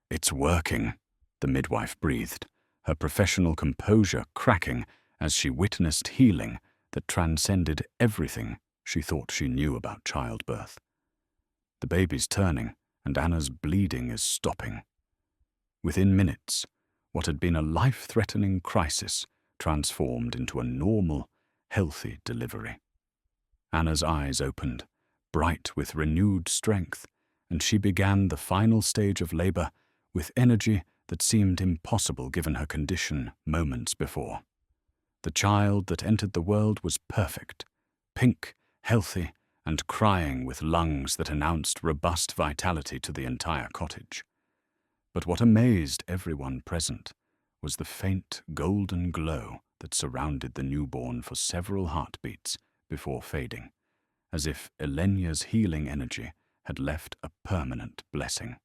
A: "It's working," the midwife breathed, her professional composure cracking as she witnessed healing that transcended everything she thought she knew about childbirth. "The baby's turning, and Anna's bleeding is stopping." Within minutes, what had been a life-threatening crisis transformed into a normal, healthy delivery. Anna's eyes opened, bright with renewed strength, and she began the final stage of labor with energy that seemed impossible given her condition moments before. The child that entered the world was perfect, pink, healthy, and crying with lungs that announced robust vitality to the entire cottage. But what amazed everyone present was the faint golden glow that surrounded the newborn for several heartbeats before fading, as if Elenya's healing energy had left a permanent blessing.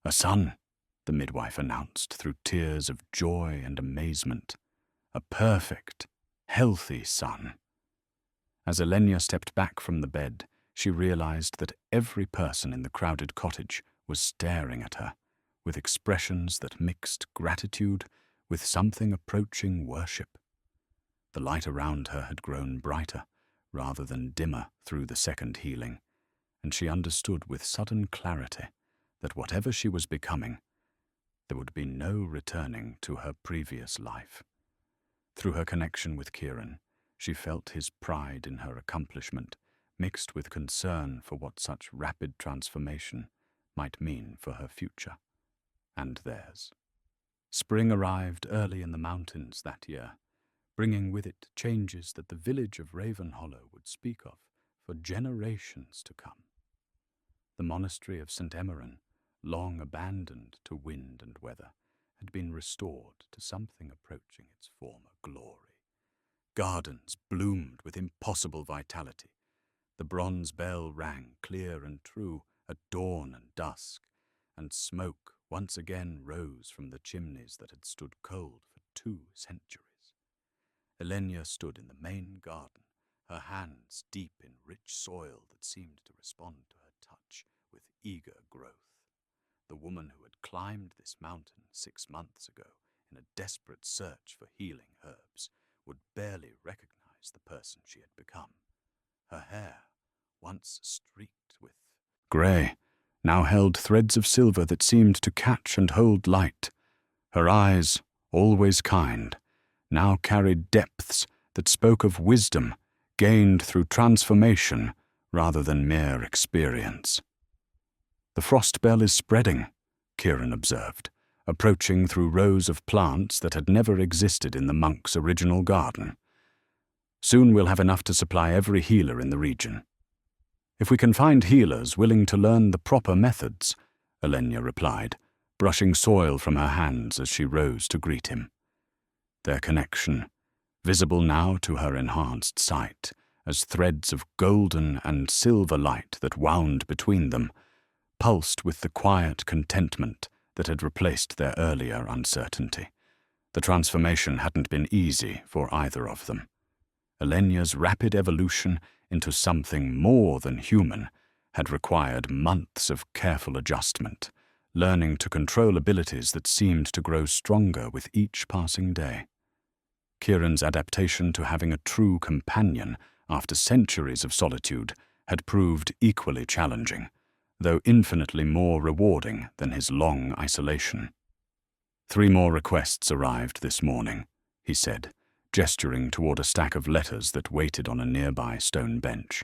A: "A son," the midwife announced through tears of joy and amazement. "A perfect, healthy son." As Elenya stepped back from the bed, she realized that every person in the crowded cottage was staring at her, with expressions that mixed gratitude with something approaching worship. The light around her had grown brighter, rather than dimmer through the second healing, and she understood with sudden clarity that whatever she was becoming, there would be no returning to her previous life. Through her connection with Kieran, she felt his pride in her accomplishment, mixed with concern for what such rapid transformation might mean for her future and theirs. Spring arrived early in the mountains that year, bringing with it changes that the village of Ravenhollow would speak of for generations to come. The monastery of St. Emmeran, long abandoned to wind and weather, had been restored to something approaching its former glory. Gardens bloomed with impossible vitality. The bronze bell rang clear and true at dawn and dusk, and smoke once again rose from the chimneys that had stood cold for 2 centuries. Elenya stood in the main garden, her hands deep in rich soil that seemed to respond to her touch with eager growth. The woman who had climbed this mountain 6 months ago in a desperate search for healing herbs would barely recognize the person she had become. Her hair, once streaked with grey, now held threads of silver that seemed to catch and hold light. Her eyes, always kind, now carried depths that spoke of wisdom gained through transformation rather than mere experience. "The frost bell is spreading," Kieran observed, approaching through rows of plants that had never existed in the monk's original garden. "Soon we'll have enough to supply every healer in the region." "If we can find healers willing to learn the proper methods," Elenya replied, brushing soil from her hands as she rose to greet him. Their connection, visible now to her enhanced sight as threads of golden and silver light that wound between them, pulsed with the quiet contentment that had replaced their earlier uncertainty. The transformation hadn't been easy for either of them. Elenya's rapid evolution into something more than human had required months of careful adjustment, learning to control abilities that seemed to grow stronger with each passing day. Kieran's adaptation to having a true companion after centuries of solitude had proved equally challenging, though infinitely more rewarding than his long isolation. 3 more requests arrived this morning, he said, gesturing toward a stack of letters that waited on a nearby stone bench.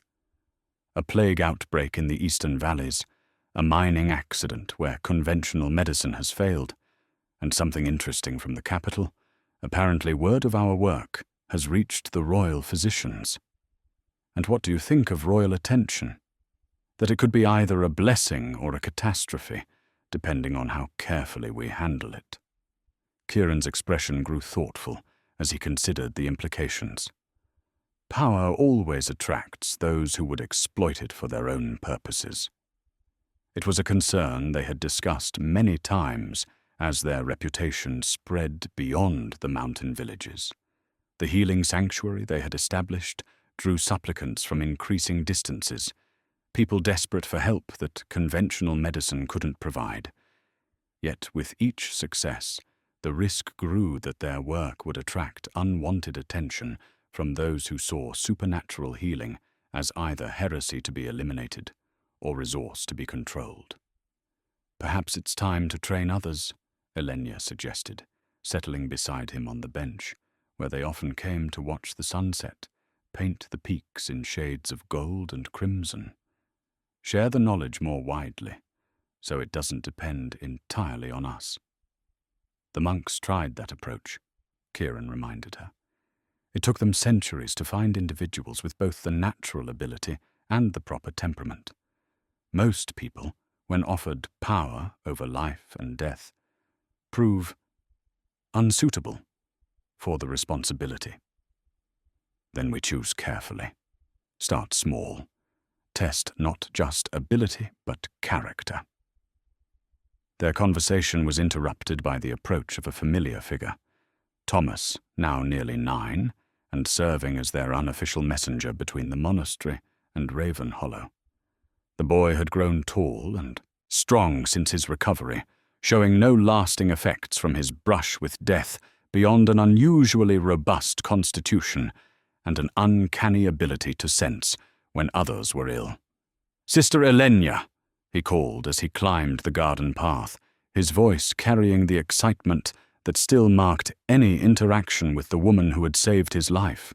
A: A plague outbreak in the eastern valleys, a mining accident where conventional medicine has failed, and something interesting from the capital. Apparently word of our work has reached the royal physicians. And what do you think of royal attention? That it could be either a blessing or a catastrophe, depending on how carefully we handle it. Kieran's expression grew thoughtful as he considered the implications. Power always attracts those who would exploit it for their own purposes. It was a concern they had discussed many times as their reputation spread beyond the mountain villages. The healing sanctuary they had established drew supplicants from increasing distances, people desperate for help that conventional medicine couldn't provide. Yet with each success, the risk grew that their work would attract unwanted attention from those who saw supernatural healing as either heresy to be eliminated or resource to be controlled. "Perhaps it's time to train others," Elenya suggested, settling beside him on the bench, where they often came to watch the sunset, paint the peaks in shades of gold and crimson. "Share the knowledge more widely, so it doesn't depend entirely on us." "The monks tried that approach," Kieran reminded her. "It took them centuries to find individuals with both the natural ability and the proper temperament. Most people, when offered power over life and death, prove unsuitable for the responsibility. Then we choose carefully. Start small. Test not just ability, but character." Their conversation was interrupted by the approach of a familiar figure. Thomas, now nearly 9, and serving as their unofficial messenger between the monastery and Ravenhollow. The boy had grown tall and strong since his recovery, showing no lasting effects from his brush with death beyond an unusually robust constitution and an uncanny ability to sense when others were ill. "Sister Elenya," he called as he climbed the garden path, his voice carrying the excitement that still marked any interaction with the woman who had saved his life.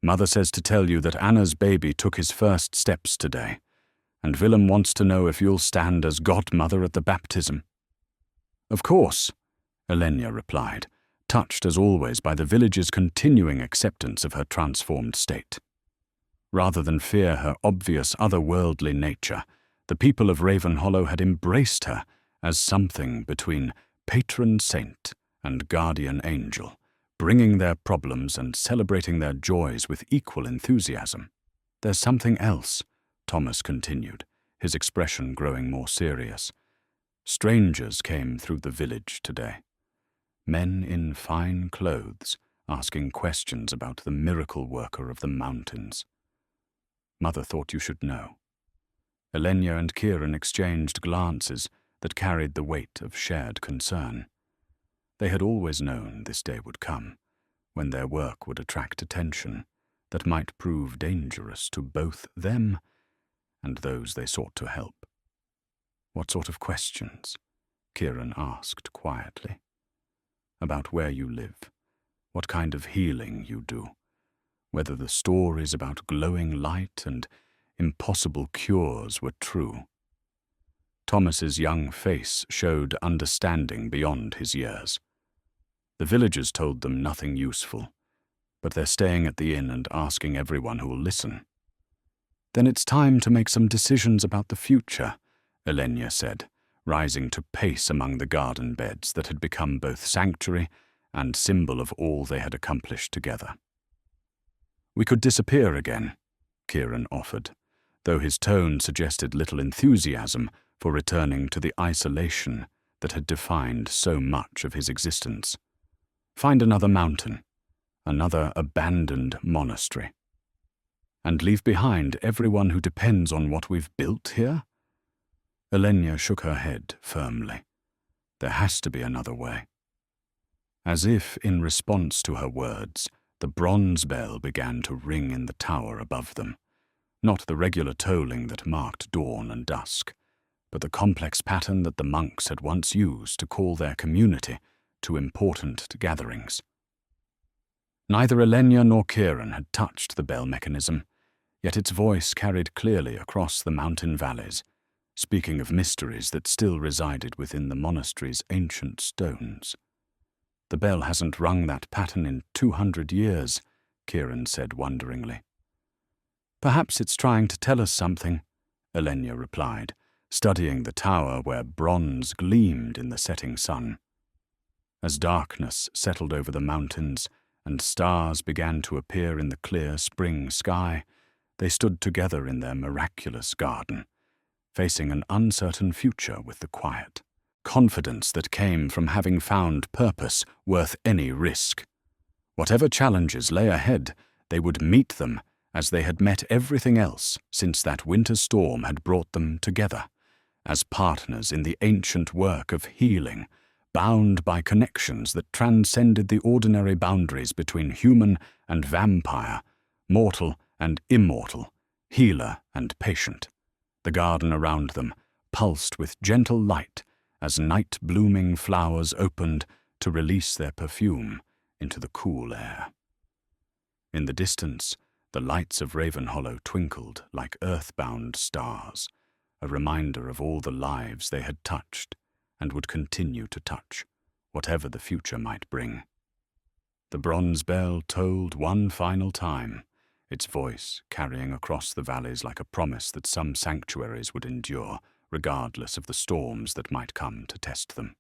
A: "Mother says to tell you that Anna's baby took his first steps today, and Willem wants to know if you'll stand as godmother at the baptism." "Of course," Elenya replied, touched as always by the village's continuing acceptance of her transformed state. Rather than fear her obvious otherworldly nature, the people of Ravenhollow had embraced her as something between patron saint and guardian angel, bringing their problems and celebrating their joys with equal enthusiasm. "There's something else," Thomas continued, his expression growing more serious. "Strangers came through the village today. Men in fine clothes, asking questions about the miracle worker of the mountains. Mother thought you should know." Elenya and Kieran exchanged glances that carried the weight of shared concern. They had always known this day would come, when their work would attract attention that might prove dangerous to both them and those they sought to help. "What sort of questions?" Kieran asked quietly. "About where you live, what kind of healing you do, whether the stories about glowing light and impossible cures were true." Thomas's young face showed understanding beyond his years. "The villagers told them nothing useful, but they're staying at the inn and asking everyone who will listen." "Then it's time to make some decisions about the future," Elenya said, rising to pace among the garden beds that had become both sanctuary and symbol of all they had accomplished together. "We could disappear again," Kieran offered, though his tone suggested little enthusiasm for returning to the isolation that had defined so much of his existence. "Find another mountain, another abandoned monastery. And leave behind everyone who depends on what we've built here?" Elenya shook her head firmly. "There has to be another way." As if in response to her words, the bronze bell began to ring in the tower above them, not the regular tolling that marked dawn and dusk, but the complex pattern that the monks had once used to call their community to important gatherings. Neither Elenya nor Kieran had touched the bell mechanism, yet its voice carried clearly across the mountain valleys, speaking of mysteries that still resided within the monastery's ancient stones. "The bell hasn't rung that pattern in 200 years, Kieran said wonderingly. "Perhaps it's trying to tell us something," Elenya replied, studying the tower where bronze gleamed in the setting sun. As darkness settled over the mountains and stars began to appear in the clear spring sky, they stood together in their miraculous garden, facing an uncertain future with the quiet confidence that came from having found purpose worth any risk. Whatever challenges lay ahead, they would meet them as they had met everything else since that winter storm had brought them together, as partners in the ancient work of healing, bound by connections that transcended the ordinary boundaries between human and vampire, mortal and immortal, healer and patient. The garden around them pulsed with gentle light as night-blooming flowers opened to release their perfume into the cool air. In the distance, the lights of Ravenhollow twinkled like earthbound stars, a reminder of all the lives they had touched and would continue to touch, whatever the future might bring. The bronze bell tolled one final time, its voice carrying across the valleys like a promise that some sanctuaries would endure, regardless of the storms that might come to test them.